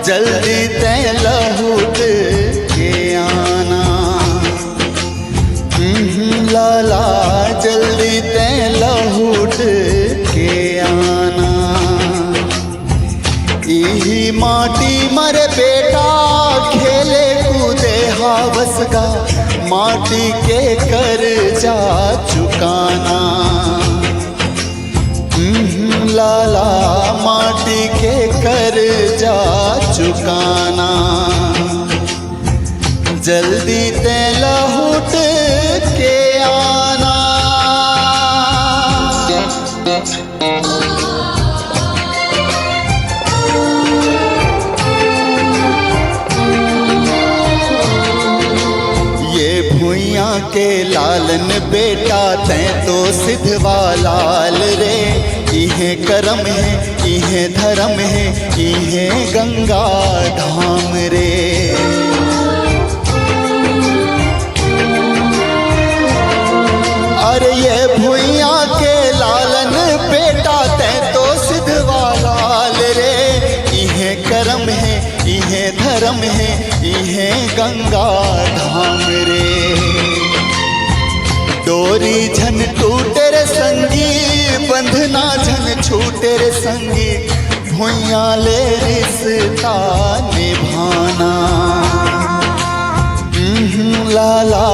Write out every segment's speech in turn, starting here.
जल्दी ते लौट के आना। लाला जल्दी ते लौट के आना। यही माटी मरे बेटा खेले कूदे हावस का, माटी के कर जा चुकाना। लाला माटी के कर जा चुकाना। जल्दी ते लौट के आना। भुइयां के लालन बेटा तैं तो सिद्धवा लाल रे। इहे करम है इहे धर्म है इहे गंगा धाम रे। अरे ये भुइयां के लालन बेटा तैं तो सिद्धवा लाल रे। इहे करम है इहे धर्म है इहे गंगा धाम रे। डोरी झन टूटे रे संगी, बंधना झन छूटे रे संगी। भुइयां ले रिश्ता निभाना। लाला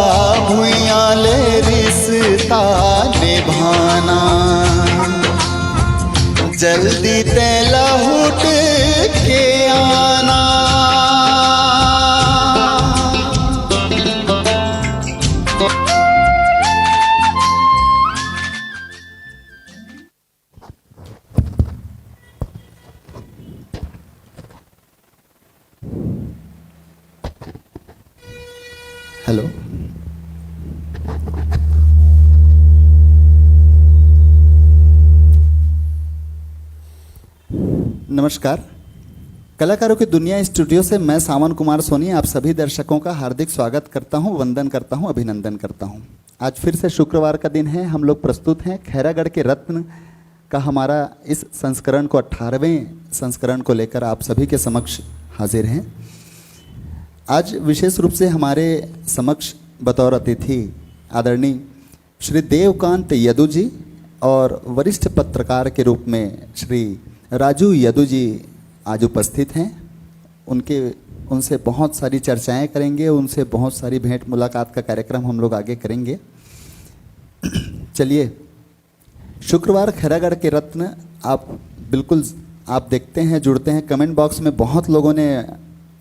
भुइयां ले रिश्ता निभाना। जल्दी ते लौट के आना। हेलो, नमस्कार। कलाकारों की दुनिया स्टूडियो से मैं सावन कुमार सोनी आप सभी दर्शकों का हार्दिक स्वागत करता हूं, वंदन करता हूं, अभिनंदन करता हूं। आज फिर से शुक्रवार का दिन है। हम लोग प्रस्तुत हैं खैरागढ़ के रत्न का हमारा इस संस्करण को 18वें संस्करण को लेकर आप सभी के समक्ष हाजिर हैं। आज विशेष रूप से हमारे समक्ष बतौर अतिथि आदरणीय श्री देवकांत यदु जी और वरिष्ठ पत्रकार के रूप में श्री राजू यदु जी आज उपस्थित हैं। उनसे बहुत सारी चर्चाएं करेंगे, उनसे बहुत सारी भेंट मुलाकात का कार्यक्रम हम लोग आगे करेंगे। चलिए, शुक्रवार खैरागढ़ के रत्न आप बिल्कुल आप देखते हैं, जुड़ते हैं। कमेंट बॉक्स में बहुत लोगों ने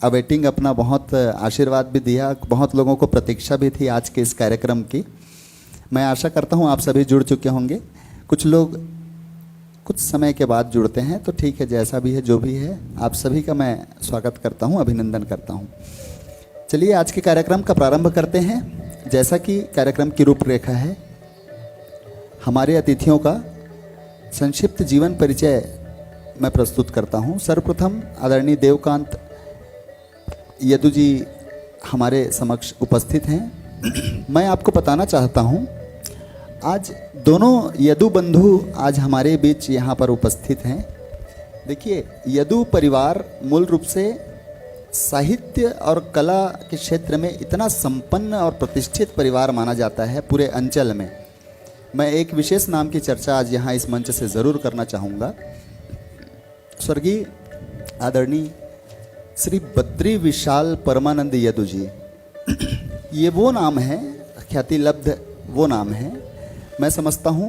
अवेटिंग अपना बहुत आशीर्वाद भी दिया, बहुत लोगों को प्रतीक्षा भी थी आज के इस कार्यक्रम की। मैं आशा करता हूं आप सभी जुड़ चुके होंगे। कुछ लोग कुछ समय के बाद जुड़ते हैं, तो ठीक है, जैसा भी है जो भी है, आप सभी का मैं स्वागत करता हूं, अभिनंदन करता हूं। चलिए आज के कार्यक्रम का प्रारंभ करते हैं। जैसा कि कार्यक्रम की रूपरेखा है, हमारे अतिथियों का संक्षिप्त जीवन परिचय मैं प्रस्तुत करता हूं। सर्वप्रथम आदरणीय देवकांत यदु जी हमारे समक्ष उपस्थित हैं। मैं आपको बताना चाहता हूं, आज दोनों यदु बंधु आज हमारे बीच यहाँ पर उपस्थित हैं। देखिए, यदु परिवार मूल रूप से साहित्य और कला के क्षेत्र में इतना संपन्न और प्रतिष्ठित परिवार माना जाता है पूरे अंचल में। मैं एक विशेष नाम की चर्चा आज यहाँ इस मंच से ज़रूर करना चाहूँगा। स्वर्गीय आदरणीय श्री बद्री विशाल परमानंद यदु जी, ये वो नाम है, ख्याति लब्ध वो नाम है। मैं समझता हूँ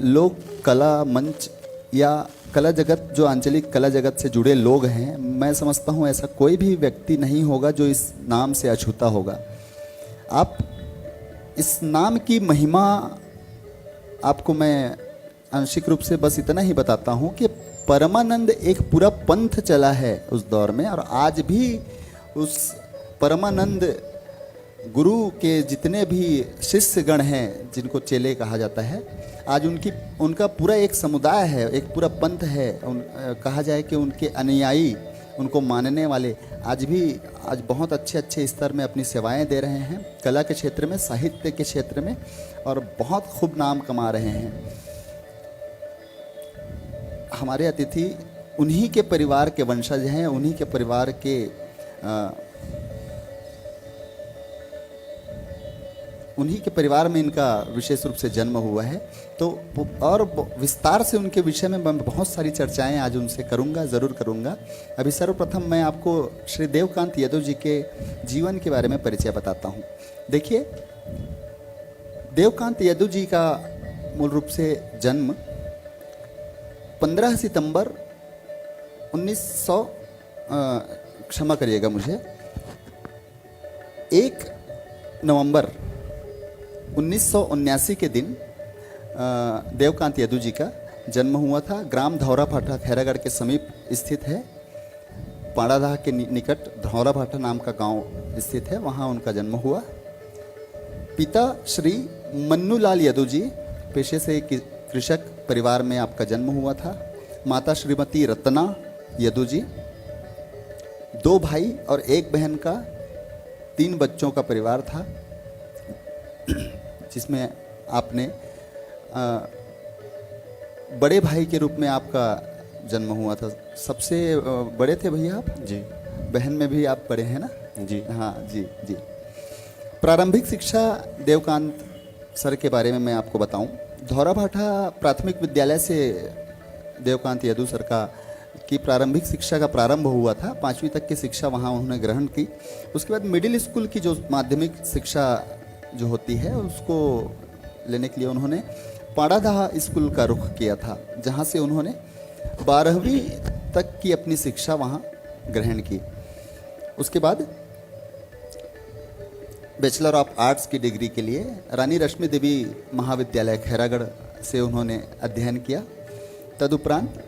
लोग कला मंच या कला जगत, जो आंचलिक कला जगत से जुड़े लोग हैं, मैं समझता हूँ ऐसा कोई भी व्यक्ति नहीं होगा जो इस नाम से अछूता होगा। आप इस नाम की महिमा आपको मैं आंशिक रूप से बस इतना ही बताता हूँ कि परमानंद एक पूरा पंथ चला है उस दौर में, और आज भी उस परमानंद गुरु के जितने भी शिष्यगण हैं, जिनको चेले कहा जाता है, आज उनका पूरा एक समुदाय है, एक पूरा पंथ है। कहा जाए कि उनके अनुयायी, उनको मानने वाले आज बहुत अच्छे स्तर में अपनी सेवाएं दे रहे हैं, कला के क्षेत्र में, साहित्य के क्षेत्र में, और बहुत खूब नाम कमा रहे हैं। हमारे अतिथि उन्हीं के परिवार के वंशज हैं, उन्हीं के परिवार के उन्हीं के परिवार में इनका विशेष रूप से जन्म हुआ है। तो और विस्तार से उनके विषय में मैं बहुत सारी चर्चाएं आज उनसे करूंगा, ज़रूर करूंगा। अभी सर्वप्रथम मैं आपको श्री देवकांत यदु जी के जीवन के बारे में परिचय बताता हूं। देखिए, देवकांत यदु जी का मूल रूप से जन्म 15 सितंबर 1900 क्षमा करिएगा मुझे, 1 नवंबर 1979 के दिन देवकांत यदु जी का जन्म हुआ था। ग्राम धौराभाठा खैरागढ़ के समीप स्थित है। पाड़ादाह के निकट धौराभाठा नाम का गांव स्थित है, वहां उनका जन्म हुआ। पिता श्री मन्नूलाल यदु जी पेशे से कृषक परिवार में आपका जन्म हुआ था। माता श्रीमती रत्ना यदु जी, 2 भाई और 1 बहन का 3 बच्चों का परिवार था, जिसमें आपने बड़े भाई के रूप में आपका जन्म हुआ था। सबसे बड़े थे भैया आप? जी। बहन में भी आप बड़े हैं ना? जी हाँ जी जी। प्रारंभिक शिक्षा देवकांत सर के बारे में मैं आपको बताऊं। धौराभाठा प्राथमिक विद्यालय से देवकांत यदु सर का की प्रारंभिक शिक्षा का प्रारंभ हुआ था। 5वीं तक की शिक्षा वहाँ उन्होंने ग्रहण की। उसके बाद मिडिल स्कूल की जो माध्यमिक शिक्षा जो होती है उसको लेने के लिए उन्होंने पाड़ादाह स्कूल का रुख किया था, जहाँ से उन्होंने 12वीं तक की अपनी शिक्षा वहाँ ग्रहण की। उसके बाद बैचलर ऑफ आर्ट्स की डिग्री के लिए रानी रश्मि देवी महाविद्यालय खैरागढ़ से उन्होंने अध्ययन किया। तदुपरांत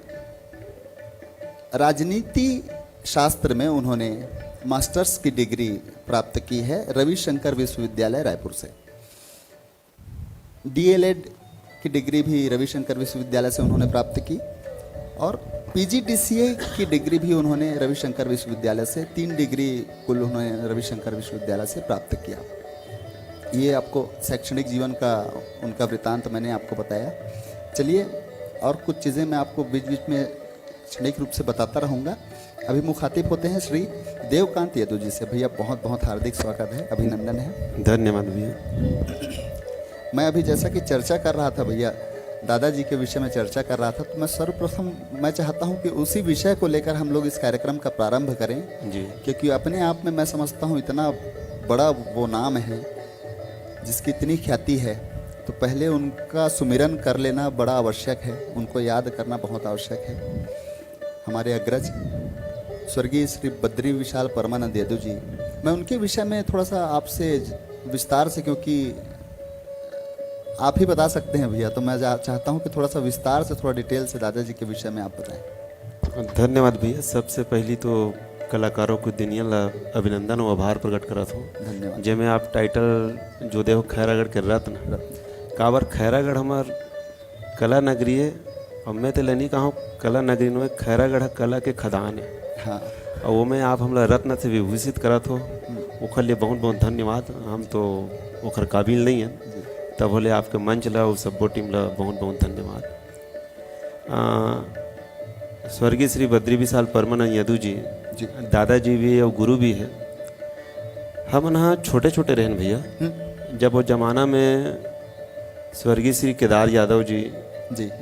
राजनीति शास्त्र में उन्होंने मास्टर्स की डिग्री प्राप्त की है रविशंकर विश्वविद्यालय रायपुर से। डीएलएड की डिग्री भी रविशंकर विश्वविद्यालय से उन्होंने प्राप्त की और पीजीडीसीए की डिग्री भी उन्होंने रविशंकर विश्वविद्यालय से, 3 डिग्री कुल उन्होंने रविशंकर विश्वविद्यालय से प्राप्त किया। ये आपको शैक्षणिक जीवन का उनका वृत्तांत मैंने आपको बताया। चलिए, और कुछ चीज़ें मैं आपको बीच बीच में क्षणिक रूप से बताता रहूँगा। अभी मुखातिब होते हैं श्री देवकांत यदु जी से। भैया बहुत बहुत हार्दिक स्वागत है, अभिनंदन है। धन्यवाद भैया। मैं अभी जैसा कि चर्चा कर रहा था भैया, दादाजी के विषय में चर्चा कर रहा था, तो मैं सर्वप्रथम मैं चाहता हूं कि उसी विषय को लेकर हम लोग इस कार्यक्रम का प्रारंभ करें जी। क्योंकि अपने आप में मैं समझता हूं इतना बड़ा वो नाम है जिसकी इतनी ख्याति है, तो पहले उनका सुमिरन कर लेना बड़ा आवश्यक है, उनको याद करना बहुत आवश्यक है। हमारे अग्रज स्वर्गीय श्री बद्री विशाल परमानंद यदु जी, मैं उनके विषय में थोड़ा सा आपसे विस्तार से, क्योंकि आप ही बता सकते हैं भैया, तो मैं चाहता हूं कि थोड़ा सा विस्तार से, थोड़ा डिटेल से दादाजी के विषय में आप बताएं। धन्यवाद भैया। सबसे पहली तो कलाकारों को दिनियल अभिनंदन और आभार प्रकट करत हो। धन्यवाद। जेमें आप टाइटल जो देहो खैरागढ़ के रत्न काबर खैरागढ़ हमार कला नगरी है, और मैं तो लेनी कहूँ कला नगरी में खैरागढ़ कला के खदान है। हाँ, और वो में आप हमला रत्न से विभूषित करत हो, ओखर लिए बहुत बहुत धन्यवाद। हम तो ओखर काबिल नहीं हैं, तब बोले आपके मंच ला और सब टीम ला बहुत बहुत धन्यवाद। स्वर्गीय श्री बद्री विशाल परमानंद यदु जी दादाजी भी और गुरु भी है। हम यहाँ छोटे छोटे रहन भैया, जब वो जमाना में स्वर्गीय श्री केदार यादव जी,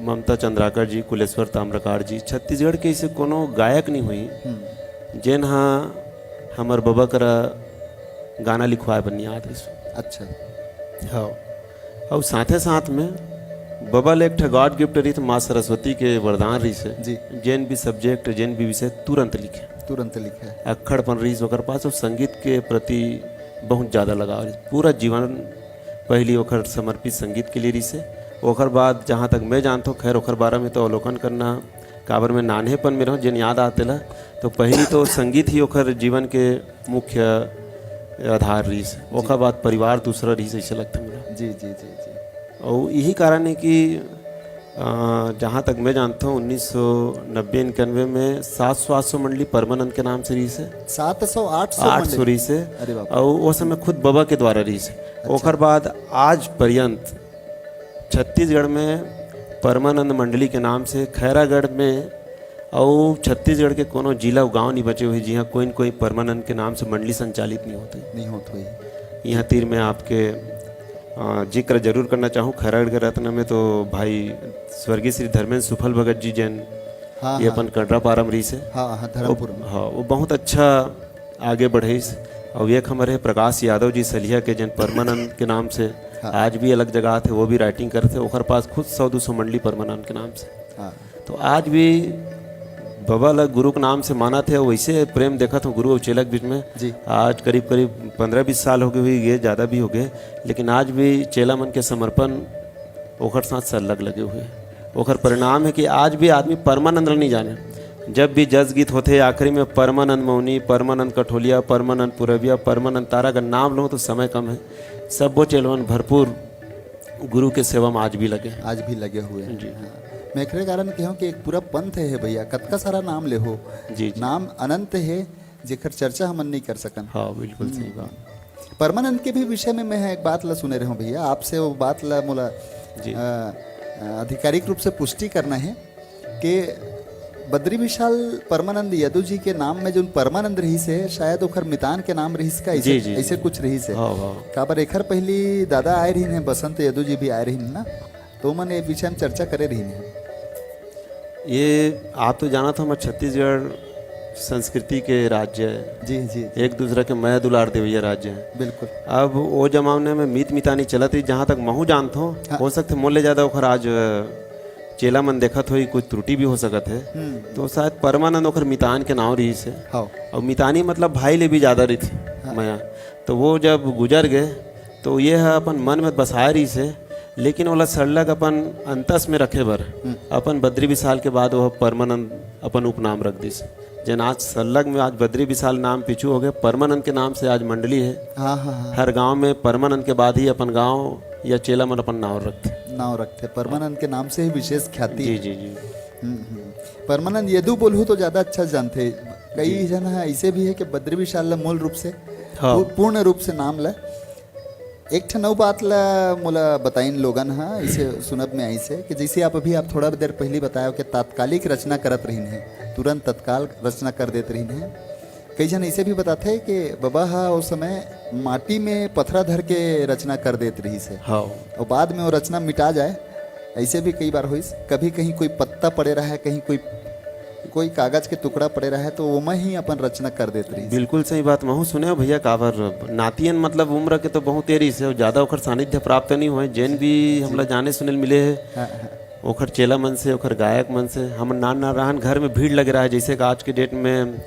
ममता चंद्राकर जी, कुलेश्वर ताम्रकार जी, छत्तीसगढ़ के इसे कोनो गायक नहीं हुई जेन हाँ हमार बाबा करा गाना लिखवाए बन याद रही। अच्छा। हाँ, और साथे साथ में बाबा ले एक गॉड गिफ्ट रही थी माँ सरस्वती के वरदान रही से जी, जेन भी सब्जेक्ट जेन भी विषय तुरंत लिखे अक्खड़पन रही ओकर पास, और संगीत के प्रति बहुत ज़्यादा लगाव रही। पूरा जीवन पहली ओखर समर्पित संगीत के लिए रही से। ओखर बाद जहाँ तक मैं जानता हूँ, खैर ओखर बारे में तो अवलोकन करना काबर में नान्हेपन में रहूँ जिन याद आते ला, तो पहली तो संगीत ही ओखर जीवन के मुख्य आधार रही से। ओखर बाद परिवार दूसरा रही से, ऐसे लगता मेरा। जी जी जी जी। और यही कारण है कि जहाँ तक मैं जानता हूँ 1990-91 में 700-800 मंडली परमानंद के नाम से रही से, 700-800 रही से। और वो समय खुद बाबा के द्वारा रही से। ओखर बाद आज पर्यंत छत्तीसगढ़ में परमानंद मंडली के नाम से खैरागढ़ में और छत्तीसगढ़ के कोनो जिला गांव नहीं बचे हुए जहाँ कोई न कोई परमानंद के नाम से मंडली संचालित नहीं होती। यहाँ तीर में आपके जिक्र जरूर करना चाहूँ खैरागढ़ के रत्न में तो भाई स्वर्गीय श्री धर्मेंद्र सुफल भगत जी जैन ये अपन कटरा पारम रही से धर्मपुर वो बहुत अच्छा आगे बढ़े। और एक हमारे प्रकाश यादव जी सलिया के जन परमानंद के नाम से आज भी अलग जगह थे, वो भी राइटिंग करते थे। ओखर पास खुद 100-200 मंडली परमानंद के नाम से। तो आज भी बाबा लग गुरु के नाम से माना थे, वैसे प्रेम देखा था गुरु और चेला के बीच में जी। आज करीब करीब 15-20 साल हो गए हुए, ये ज़्यादा भी हो गए, लेकिन आज भी चेला मन के समर्पण ओखर साथ सल्लग लगे हुए। ओखर परिणाम है कि आज भी आदमी परमानंद नहीं जाने। जब भी जस गीत होते आखिरी में परमानंद मौनी, परमानंद कठोलिया, परमानंद पुरविया, परमानंद तारा का नाम लो तो समय कम है। सब वो चेलवन भरपूर गुरु के सेवा में आज भी लगे हुए हैं जी। मैं एकरे कारण कहूँ कि एक पूरा पंथ है भैया, कतका सारा नाम ले हो जी। नाम अनंत है जेकर चर्चा हम नहीं कर सकन। हाँ बिल्कुल सही बात। परमानंद के भी विषय में मैं एक बात ला सुने रहा हूँ भैया आपसे, वो बात ला मोला आधिकारिक रूप से पुष्टि करना है कि बद्री विशाल परमानंद यदु जी के नाम में जो परमानंद रही से शायद ओखर मितान के नाम रही का ऐसे कुछ रही से काबर एखर पहली दादा आए रही है बसंत यदु जी भी आए रही ना, तो मन ये विषय में चर्चा करे रही है। ये आप तो जाना था हमारे छत्तीसगढ़ संस्कृति के राज्य है जी जी, एक दूसरे के मैं दुलार देवैया राज्य है बिल्कुल। अब वो जमाने में मीत मितानी चलत रही, जहाँ तक महू जानता हूँ हो सकते मोले ज्यादा ओखर आज चेला मन देखत हो कुछ त्रुटि भी हो सकत है। तो शायद परमानंद ओखर मितान के नाम रही से और मितानी मतलब भाई ले भी ज्यादा रही थी माया। तो वो जब गुजर गए तो ये है अपन मन में बसाए रही से, लेकिन वाला सड़लग अपन अंतस में रखे बर अपन बद्री विशाल के बाद वह परमानंद अपन उपनाम रख दी से। जन आज सल्लग में आज बद्री विशाल नाम पीछू हो गए, परमानंद के नाम से आज मंडली है। हर गांव में परमानंद के बाद ही अपन गांव या चेला मन अपन नाव रखते परमानंद के नाम से ही विशेष ख्याति। जी जी जी। परमानंद यदु बोलू तो ज्यादा अच्छा जानते। कई जन ऐसे भी है कि बद्री विशाल मूल रूप से पूर्ण रूप से नाम ला एक ठन बात ला मोला बताइन लोगन हाँ इसे सुनब में आई से कि जैसे आप अभी आप थोड़ा देर पहले बताया कि तात्कालिक रचना करत रही है, तुरंत तत्काल रचना कर देते रही है। कई जन ऐसे भी बताते हैं कि बाबा हाँ उस समय माटी में पथरा धर के रचना कर देते रही से और बाद में वो रचना मिटा जाए, ऐसे भी कई बार हुई। कभी कहीं कोई पत्ता पड़े रहा है, कहीं कोई कागज के टुकड़ा पड़े रहा है तो वो में ही अपन रचना कर देते रही। बिल्कुल सही बात महू सुने हो भैया। काबर नातियन मतलब उम्र के तो बहुत देरी से ज्यादा ओखर सानिध्य प्राप्त नहीं हुए। जैन भी हमला जाने सुने मिले है ओखर चेला मन से, ओखर गायक मन से। हम नान रहन घर में भीड़ लग रहा है, जैसे कि आज के डेट में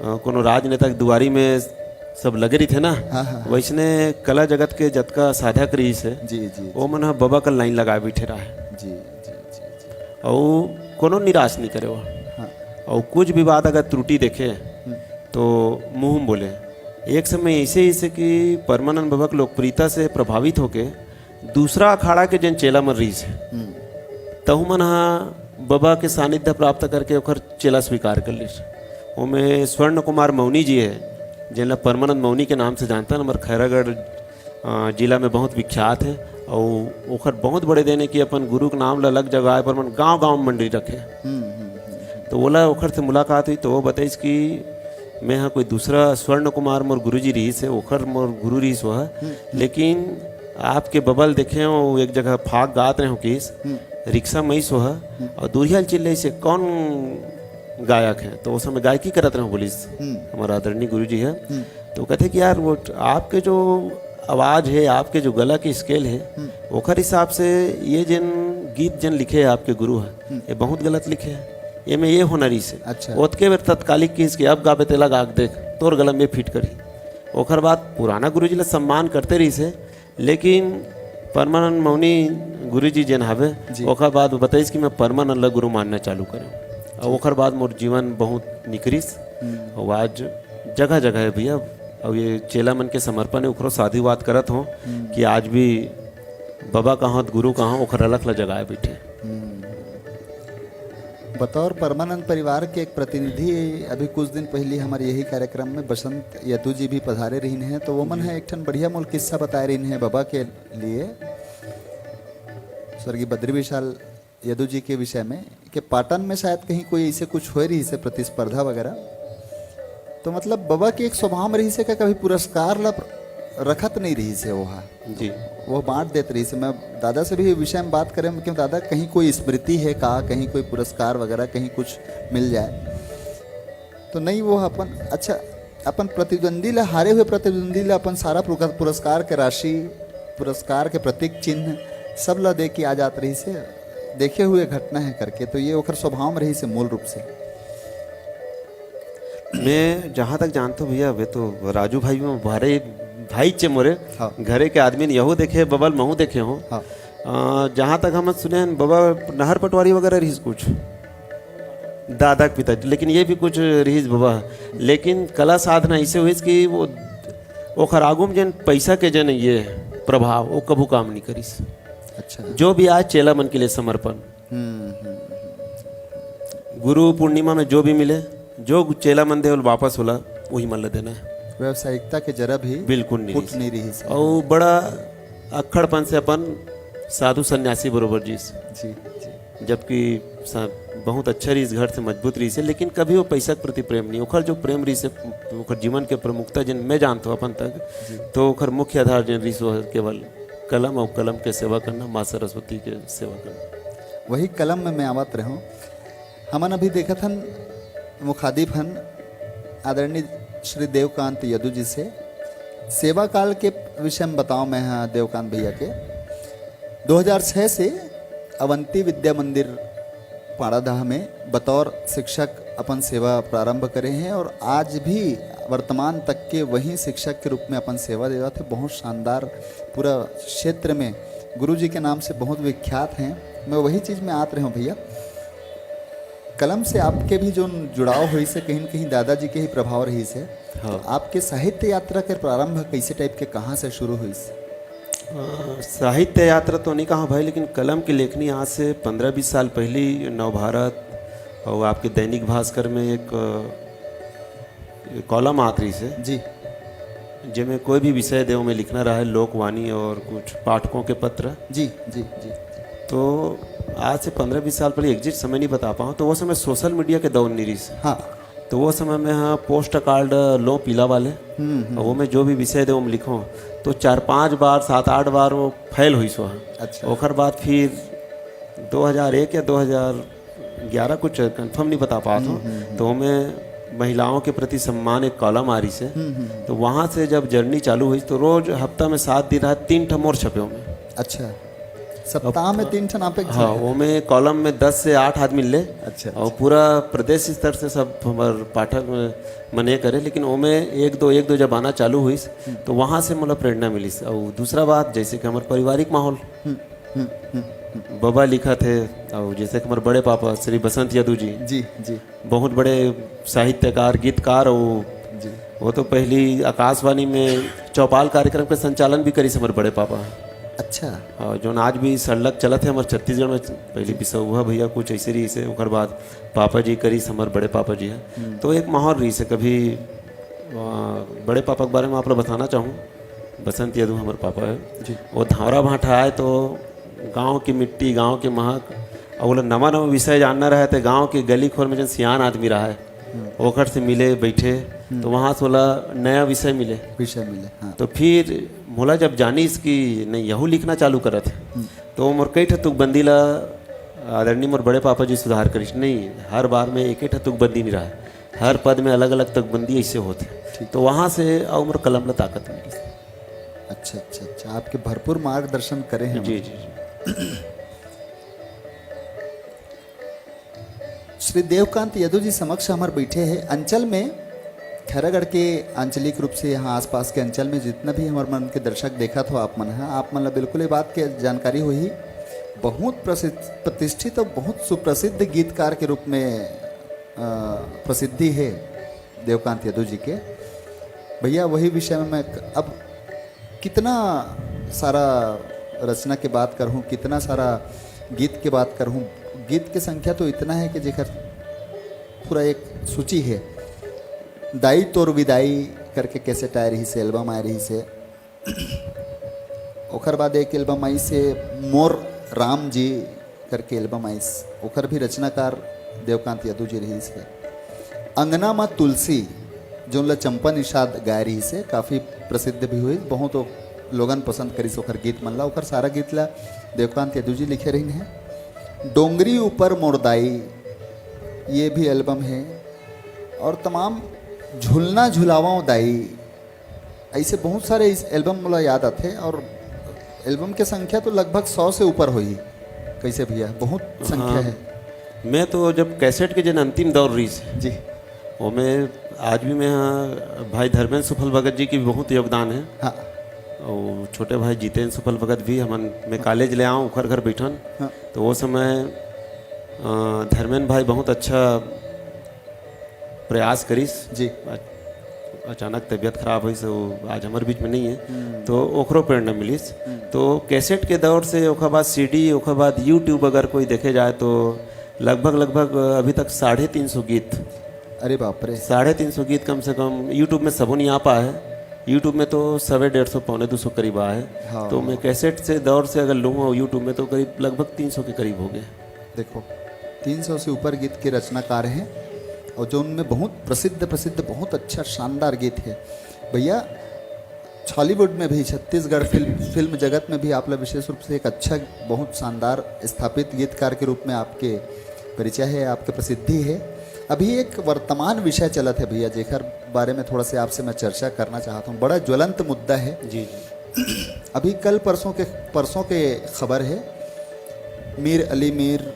कोनो राजनेता की दुआरी में सब लगे रही थे ना, वैसने कला जगत के जतका साधक रही से वो मन बाबा का लाइन लगा बैठे रहा है जी जी जी। और कोनो निराश नहीं करे वो। और कुछ भी बात अगर त्रुटि देखे तो मुंह में बोले। एक समय ऐसे कि परमानंद बाबा की लोकप्रियता से प्रभावित होके दूसरा अखाड़ा के जन चेला मन रही से तहु मन बाबा के सानिध्य प्राप्त करके ओखर चेला स्वीकार कर ली। उनमें स्वर्ण कुमार मौनी जी है जिनला परमानंद मौनी के नाम से जानता है। हमारे खैरागढ़ जिला में बहुत विख्यात है और ओखर बहुत बड़े देने की अपन गुरु के नाम अलग जगह पर मन गाँव गाँव मंडली रखे। तो बोला ओखर से मुलाकात हुई तो वो बताइस कि मैं यहाँ कोई दूसरा स्वर्ण कुमार मोर गुरु जी रही से, ओखर मोर गुरु रही सो है, लेकिन आपके बबल देखे हो एक जगह फाग गात रहे हो किस रिक्शा मई सो है और दूरिया चिल्ले से कौन गायक है। तो उस समय गायकी करत रहे बोलिस हमारा आदरणीय गुरु जी है। तो कहते कि यार वो आपके जो आवाज़ है, आपके जो गला की स्केल है, ओखर हिसाब से ये जिन गीत जन लिखे है आपके गुरु है ये बहुत गलत लिखे है। ये में ये होनरी से अच्छा ओतके बेर तत्कालिक किस के अब गाबे तेला गाग देख तोर गला में फिट करी। ओखर बाद पुराना गुरु जी ला सम्मान करते रही से, लेकिन परमानंद मौनी गुरु जी जन हवे ओखर बाद बताइस कि मैं परमानंद ला गुरु मानना चालू करूँ। और ओखर बाद मोर जीवन बहुत निकरिस और आज जगह जगह है भैया। और ये चेला मन के समर्पण है ओखरो साधुवाद करत हो कि आज भी बाबा कहाँ गुरु कहाँ ओखर अलग ला जगह बैठे। बतौर परमानंद परिवार के एक प्रतिनिधि अभी कुछ दिन पहले हमारे यही कार्यक्रम में बसंत यदु जी भी पधारे रही हैं। तो वो मन है एक ठन बढ़िया मूल किस्सा बताए रही हैं बाबा के लिए। स्वर्गीय बद्री विशाल यदु जी के विषय में कि पाटन में शायद कहीं कोई ऐसे कुछ हो रही से प्रतिस्पर्धा वगैरह, तो मतलब बाबा की एक स्वभाव में रही से का कभी पुरस्कार ला रखत नहीं रही से जी वो बांट देते रही से। मैं दादा से भी विषय में बात करें क्यों दादा कहीं कोई स्मृति है का, कहीं कोई पुरस्कार वगैरह कहीं कुछ मिल जाए तो नहीं, वो अपन अच्छा अपन प्रतिद्वंदी ला, हारे हुए प्रतिद्वंदी ला अपन सारा पुरस्कार के राशि, पुरस्कार के प्रतीक चिन्ह सब ला दे के आ जात रही से, देखे हुए घटना है करके। तो ये ओकर स्वभाव में रही से मूल रूप से। मैं जहाँ तक जानता हूँ भैया, वे तो राजू भाई में भारे भाई चे मोरे हाँ। घरे के आदमी ने यहू देखे, बबल महू देखे हो। हाँ। जहाँ तक हम सुने हैं बाबा नहर पटवारी वगैरह रही कुछ दादा के पिताजी, लेकिन ये भी कुछ रही बाबा। लेकिन कला साधना ऐसे हुई कि वो ओखर आगू में जन पैसा के जन ये प्रभाव वो कभू काम नहीं करी। अच्छा। जो भी आज चेला मन के लिए समर्पण, गुरु पूर्णिमा में जो भी मिले, जो चेला मन दे वापस होला वही मन ले देना है। व्यवसायिकता के जरा भी बिल्कुल नहीं फुट नहीं रही से। और बड़ा अक्खड़पन से अपन साधु सन्यासी बरोबर जी जी जी। जबकि बहुत अच्छा रही, इस घर से मजबूत रही से, लेकिन कभी वो पैसा के प्रति प्रेम नहीं। ओखर जो प्रेम रही से ओखर जीवन के प्रमुखता जिन मैं जानता हूँ अपन तक, तो ओखर मुख्य आधार जिन रही सो केवल कलम और कलम के सेवा करना, माँ सरस्वती के सेवा करना। वही कलम में मैं आवत रहा हूँ। हमन अभी देखा था मुखादिब हन आदरणीय श्री देवकांत यदु जी से सेवा काल के विषय में बताऊँ मैं। हाँ, देवकांत भैया के 2006 से अवंती विद्या मंदिर पाड़ादाह में बतौर शिक्षक अपन सेवा प्रारंभ करे हैं और आज भी वर्तमान तक के वही शिक्षक के रूप में अपन सेवा दे रहे थे। बहुत शानदार, पूरा क्षेत्र में गुरु जी के नाम से बहुत विख्यात हैं। मैं वही चीज़ में आते रहा हूँ भैया, कलम से आपके भी जो जुड़ाव हुई से कहीं न कहीं दादाजी के ही प्रभाव रही से। हाँ। तो आपके साहित्य यात्रा के प्रारंभ कैसे टाइप के कहाँ से शुरू हुई से? साहित्य यात्रा तो नहीं कहा भाई, लेकिन कलम की लेखनी आज से 15-20 साल पहले नवभारत और आपके दैनिक भास्कर में एक कॉलम आत रही से जी, जिसमें कोई भी विषय देव में लिखना रहा है, लोकवाणी और कुछ पाठकों के पत्र। जी जी जी। तो आज से 15-20 साल पहले एग्जिट समय नहीं बता पाऊँ, तो वो समय सोशल मीडिया के दौर नहीं रही से। हाँ। तो वो समय में हाँ पोस्ट कार्ड लो पीला वाले, और वो में जो भी विषय दे वो में लिखो तो 4-5 बार 7-8 बार वो फैल हुई सो। अच्छा। ओखर बाद फिर 2001 या 2011 कुछ कंफर्म नहीं बता पाता हूँ, तो मैं महिलाओं के प्रति सम्मान एक कॉलम आ रही से। तो वहाँ से जब जर्नी चालू हुई तो रोज हफ्ता में 7 दिन रहा 3 ठम और छपे में। अच्छा, सप्ताह में 3 ठन आप? हाँ, वो में कॉलम में 10 से 8 आदमी ले। अच्छा। और पूरा प्रदेश स्तर से सब हमारे पाठक मने करे, लेकिन वो में एक दो जब आना चालू हुई तो वहाँ से मतलब प्रेरणा मिली। और दूसरा बात जैसे कि हमारे पारिवारिक माहौल, बाबा लिखा थे, और जैसे कि हमारे बड़े पापा श्री बसंत यदु जी जी जी, बहुत बड़े साहित्यकार गीतकार, और जी। वो तो पहली आकाशवाणी में चौपाल कार्यक्रम के संचालन भी करी से हमारे बड़े पापा। अच्छा। और जो आज भी सड़क चलत है हमारे छत्तीसगढ़ में, पहले पिसा हुआ भैया कुछ ऐसे रही से, उसके बाद पापा जी करी से हमारे बड़े पापा जी है। तो एक माहौल रही से। कभी बड़े पापा के बारे में आप लोग बताना चाहूँ, बसंत यदु हमारे पापा है जी। वो धावरा भाटा आए तो गांव की मिट्टी, गांव के महक, और बोला नवा विषय जानना रहे तो गांव के गली खोर में जो सियान आदमी रहा है ओखर से मिले बैठे, तो वहाँ से बोला नया विषय मिले। हाँ। तो फिर मोला जब जानी इसकी नहीं यहू लिखना चालू करा थे, तो मोर कई तुकबंदी ला आदरणीय मोर बड़े पापा जी सुधार करिस। नहीं, हर बार में एक तुकबंदी नहीं रहा है, हर पद में अलग अलग तुकबंदी ऐसे होते। तो वहाँ से और मोर कलम ला ताकत मिली। अच्छा अच्छा अच्छा, आपके भरपूर मार्गदर्शन करे हैं। जी जी जी। श्री देवकांत यदु जी समक्ष हमारे बैठे हैं। अंचल में खैरागढ़ के आंचलिक रूप से यहाँ आसपास के अंचल में जितना भी हमारे मन के दर्शक देखा था आप मन है, आप मतलब बिल्कुल ये बात की जानकारी हुई। बहुत प्रतिष्ठित और बहुत सुप्रसिद्ध गीतकार के रूप में प्रसिद्धि है देवकांत यदु जी के। भैया वही विषय में मैं अब कितना सारा रचना की बात करूँ, कितना सारा गीत की बात करूँ। गीत की संख्या तो इतना है कि जेकर पूरा एक सूची है। दाई तोर विदाई करके कैसेट आ रही से, एल्बम आ रही से। ओखर बाद एक एल्बम आई से मोर राम जी करके एल्बम आइस, ओकर भी रचनाकार देवकांत यदू जी रही से। अंगना माँ तुलसी जो ला चंपा निषाद गाय रही से, काफ़ी प्रसिद्ध भी हुई, बहुत लोगन पसंद करी ओकर गीत मन ला। ओकर सारा गीत ला देवकांत यदू जी लिखे रही हैं। डोंगरी ऊपर मोरदाई ये भी एल्बम है, और तमाम झुलना झुलावाओं दाई, ऐसे बहुत सारे इस एल्बम मुला याद आते। और एल्बम की संख्या तो लगभग 100 से ऊपर हुई। कैसे भैया, बहुत संख्या है। मैं तो जब कैसेट के जन अंतिम दौर रही से जी वो मैं आज भी मैं भाई धर्मेंद्र सुफल भगत जी की भी बहुत योगदान है। हाँ और छोटे भाई जितेंद्र सुफल भगत भी हमन मैं कॉलेज ले आऊँ घर घर बैठन। हाँ तो वो समय धर्मेंद्र भाई बहुत अच्छा प्रयास करीस जी। अचानक तबीयत खराब हुई से वो आज हमारे बीच में नहीं है, तो ओकरो प्रेरणा मिलीस। तो कैसेट के दौर से ओकर बाद सीडी, ओकर बाद यूट्यूब अगर कोई देखे जाए तो लगभग अभी तक 350 गीत। अरे बाप रे, 350 गीत कम से कम यूट्यूब में सबो नहीं आ पाए है। यूट्यूब में तो 150 पौने 200 करीब आए है। हाँ। तो मैं कैसेट से दौर से अगर लूँ यूट्यूब में तो करीब लगभग 300 के करीब हो गए। देखो 300 से ऊपर गीत के रचनाकार हैं, और जो उनमें बहुत प्रसिद्ध बहुत अच्छा शानदार गीत है। भैया हॉलीवुड में भी, छत्तीसगढ़ फिल्म जगत में भी आप लोग विशेष रूप से एक अच्छा बहुत शानदार स्थापित गीतकार के रूप में आपके परिचय है, आपके प्रसिद्धि है। अभी एक वर्तमान विषय चलत है भैया, जेकर बारे में थोड़ा से आपसे मैं चर्चा करना चाहता हूँ। बड़ा ज्वलंत मुद्दा है जी। अभी कल परसों के खबर है, मीर अली मीर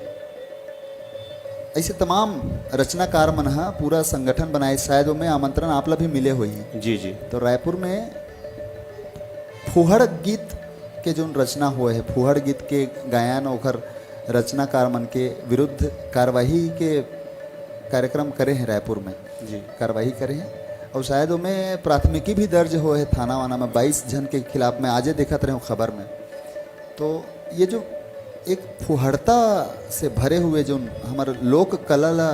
ऐसे तमाम रचनाकार मन हा पूरा संगठन बनाए, शायद में आमंत्रण आप लोग भी मिले हुई हैं। जी जी। तो रायपुर में फुहड़ गीत के जो रचना हुए है, फुहड़ गीत के गायन और रचनाकार मन के विरुद्ध कार्यवाही के कार्यक्रम करे हैं रायपुर में जी। कार्रवाई करे हैं, और शायद उनमें प्राथमिकी भी दर्ज हो है थाना वाना में 22 जन के खिलाफ। में आजे देखत रहे हूँ खबर में। तो ये जो एक फुहड़ता से भरे हुए जो हमारे लोक कला ला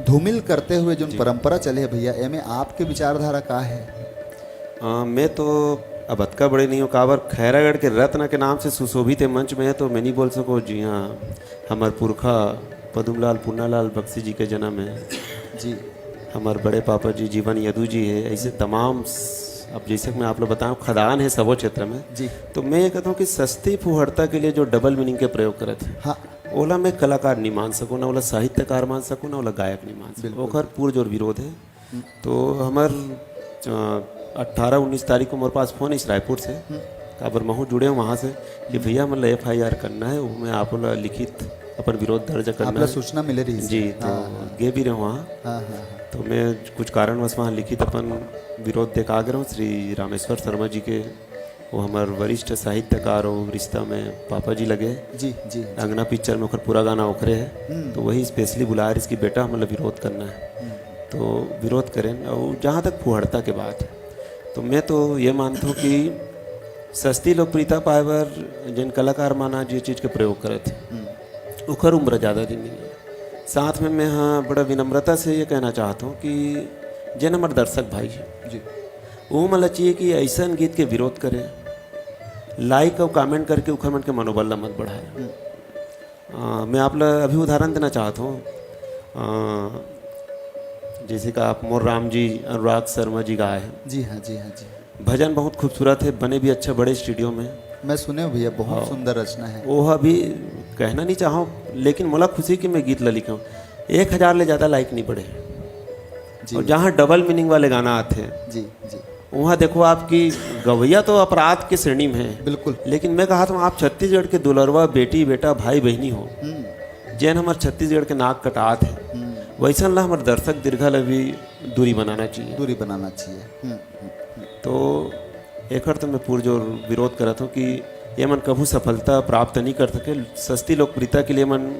धूमिल करते हुए जो परंपरा चले है भैया, एमे आपके विचारधारा का है? मैं तो अब अतका बड़े नहीं हो, काबर खैरागढ़ के रत्न के नाम से सुशोभित मंच में है तो मैं नहीं बोल सको। जी हाँ, हमारे पुरखा पदुमलाल पुन्नालाल बख्शी जी के जन्म है जी। हमारे बड़े पापा जी जीवन यदू जी है। ऐसे तमाम अब जैसे मैं आप लोग बताऊँ खदान है सबो क्षेत्र में जी। तो मैं ये कहता हूँ कि सस्ती फुहड़ता के लिए जो डबल मीनिंग के प्रयोग करे थे, हाँ, ओला मैं कलाकार नहीं मान सकूँ, ना ओला साहित्यकार मान सकूँ, ना ओला गायक नहीं मान सकूँ। ओकर पुरजोर विरोध है। तो हमार 18-19 तारीख को मेरे पास फ़ोन इस रायपुर से, काबर महू जुड़े हूँ वहाँ से कि भैया मतलब FIR करना है, वो मैं आप लोग लिखित अपन विरोध दर्ज करना है। सूचना मिले रही जी। तो गे भी रहे वहाँ। हाँ। तो मैं कुछ कारणवश वहाँ लिखित अपन विरोध दे के आ गया हूँ। श्री रामेश्वर शर्मा जी के, वो हमारे वरिष्ठ साहित्यकार और रिश्ता में पापा जी लगे जी जी। अंगना पिक्चर में ओकर पूरा गाना ओखरे है, तो वही स्पेशली बुलाया इसकी बेटा मतलब विरोध करना है, तो विरोध करें। और जहाँ तक फुहड़ता के बात है, तो मैं तो ये मानता हूँ कि सस्ती लोकप्रियता पाए बर जिन कलाकार माना जो चीज़ के प्रयोग करे थे ओकर उम्र ज़्यादा दिन नहीं है। साथ में मैं हाँ बड़ा विनम्रता से ये कहना चाहता हूँ कि जिन हमारे दर्शक भाई हैं जी, वो मतलब चाहिए कि ऐसा गीत के विरोध करें, लाइक और कमेंट करके उखर मन के मनोबल ला मत बढ़ाए। मैं आप लोग अभी उदाहरण देना चाहता हूँ। जैसे कि आप मोर राम जी अनुराग शर्मा जी गाए हैं। जी हाँ जी हाँ जी। भजन बहुत खूबसूरत है, बने भी अच्छा बड़े स्टूडियो में। मैं सुने भैया, बहुत सुंदर रचना है। वो अभी कहना नहीं चाहूँ, लेकिन मोला खुशी कि मैं गीत ला लिखा हूँ। 1000 ले ज़्यादा लाइक नहीं बढ़े। और जहाँ डबल मीनिंग वाले गाना आते हैं जी जी, वहाँ देखो आपकी गवैया तो अपराध के श्रेणी में है बिल्कुल। लेकिन मैं कहा था आप छत्तीसगढ़ के दुलरवा बेटी बेटा भाई बहनी हो, जैन हमारे छत्तीसगढ़ के नाक कटात है, वैसा ला हमारे दर्शक दीर्घा ला भी दूरी बनाना चाहिए। तो एक तो मैं पुरजोर विरोध करता हूँ कि ये मन कभू सफलता प्राप्त नहीं कर सके। सस्ती लोकप्रियता के लिए मन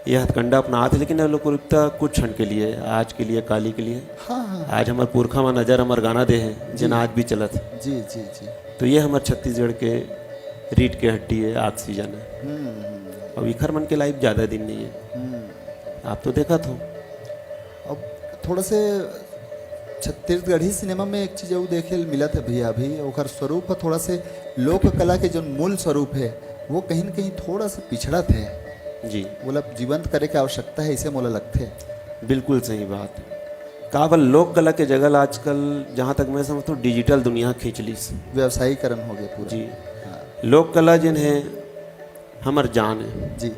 यह हथकंडा अपना थे, लेकिन लोकप्रियता कुछ क्षण के लिए, आज के लिए, काली के लिए। हाँ। आज हमारे पुरखा में नजर हमारे गाना दे है जिन आज भी चलत है। जी जी जी। तो ये हमारे छत्तीसगढ़ के रीढ़ के हड्डी है, ऑक्सीजन है। और इखर मन के लाइफ ज़्यादा दिन नहीं है। आप तो देखा था। अब थोड़ा से छत्तीसगढ़ी सिनेमा में एक चीज़ वो देखे मिला था भैया, अभी ओकर स्वरूप है थोड़ा से लोक कला के जो मूल स्वरूप है वो कहीं न कहीं थोड़ा सा पिछड़ा थे। जी बोला जीवंत करे के आवश्यकता है, इसे मोला लगते। बिल्कुल सही बात है। कावल लोक कला के जगह आजकल जहाँ तक मैं समझता हूँ डिजिटल दुनिया खींच ली से। व्यवसायीकरण हो गया पूरा। जी लोक कला जिन है हमर जान है जी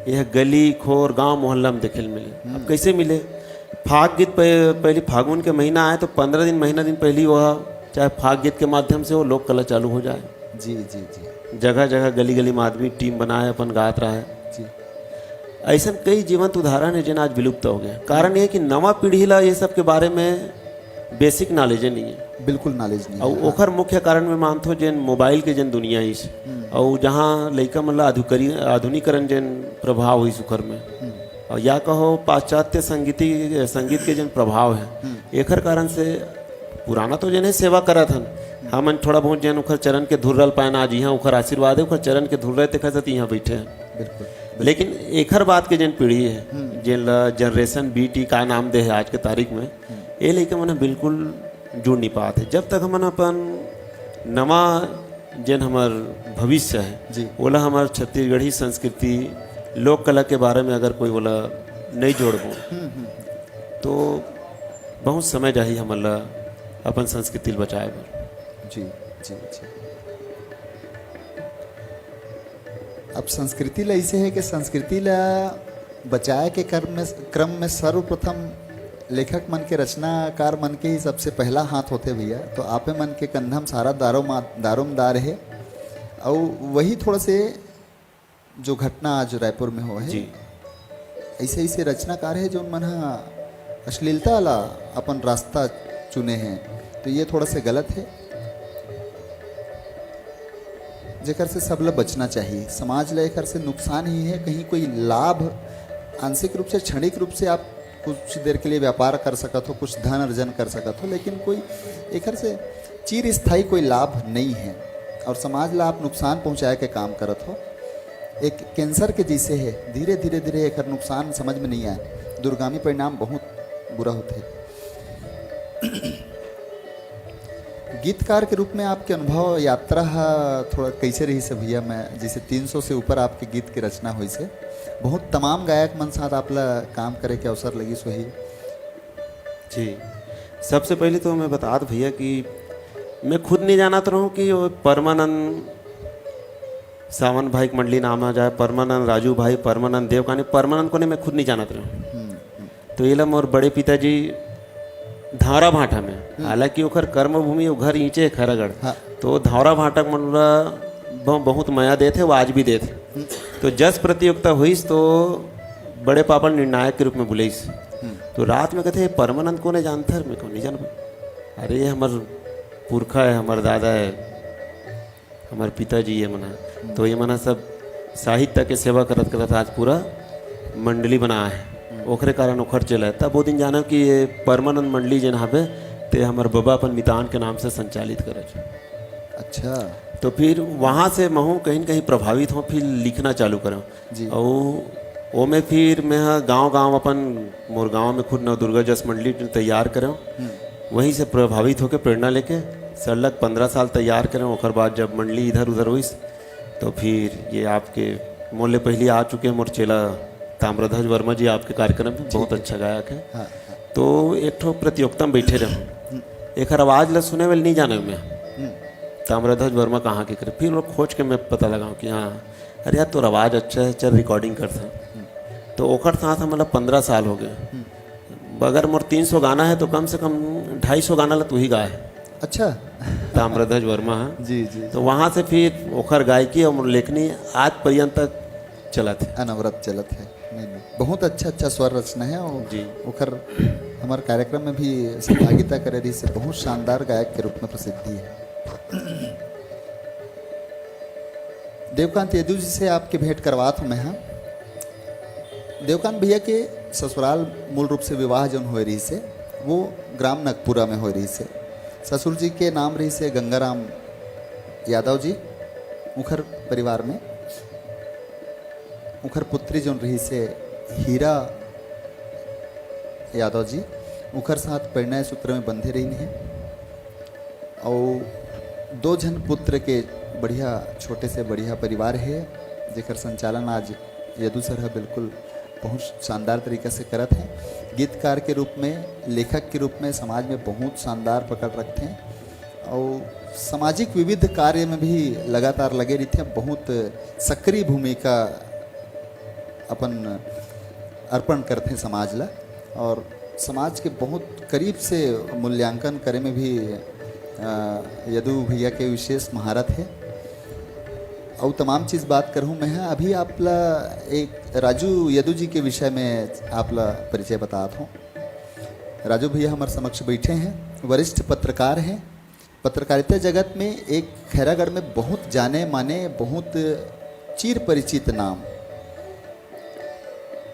यह गली खोर गांव मोहल्ला में देखे मिले। अब कैसे मिले? फाग गीत पहले फागुन के महीना आए तो 15 दिन महीना दिन पहले वह चाहे फाग गीत के माध्यम से वो लोक कला चालू हो जाए। जी जी जी जगह जगह गली गली में आदमी टीम बनाए अपन गात रहा है। जी ऐसा कई जीवंत उदाहरण है जिन आज विलुप्त हो गए। कारण ये कि नवा पीढ़ी ला ये सब के बारे में बेसिक नॉलेज नहीं है। बिल्कुल नॉलेज नहीं और ओखर मुख्य कारण में मानतो जिन मोबाइल के जिन दुनिया इस और जहाँ लड़का मतलब आधुनिकरण जिन प्रभाव हुई सुखर में और या कहो पाश्चात्य संगीत के जिन प्रभाव है एकर कारण से पुराना तो जिन्हें सेवा करा था हमन थोड़ा बहुत जन उखर चरण के धुर रल पाए आज यहाँ उखर आशीर्वाद है उखर चरण के धुर रहे देखा जाती यहाँ बैठे हैं। बिल्कुल। लेकिन एकर बात के जिन पीढ़ी है जिन जनरेशन BT का नाम दे है आज के तारीख में ये लेके मन बिल्कुल जुड़ नहीं पाते। जब तक हमन अपन नवा जिन हमार भविष्य है जी बोला हमार छत्तीसगढ़ी संस्कृति लोक कला के बारे में अगर कोई बोला नहीं जोड़बो तो बहुत समय जाही हमला अपन संस्कृति बचाए बर। जी जी जी। अब संस्कृति ला ऐसे है कि संस्कृति ला बचाए के क्रम में सर्वप्रथम लेखक मन के रचनाकार मन के ही सबसे पहला हाथ होते भैया। तो आपे मन के कंधम सारा दारोमदार है और वही थोड़ा से जो घटना आज रायपुर में हो है जी ऐसे ऐसे रचनाकार है जो मन अश्लीलता ला अपन रास्ता चुने हैं। तो ये थोड़ा से गलत है जेकर से सब ला बचना चाहिए। समाज ला एकर से नुकसान ही है। कहीं कोई लाभ आंशिक रूप से क्षणिक रूप से आप कुछ देर के लिए व्यापार कर सकत हो, कुछ धन अर्जन कर सकत हो, लेकिन कोई एकर से चिर स्थायी कोई लाभ नहीं है और समाज ला आप नुकसान पहुंचाए के काम करत हो। एक कैंसर के जैसे है, धीरे धीरे धीरे एकर नुकसान समझ में नहीं आए, दुर्गामी परिणाम बहुत बुरा होते हैं। गीतकार के रूप में आपके अनुभव यात्रा थोड़ा कैसे रही से भैया? मैं जैसे 300 से ऊपर आपके गीत की रचना हुई से बहुत तमाम गायक मन साथ आपला काम करे के अवसर लगी सोही। जी सबसे पहले तो मैं बता दूं भैया कि मैं खुद नहीं जानत रहूँ कि वो परमानंद सावन भाई की मंडली नाम आ जाए, परमानंद राजू भाई, परमानंद देवकानी, परमानंद को ने मैं खुद नहीं जानत रहूँ। तो ये मोर बड़े पिताजी धावरा भाटा में, हालांकि ओखर कर्मभूमि वो घर ईंचे खैरागढ़ हाँ। तो धावरा भाटा मनला बहुत माया देते वो आज भी देते। तो जस प्रतियोगिता हुई तो बड़े पापा निर्णायक के रूप में बुलाईस। तो रात में कहते परमानंद को नहीं जानता है, मेरे को नहीं जान पाए। अरे ये हमार पुरखा है, हमार दादा है, हमारे पिताजी है मना। तो ये मना सब साहित्य के सेवा करत करत आज पूरा मंडली बना है ओखरे कारण ओखर चला। तब वो दिन जाना कि ये परमानंद मंडली जन हवे ते हमार बाबा अपन मितान के नाम से संचालित करे। अच्छा। तो फिर वहाँ से महू कहीं कहीं प्रभावित हो, फिर लिखना चालू करो जी। और वो में फिर मैं गांव अपन मोर गांव में खुद नवदुर्गा जस मंडली तैयार करो, वहीं से प्रभावित होकर प्रेरणा लेके सरलग 15 साल तैयार करें। ओखर बाद जब मंडली इधर उधर हुई तो फिर ये आपके मोले पहले आ चुके हैं मोर चेला ताम्रध्वज वर्मा जी आपके कार्यक्रम में, बहुत अच्छा गायक है। हाँ। तो एक ठो प्रतियोगिता में बैठे रहो, एक आवाज़ ला सुने वाले नहीं जाने में ताम्रध्वज वर्मा कहाँ के करे। फिर लोग खोज के मैं पता लगाऊँ कि हाँ अरे यार तो आवाज़ अच्छा है, चल रिकॉर्डिंग करता। तो ओखर साथ मतलब 15 साल हो गए। अगर मोर 300 गाना है तो कम से कम 250 गाना ला तू ही गाए। अच्छा। ताम्रध्वज वर्मा है जी जी। तो वहाँ से फिर ओखर गायकी और लेखनी आज पर्यंत तक चला थे, अनवरत चलत है। नहीं नहीं, बहुत अच्छा स्वर रचना है और जी। ओखर हमारे कार्यक्रम में भी सहभागिता करे रही से बहुत शानदार गायक के रूप में प्रसिद्धि है। देवकांत यदु जी से आपके भेंट करवात हूँ मैं। हाँ, देवकांत भैया के ससुराल मूल रूप से विवाह जौन हो रही से वो ग्राम नगपुरा में हो रही से। ससुर जी के नाम रही से गंगाराम यादव जी। मुखर परिवार में मुखर पुत्री जौन रही से हीरा यादव जी। मुखर साथ परिणय सूत्र में बंधे रही हैं और 2 जन पुत्र के बढ़िया छोटे से बढ़िया परिवार है। जेकर संचालन आज यदु सर बिल्कुल बहुत शानदार तरीके से करत हैं। गीतकार के रूप में, लेखक के रूप में समाज में बहुत शानदार पकड़ रखते हैं और सामाजिक विविध कार्य में भी लगातार लगे रहते हैं। बहुत सक्रिय भूमिका अपन अर्पण करते हैं समाज ला और समाज के बहुत करीब से मूल्यांकन करे में भी यदु भैया के विशेष महारत है। और तमाम चीज़ बात करूँ मैं अभी आपला एक राजू यदु जी के विषय में आपला परिचय बताता हूँ। राजू भैया हमारे समक्ष बैठे हैं, वरिष्ठ पत्रकार हैं। पत्रकारिता जगत में एक खैरागढ़ में बहुत जाने माने, बहुत चिर परिचित नाम।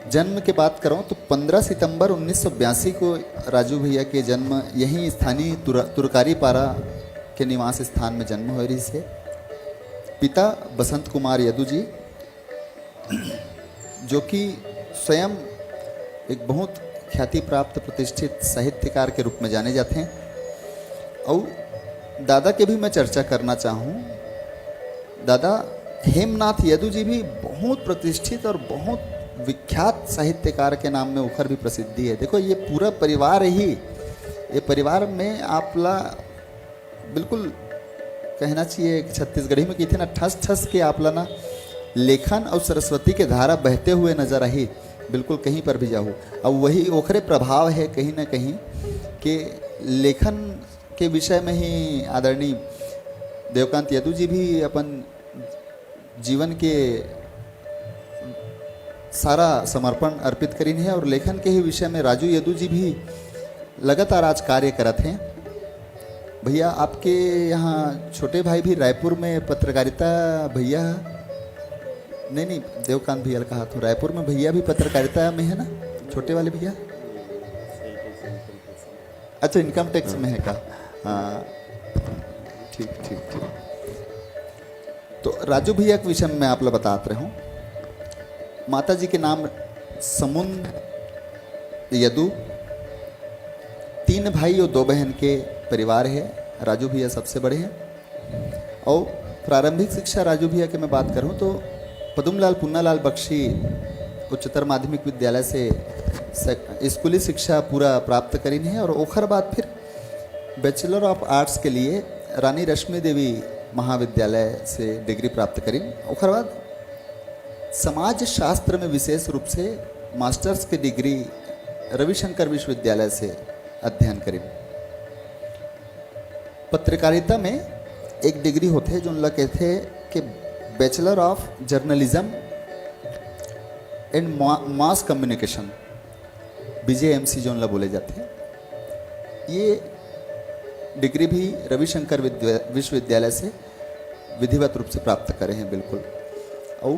जन्म की बात करूं तो 15 सितंबर 1982 को राजू भैया के जन्म यहीं स्थानीय तुरकारी पारा के निवास स्थान में जन्म हुए रही से। पिता बसंत कुमार यदु जी जो कि स्वयं एक बहुत ख्याति प्राप्त प्रतिष्ठित साहित्यकार के रूप में जाने जाते हैं। और दादा के भी मैं चर्चा करना चाहूँ। दादा हेमनाथ यदु जी भी बहुत प्रतिष्ठित और बहुत विख्यात साहित्यकार के नाम में उखर भी प्रसिद्धि है। देखो ये पूरा परिवार ही, ये परिवार में आपला बिल्कुल कहना चाहिए छत्तीसगढ़ी में कहते ना ठस ठस के आपला ना लेखन और सरस्वती के धारा बहते हुए नजर आई बिल्कुल कहीं पर भी जाऊँ। और वही ओखरे प्रभाव है कहीं ना कहीं कि लेखन के विषय में ही आदरणीय देवकांत यदु जी भी अपन जीवन के सारा समर्पण अर्पित करीन है और लेखन के ही विषय में राजू यदु जी भी लगातार आज कार्य करत हैं। भैया आपके यहाँ छोटे भाई भी रायपुर में पत्रकारिता भैया नहीं देवकांत भैया कहा तो रायपुर में भैया भी पत्रकारिता में है ना, छोटे वाले भैया? अच्छा इनकम टैक्स में है का? हाँ ठीक ठीक ठीक। तो राजू भैया के विषय में मैं आप लोग बताते रहा हूँ। माता जी के नाम समुंद यदु, 3 भाई और 2 बहन के परिवार है। राजू भैया सबसे बड़े हैं। और प्रारंभिक शिक्षा राजू भैया की मैं बात करूं तो पदुमलाल पुन्नालाल बख्शी उच्चतर माध्यमिक विद्यालय से स्कूली शिक्षा पूरा प्राप्त करी है और ओखर बाद फिर बैचलर ऑफ आर्ट्स के लिए रानी रश्मि देवी महाविद्यालय से डिग्री प्राप्त करी। ओखर बाद समाज शास्त्र में विशेष रूप से मास्टर्स की डिग्री रविशंकर विश्वविद्यालय से अध्ययन करी। पत्रकारिता में एक डिग्री होते हैं जो उन लोग कहते हैं कि bachelor of journalism and mass communication, BJMC जो उन लोग बोले जाते हैं। ये डिग्री भी रविशंकर विश्वविद्यालय से विधिवत रूप से प्राप्त करे हैं बिल्कुल। और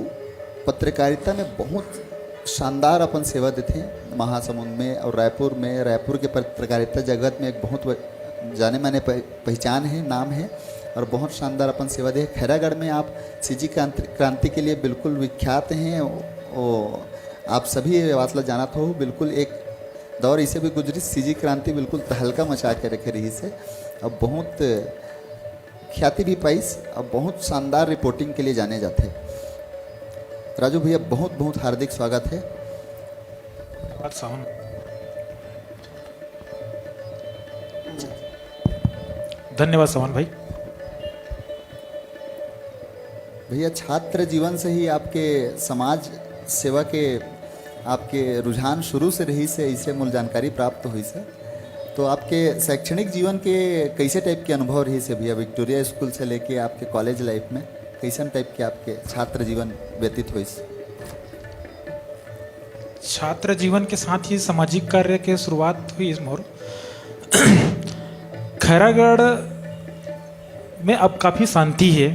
पत्रकारिता में बहुत शानदार अपन सेवा देते हैं महासमुंद में और रायपुर में। रायपुर के पत्रकारिता जगत में एक बहुत जाने माने पहचान है, नाम है और बहुत शानदार अपन सेवा दे। खैरागढ़ में आप सीजी क्रांति के लिए बिल्कुल विख्यात हैं। आप सभी वासला जाना तो हो, बिल्कुल एक दौर इसे भी गुजरी, सीजी क्रांति बिल्कुल तहलका मचा के रखे रही से। अब बहुत ख्याति भी पाइस और बहुत शानदार रिपोर्टिंग के लिए जाने जाते हैं। राजू भैया बहुत बहुत हार्दिक स्वागत है। धन्यवाद सोहन भाई। भैया छात्र जीवन से ही आपके समाज सेवा के आपके रुझान शुरू से रही से इसे मूल जानकारी प्राप्त हुई से। तो आपके शैक्षणिक जीवन के कैसे टाइप के अनुभव रही से भैया, विक्टोरिया स्कूल से लेके आपके कॉलेज लाइफ में कैसन टाइप के आपके छात्र जीवन व्यतीत हुई? छात्र जीवन के साथ ही सामाजिक कार्य के शुरुआत हुई इस मोर। खैरागढ़ में अब काफ़ी शांति है।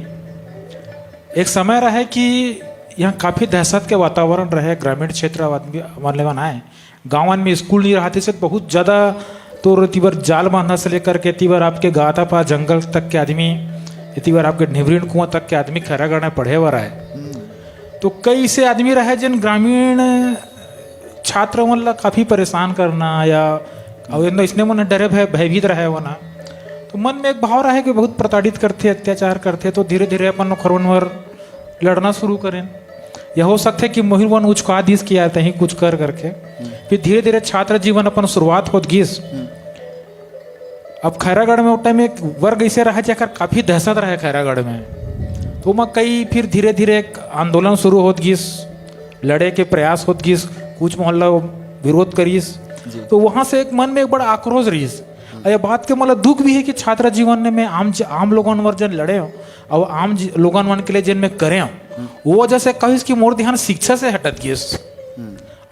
एक समय रहा है कि यहाँ काफ़ी दहशत के वातावरण रहे, ग्रामीण क्षेत्र वाले बनाए, गाँव में स्कूल नहीं रहते से बहुत ज़्यादा तो तीवर जाल बांधना से लेकर के तीवर आपके गाता पा जंगल तक के आदमी, तीवर आपके ढिवरीण कुआं तक के आदमी खैरागढ़ में पढ़े हुआ रहे। तो कई से आदमी रहे जिन ग्रामीण छात्र मन ला काफ़ी परेशान करना या इसने मन डरे भयभीत रहे हो ना, तो मन में एक भाव रहा है कि बहुत प्रताड़ित करते, अत्याचार करते। तो धीरे धीरे अपन खरवन लड़ना शुरू करें। यह हो सकता है कि मोहिल वन उचका दिस किया तहीं कुछ कर करके फिर धीरे धीरे छात्र जीवन अपन शुरुआत होत गिस। अब खैरागढ़ में उस टाइम एक वर्ग ऐसे रहा जाकर काफी दहशत रहे खैरागढ़ में, तो मैं कई फिर धीरे धीरे एक आंदोलन शुरू होत गिस, लड़े के प्रयास होत गिस, कुछ मोहल्ला विरोध करीस, तो वहां से एक मन में एक बड़ा आक्रोश रहीस। ये बात के मतलब दुख भी है कि छात्र जीवन में आम लोगों वर जन लड़े हो और आम लोगों वन के लिए जिन में करे हो, वो वजह से कहीं कि मोर ध्यान शिक्षा से हटत गिस।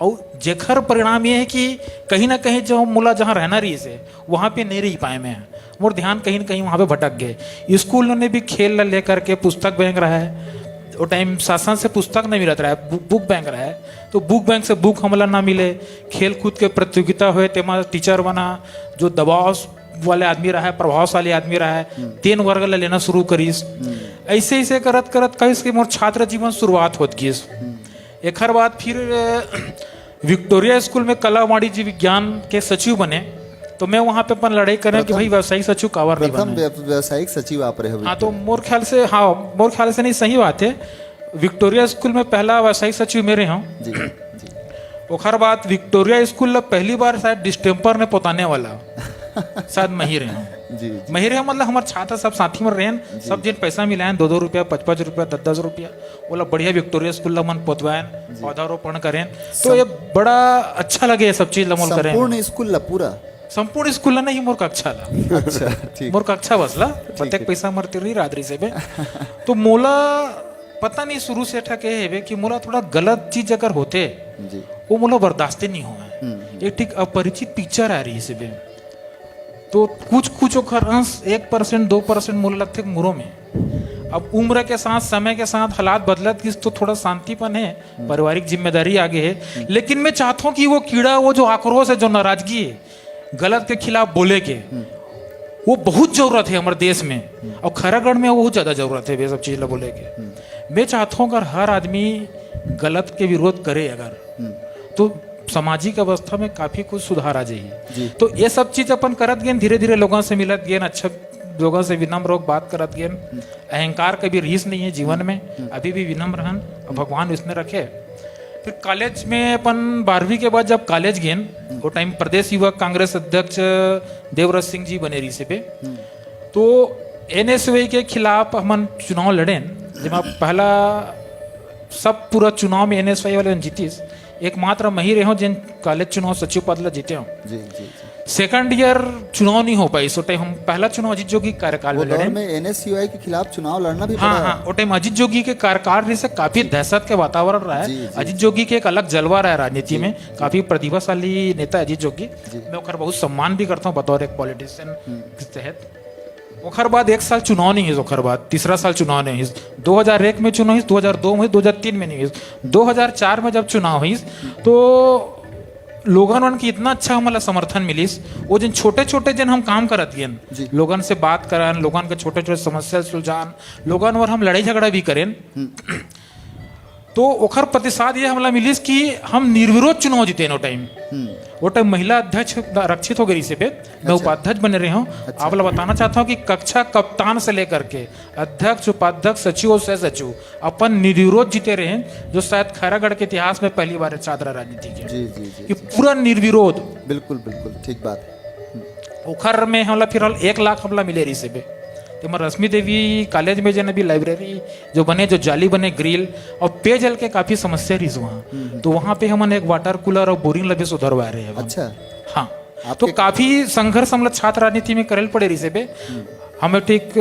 और जेखर परिणाम ये है कि कहीं ना कहीं जो मुला जहाँ रहना रही से वहाँ पे नहीं रह पाए मैं, मोर ध्यान कहीं ना कहीं वहाँ पे भटक गए। स्कूल ने भी खेल लेकर के पुस्तक बैंक रहा है, वो टाइम शासन से पुस्तक नहीं मिलता रहा है, बुक बैंक रहा है, तो बुक बैंक से बुक हमला ना मिले, खेल कूद के प्रतियोगिता हुए तेमा टीचर बना, जो दबाव वाले आदमी रहा है, प्रभावशाली आदमी रहा है, 3 वर्ग लेना शुरू करीस। ऐसे ऐसे करत करत कहीं मोर छात्र जीवन शुरुआत होत गिस। एक हर बात फिर विक्टोरिया स्कूल में कला वाणिज्य विज्ञान के सचिव बने, तो मैं वहां पे अपन लड़ाई करें कि भाई व्यवसायिक सचिव कावर नहीं बने। व्यवसायिक सचिव आप रहे हो? हाँ, तो मोर ख्याल से नहीं, सही बात है। विक्टोरिया स्कूल में पहला व्यवसायिक सचिव मेरे हूँ जी। ओखर बात विक्टोरिया स्कूल पहली बार शायद डिस्टेम्पर ने पोताने वाला शायद मही रहे हूँ जी। मही रहे मतलब हमारे छात्र सब साथी में रहे, सब जिन पैसा मिलाएं 2-2 रुपया, 5-5 रुपया, 10-10 रुपया, बोला बढ़िया विक्टोरिया स्कूल मन पोतवाएं, पौधारोपण करें, तो ये बड़ा अच्छा लगे ये सब चीज लमोल करें। संपूर्ण स्कूल पूरा संपूर्ण स्कूल नहीं, मोर कक्षा ला अच्छा, ठीक। मोर कक्षा बसला प्रत्येक पैसा मरती रही रात्रि से बे तो मोला पता नहीं शुरू से ठके है कि मोला थोड़ा गलत चीज अगर होते जी, वो मोला बर्दाश्त नहीं हुआ। एक ठीक अपरिचित पिक्चर आ रही है बे, तो कुछ अंश 1% 2% मोला लगते मुरों में। अब उम्र के साथ, समय के साथ हालात बदलत किस, तो थोड़ा शांतिपन है, पारिवारिक जिम्मेदारी आगे है, लेकिन मैं चाहता हूँ कि वो कीड़ा, वो जो आक्रोश है, जो नाराजगी है, गलत के खिलाफ बोले के, वो बहुत जरूरत है हमारे देश में, और खैरागढ़ में बहुत ज्यादा जरूरत है ये सब चीज बोले के। मैं चाहता हूँ अगर हर आदमी गलत के विरोध करे अगर, तो सामाजिक अवस्था में काफी कुछ सुधार आ जाइए। तो ये सब चीज अपन करत गए, धीरे धीरे लोगों से मिलत गए, अच्छा लोगों से विनम्र बात करत गए। अहंकार कभी रीस नहीं है जीवन में, अभी भी विनम्र रहन, भगवान इसने रखे। फिर कॉलेज में अपन 12वीं के बाद जब कॉलेज गए, वो टाइम प्रदेश युवक कांग्रेस अध्यक्ष देवव्रत सिंह जी बने रही से पे, तो एनएसयूआई के खिलाफ हम चुनाव लड़े, जब पहला सब पूरा चुनाव में एनएसयूआई वाले जीतीस, एकमात्र मही रहे हो जिन कॉलेज चुनाव सचिव पद ला जीते हो। जी जी। सेकंड ईयर चुनाव नहीं हो पाई, सो टाइम हम पहला चुनाव अजीत जोगी कार्यकाल में लड़े। में एनएसयूआई के खिलाफ चुनाव लड़ना भी हाँ हाँ, वो टाइम अजीत जोगी के कार्यकाल से काफी दहशत के वातावरण रहा है। अजीत जोगी के एक अलग जलवा रहा है राजनीति में, काफी प्रतिभाशाली नेता अजीत जोगी, मैं ओकर बहुत सम्मान भी करता हूँ बतौर एक पॉलिटिशियन के तहत। ओखर बाद 1 साल चुनाव नहीं है, ओखर बाद 3रा साल चुनाव नहीं है। 2001 में चुनाव हुई, 2002 में, 2003 में नहीं हुई, 2004 में जब चुनाव हुई तो लोगन की इतना अच्छा हमारा समर्थन मिलिस। वो जिन छोटे छोटे जिन हम काम करत गए, लोगन से बात करन, लोगन के छोटे छोटे समस्या सुलझान, लोगन और हम लड़ाई झगड़ा भी करें, तो ओखर प्रतिसाद ये हमला मिलिस कि हम निर्विरोध चुनाव जीते नो टाइम। वो टाइम महिला अध्यक्ष रक्षित हो गई से पे, मैं उपाध्यक्ष बने रहे हूँ। आप लोग बताना चाहता हूँ कि कक्षा कप्तान से लेकर के अध्यक्ष, उपाध्यक्ष, सचिव और सह सचिव अपन निर्विरोध जीते रहे, जो शायद खैरागढ़ के इतिहास में पहली बार छात्र राजनीति के जी जी जी, कि पूरा निर्विरोध। बिल्कुल बिल्कुल ठीक बात है। ओखर में हमला फिर 1 लाख हमला मिले रही से पे, तो रश्मि देवी कॉलेज में जन अभी लाइब्रेरी जो बने, जो जाली बने ग्रिल, और पेयजल के काफी समस्या रही वहाँ, तो वहाँ पे हमने एक वाटर कूलर और बोरिंग लगे सुधरवा रहे हैं। अच्छा, हाँ, तो काफी संघर्ष हम छात्र राजनीति में करल पड़े रही से पे। हमें ठीक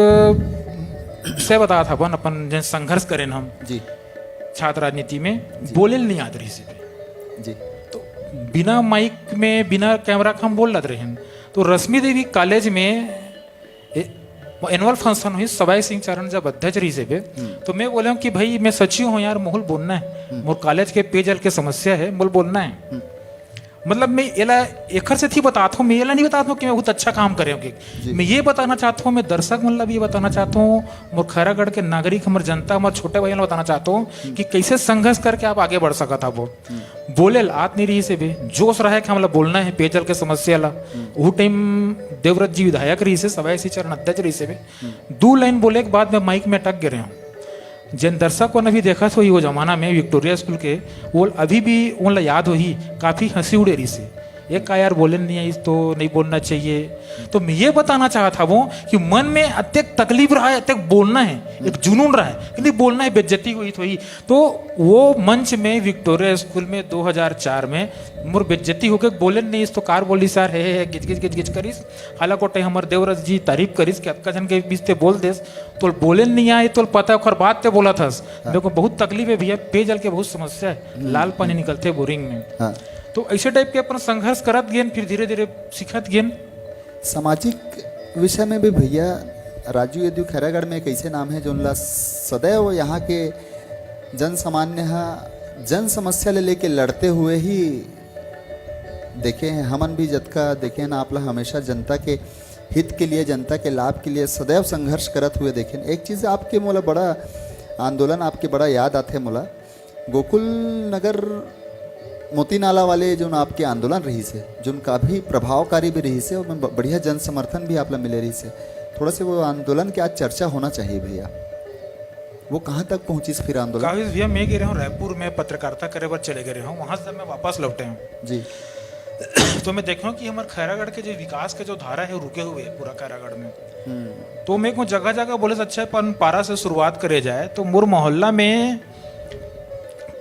से बताया था अपन जन संघर्ष करें हम जी छात्र राजनीति में, बोले नहीं आते रही से पे जी, तो बिना माइक में, बिना कैमरा का हम बोल रहे हैं। तो रश्मि देवी कॉलेज में एनुअल फंक्शन हुई, सवाई सिंह चरण जब अध्यक्ष रही से, तो मैं बोला कि भाई मैं सचिव हूँ यार, मोहल बोलना है, मोर कॉलेज के पेयजल के समस्या है, मोल बोलना है। मतलब मैं एला एखर से थी बताता हूँ, मैं एला नहीं बताता हूँ कि मैं बहुत अच्छा काम करेंगे, मैं ये बताना चाहता हूँ, मैं दर्शक मतलब ये बताना चाहता हूँ, मोर खैरागढ़ के नागरिक, हमारे जनता, हमारे छोटे भाई बताना चाहता हूँ कि कैसे संघर्ष करके आप आगे बढ़ सका था। वो बोले आत नहीं रही से भी जोश रहा है कि मतलब बोलना है पेयजल के समस्या ला। वो टाइम देवव्रत जी विधायक रही से, सवाई सिंह चरण अध्यक्ष रही से भी 2 लाइन बोले के बाद में माइक में अटक गिरे हूँ। जिन दर्शकों ने भी देखा तो वो जमाना में विक्टोरिया स्कूल के वो अभी भी उन याद हो ही काफ़ी हंसी उड़े रही से एक का यार बोले नहीं है तो नहीं बोलना चाहिए। तो मैं ये बताना चाहता वो कि मन में अत्यक तकलीफ रहा है, अत्यक बोलना है, एक जुनून रहा है कि नहीं बोलना है, बेइज्जती हुई तो ही। तो वो मंच में विक्टोरिया स्कूल में 2004 में मोर बेइज्जती होकर बोले नहीं तो कार बोली सर है गिच गिच गिच गिच करीस हालांकि हमारे देवराज जी तारीफ करीस कि अतका जन के बीच ते बोल देस तो बोले नहीं आए तो पता है बात ते बोला था। मेरे को बहुत तकलीफ है भैया, पेयजल के बहुत समस्या है, लाल पानी निकलते बोरिंग में। तो ऐसे टाइप के अपन संघर्ष करत गेन, फिर धीरे धीरे सिखत गेन। सामाजिक विषय में भी भैया राजू यदु खैरागढ़ में एक ऐसे नाम है जो सदैव यहाँ के जन सामान्य जन समस्या ले लेके लड़ते हुए ही देखे हैं। हमन भी जतका देखे ना आप हमेशा जनता के हित के लिए, जनता के लाभ के लिए सदैव संघर्ष करत हुए देखें। एक चीज़ आपके मोला बड़ा आंदोलन आपके बड़ा याद आते मोला, गोकुल नगर मोती नाला वाले जो आपके आंदोलन रही से जो काफ़ी प्रभावकारी भी रही से और बढ़िया जन समर्थन भी आप मिले रही से। थोड़ा से वो आंदोलन की आज चर्चा होना चाहिए भैया, वो कहाँ तक पहुँची फिर आंदोलन? काफी भैया मैं गए हूँ रायपुर में पत्रकारिता करे बार चले गए हूँ, वहाँ से मैं वापस लौटे हूँ जी। तो मैं देखा कि हमारे खैरागढ़ के जो विकास के जो धारा है रुके हुए है पूरा खैरागढ़ में। तो मेरे को जगह जगह बोले अच्छा पारा से शुरुआत करे जाए तो मोर मोहल्ला में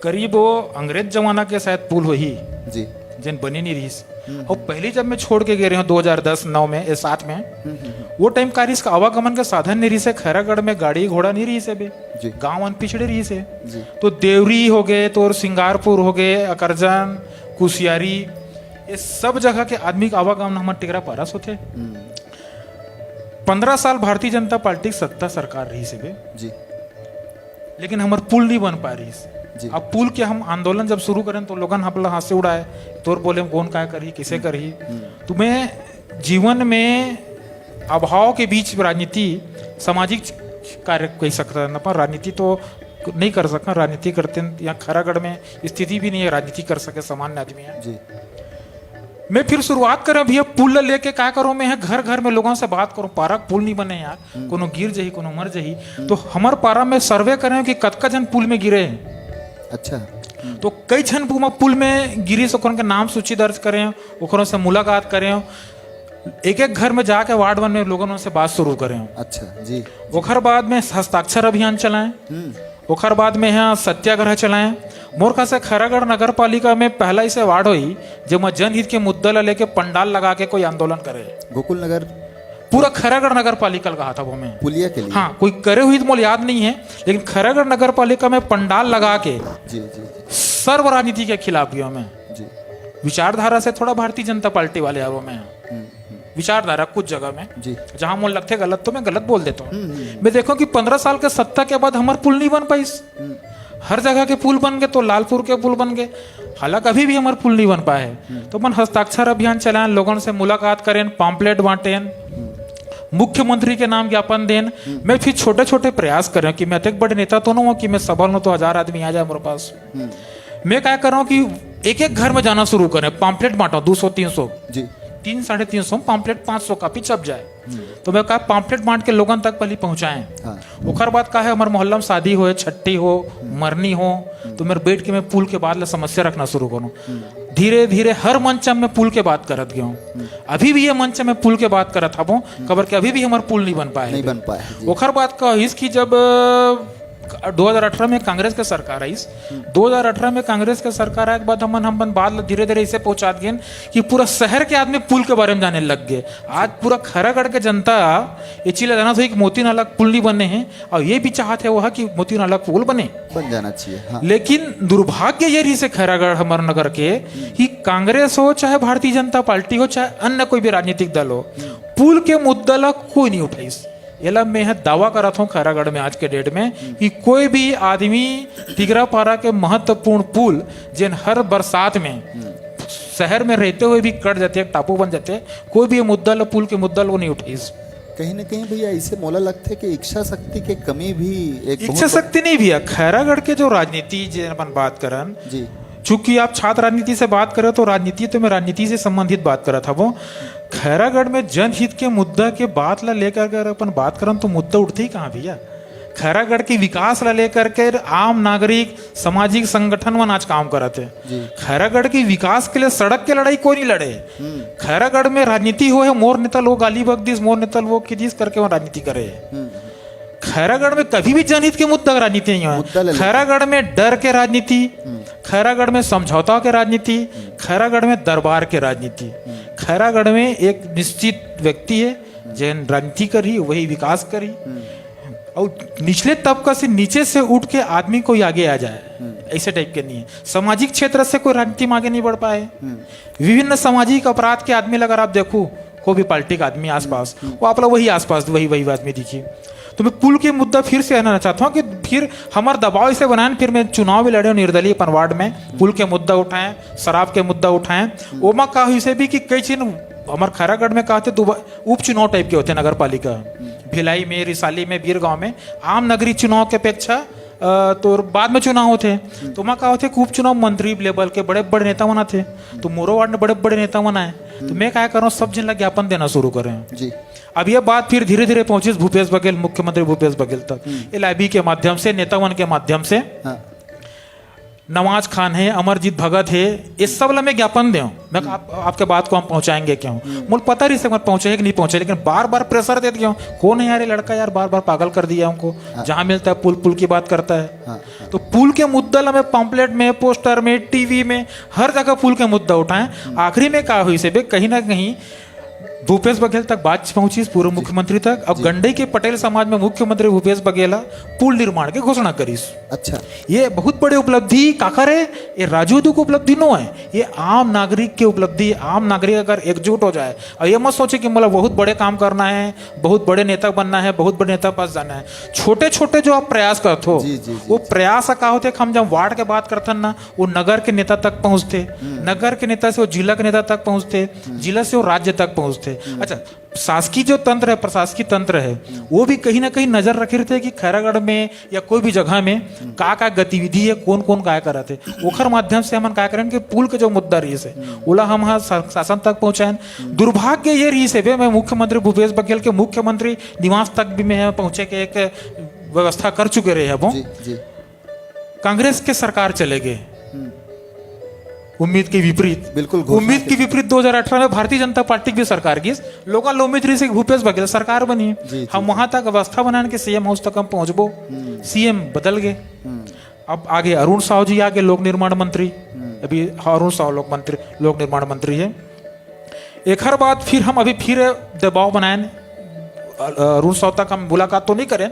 करीब वो अंग्रेज जमाना के शायद पुल हो ही जी जिन बनी नहीं रही। और पहले जब मैं छोड़ के गए रहे हूँ 2010-9 में 7 में वो टाइम का इसका आवागमन का साधन नहीं रही से, खैरागढ़ में गाड़ी घोड़ा नहीं रही से बे, गाँव अन पिछड़े रही से। तो देवरी हो गए तो सिंगारपुर हो गए, अकरजन, कुशियारी, ये सब जगह के आदमी का आवागमन हमारे टिकरा पारस होते। 15 साल भारतीय जनता पार्टी सत्ता सरकार रही से बे जी, लेकिन हमारे पुल नहीं बन पा रही से। अब पुल के हम आंदोलन जब शुरू करें तो लोगन हम हाथ से उड़ाए तोर बोले कौन क्या करी किसे करी। तुम्हें जीवन में अभाव के बीच राजनीति सामाजिक कार्य कह सकता है ना, पर राजनीति तो नहीं कर सकता। राजनीति करते यहाँ खैरागढ़ में स्थिति भी नहीं है राजनीति कर सके सामान्य आदमी है जी। मैं फिर शुरुआत करें भैया पुल लेके क्या करूं, मैं घर घर में लोगों से बात करूं, पारा पुल नहीं बने यार, कोनो गिर जही कोनो मर जही। तो हमार पारा में सर्वे करें कि कतका जन पुल में गिरे हैं। अच्छा, तो कई जन पुल में गिरी से के नाम सूची दर्ज करें, ओकरों से मुलाकात करें, एक एक घर में जाके वार्ड 1 में लोगों से बात शुरू करें। अच्छा जी। ओखर बाद में हस्ताक्षर अभियान चलाएं, ओखर बाद में यहाँ सत्याग्रह चलाएं। मोर खास खैरागढ़ नगर पालिका में पहला ऐसे वार्ड हुई जब जनहित के मुद्दा ला लेके पंडाल लगा के कोई आंदोलन करे। गोकुल नगर पूरा खैरागढ़ नगर पालिका कहा था वो में पुलिया के लिए, हाँ कोई करे हुई तो मुझे याद नहीं है, लेकिन खैरागढ़ नगर पालिका में पंडाल लगा के जी जी सर्व राजनीति के खिलाफ गया मैं जी। विचारधारा से थोड़ा भारतीय जनता पार्टी वाले वो में विचारधारा कुछ जगह में जी, जहां मुझे लगते गलत तो मैं गलत बोल देता हूँ। मैं देखो कि 15 साल के सत्ता के बाद हमारे पुल नहीं बन पाई, हर जगह के पुल बन गए, तो लालपुर के पुल बन गए, हालांकि अभी भी हमारे पुल नहीं बन पाए। तो मन हस्ताक्षर अभियान चलाएं, लोगों से मुलाकात करें, पॉम्पलेट बांटें, मुख्यमंत्री के नाम ज्ञापन देन। मैं फिर छोटे छोटे प्रयास कर रहा हूँ कि मैं अत्यंत बड़े नेता तो ना हूँ कि मैं सभा तो 1000 आदमी आ जाए मेरे पास। मैं क्या कर रहा हूँ कि एक एक घर में जाना शुरू करें, पॉम्पलेट बांटा 200-300 जी, 300-350 पॉम्पलेट 500 कापी छप जाए। तो मैं कहा पॉम्पलेट बांट के लोगों तक पहले पहुंचाएं। ओखर बात का है हमारे मोहल्ला में शादी हो, छट्टी हो, मरनी हो, तो मेरे बैठ के मैं पुल के बाद समस्या रखना शुरू करूं। धीरे धीरे हर मंच में मैं पुल के बात करत गया हूँ। अभी भी ये मंच में पुल के बात करत हूँ, खबर के अभी भी हमारे पुल नहीं बन पाए। ओखर बात का इसकी जब 2018 में कांग्रेस के सरकार आई, 2018 में कांग्रेस के सरकार आए के बाद हम बात धीरे धीरे इसे पहुंचा दिए कि पूरा शहर के आदमी पुल के बारे में जाने लग गए। आज पूरा खैरागढ़ के जनता ये चीज जाना था कि मोती नाला पुल नहीं बने हैं, और ये भी चाहते हैं वह कि मोती नाला पुल बन जाना चाहिए। हाँ। लेकिन दुर्भाग्य ये रही से खैरागढ़ हमारे नगर के कि कांग्रेस हो चाहे भारतीय जनता पार्टी हो चाहे अन्य कोई भी राजनीतिक दल हो, पुल के मुद्दा ला कोई नहीं उठाई। ये मैं दावा करता हूँ खैरागढ़ में आज के डेट में कि कोई भी आदमी टिगरापारा के महत्वपूर्ण पुल जिन हर बरसात में शहर में रहते हुए भी कट जाते हैं, टापू बन जाते हैं, कोई भी मुद्दा पुल के मुद्दा वो नहीं उठाई। कहीं ना कहीं भैया ऐसे मोला लगता है कि इच्छा शक्ति के कमी भी एक इच्छा शक्ति नहीं भैया। खैरागढ़ के जो राजनीति अपन बात करन जी, चूंकि आप छात्र राजनीति से बात करें तो राजनीति तो मैं राजनीति से संबंधित बात कर रहा था। वो खैरागढ़ में जनहित के मुद्दा के बात ला लेकर अगर अपन बात करें तो मुद्दा उठते ही कहाँ भैया। खैरागढ़ की विकास ला लेकर के आम नागरिक सामाजिक संगठन में आज काम करते जी। खैरागढ़ की विकास के लिए सड़क के लड़ाई कोई नहीं लड़े। खैरागढ़ में राजनीति हो है मोर नेता लोग गाली बगदीस मोर नेता लोग की चीज करके वहाँ राजनीति करे। खैरागढ़ में कभी भी जनहित के मुद्दा राजनीति नहीं है। खैरागढ़ में डर के राजनीति, खैरागढ़ में समझौता के राजनीति, खैरागढ़ में दरबार के राजनीति। खैरागढ़ में एक निश्चित व्यक्ति है जैन राजनीति करी वही विकास करी और निचले तबका से नीचे से उठ के आदमी कोई आगे आ जाए ऐसे टाइप के नहीं है। सामाजिक क्षेत्र से कोई राजनीति में आगे नहीं बढ़ पाए। विभिन्न सामाजिक अपराध के आदमी अगर आप देखो कोई भी पार्टी का आदमी आसपास वो आप लोग वही आसपास वही आदमी दिखिए। तो मैं पुल के मुद्दा फिर से आना चाहता हूँ कि फिर हमारा दबाव इसे बनाए फिर मैं चुनाव भी लड़े निर्दलीय अपन वार्ड में पुल के मुद्दा उठाएं शराब के मुद्दा उठाएं ओमा का इसे भी कि कई चीज हमारे खैरागढ़ में कहते उपचुनाव टाइप के होते हैं नगर पालिका भिलाई में रिसाली में बीरगांव में आम नगरीय चुनाव की अपेक्षा तो बाद में चुनाव होते हैं तो वहाँ कहा होते उपचुनाव मंत्री लेवल के बड़े बड़े नेता बना थे तो मोरो वार्ड में बड़े बड़े नेता बनाए तो मैं क्या कर रहा हूँ सब जन ज्ञापन देना शुरू करें जी। अब ये बात फिर धीरे धीरे पहुंची भूपेश बघेल मुख्यमंत्री भूपेश बघेल तक LIB के माध्यम से नेतावन के माध्यम से नवाज खान है अमरजीत भगत है इस सब मैं ज्ञापन दे मैं आपके बात को हम पहुंचाएंगे क्यों मुझे पता नहीं से पहुंचे कि नहीं पहुंचे लेकिन बार बार प्रेशर दे दिया कौन है यार ये लड़का यार बार बार पागल कर दिया हमको जहां मिलता है पुल की बात करता है तो पुल के मुद्दा में पंपलेट में पोस्टर में टीवी में हर जगह पुल के मुद्दा उठाएं आखिरी में क्या हुई से कहीं ना कहीं भूपेश बघेल तक बात पहुंची पूर्व मुख्यमंत्री तक अब गंडई के पटेल समाज में मुख्यमंत्री भूपेश बघेला पुल निर्माण की घोषणा करी। अच्छा ये बहुत बड़ी उपलब्धि काकर है ये राजूदू की उपलब्धि नो है ये आम नागरिक की उपलब्धि। आम नागरिक अगर एकजुट हो जाए और ये मत सोचे कि मतलब बहुत बड़े काम करना है बहुत बड़े नेता बनना है बहुत बड़े नेता पास जाना है छोटे छोटे जो आप प्रयास करते हो वो प्रयास का होते हम जब वार्ड के बात करते ना वो नगर के नेता तक पहुंचते नगर के नेता से वो जिला के नेता तक पहुंचते जिला से वो राज्य तक पहुंचते। अच्छा शासकीय जो तंत्र है प्रशासकीय तंत्र है वो भी कहीं ना कहीं नजर रखे रहते कि खैरागढ़ में या कोई भी जगह में का गतिविधि है कौन कौन क्या कराते ओखर माध्यम से हम क्या करें कि पुल के जो मुद्दा रही है ओला हम शासन तक पहुंचाएं। दुर्भाग्य ये रही से मैं मुख्यमंत्री भूपेश बघेल के मुख्यमंत्री निवास तक भी मैं पहुंचे के एक व्यवस्था कर चुके रहे वो कांग्रेस के सरकार चले गए उम्मीद के विपरीत बिल्कुल उम्मीद के विपरीत 2018 में भारतीय जनता पार्टी की सरकार की लोकल उम्मीद रही से भूपेश बघेल सरकार बनी हम वहां तक व्यवस्था बनाने के सीएम हाउस तक हम पहुंचबो सीएम बदल गए अब आगे अरुण साहू जी आगे लोक निर्माण मंत्री अभी अरुण साहू लोक निर्माण मंत्री है। एक हर बात फिर हम अभी फिर दबाव बनाए अरुण साहू तक हम मुलाकात तो नहीं करें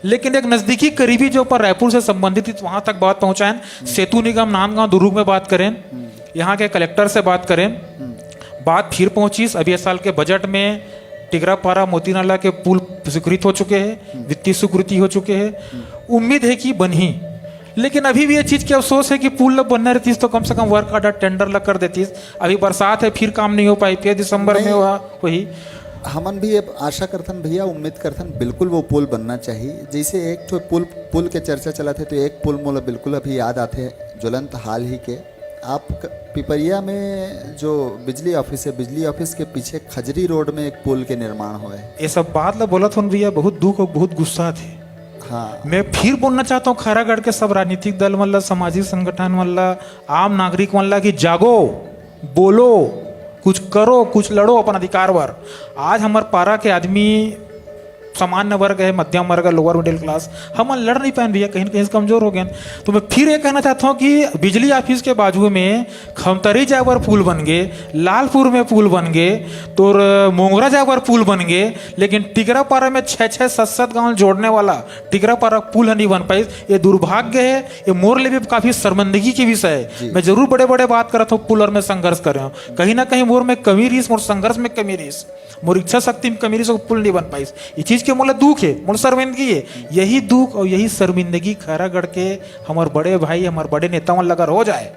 लेकिन एक नजदीकी करीबी जो पर रायपुर से संबंधित वहां तक बात पहुंचाएं सेतु निगम नांदगांव दुर्ग में बात करें यहाँ के कलेक्टर से बात करें बात फिर पहुंची अभी इस साल के बजट में टिगरापारा मोती नाला के पुल स्वीकृत हो चुके हैं वित्तीय स्वीकृति हो चुके हैं उम्मीद है कि बनी लेकिन अभी भी ये चीज की अफसोस है कि पुल बनना रहती तो कम से कम वर्क ऑर्डर टेंडर लग कर देती अभी बरसात है फिर काम नहीं हो पाई फिर दिसंबर में हुआ वही हमन भी अब आशा करथन भैया उम्मीद करथन बिल्कुल वो पुल बनना चाहिए जैसे एक तो पुल के चर्चा चला थे तो एक पुल मोला बिल्कुल अभी याद आते ज्वलंत हाल ही के आप पिपरिया में जो बिजली ऑफिस है बिजली ऑफिस के पीछे खजरी रोड में एक पुल के निर्माण हुआ है ये सब बात ला बोला था भैया बहुत दुख और बहुत गुस्सा थे। हाँ मैं फिर बोलना चाहता हूँ खैरागढ़ के सब राजनीतिक दल मल्ला सामाजिक संगठन मल्ला आम नागरिक मल्ला की जागो बोलो कुछ करो कुछ लड़ो अपन अधिकार पर। आज हमारे पारा के आदमी सामान्य वर्ग है मध्यम वर्ग है लोअर मिडिल क्लास हम लड़ नहीं पाए भैया कहीं कहीं कमजोर हो गए। तो मैं फिर ये कहना चाहता हूँ कि बिजली ऑफिस के बाजू में खमतरी जावर पुल बन गए लालपुर में पुल बन गए तो मोंगरा जावर पुल बन गए लेकिन टिगरापारा में 6-6 7-7 गाँव जोड़ने वाला टिगरापारा पुल नहीं बन पाई। ये दुर्भाग्य है ये मोर लिए भी काफी शर्मिंदगी की विषय है। मैं जरूर बड़े बड़े बात कर रहा था पुल और में संघर्ष कर रहा हूँ कहीं ना कहीं मोर में कमी रहीस मोर संघर्ष में कमी रहीस मोर इच्छा शक्ति में कमी रहीस पुल नहीं बन पाई। ये चीज के मोला दुख है मोला शर्मिंदगी है यही दुख और यही शर्मिंदगी खैरागढ़ के हमारे बड़े भाई हमारे बड़े नेताओं लगा हो जाए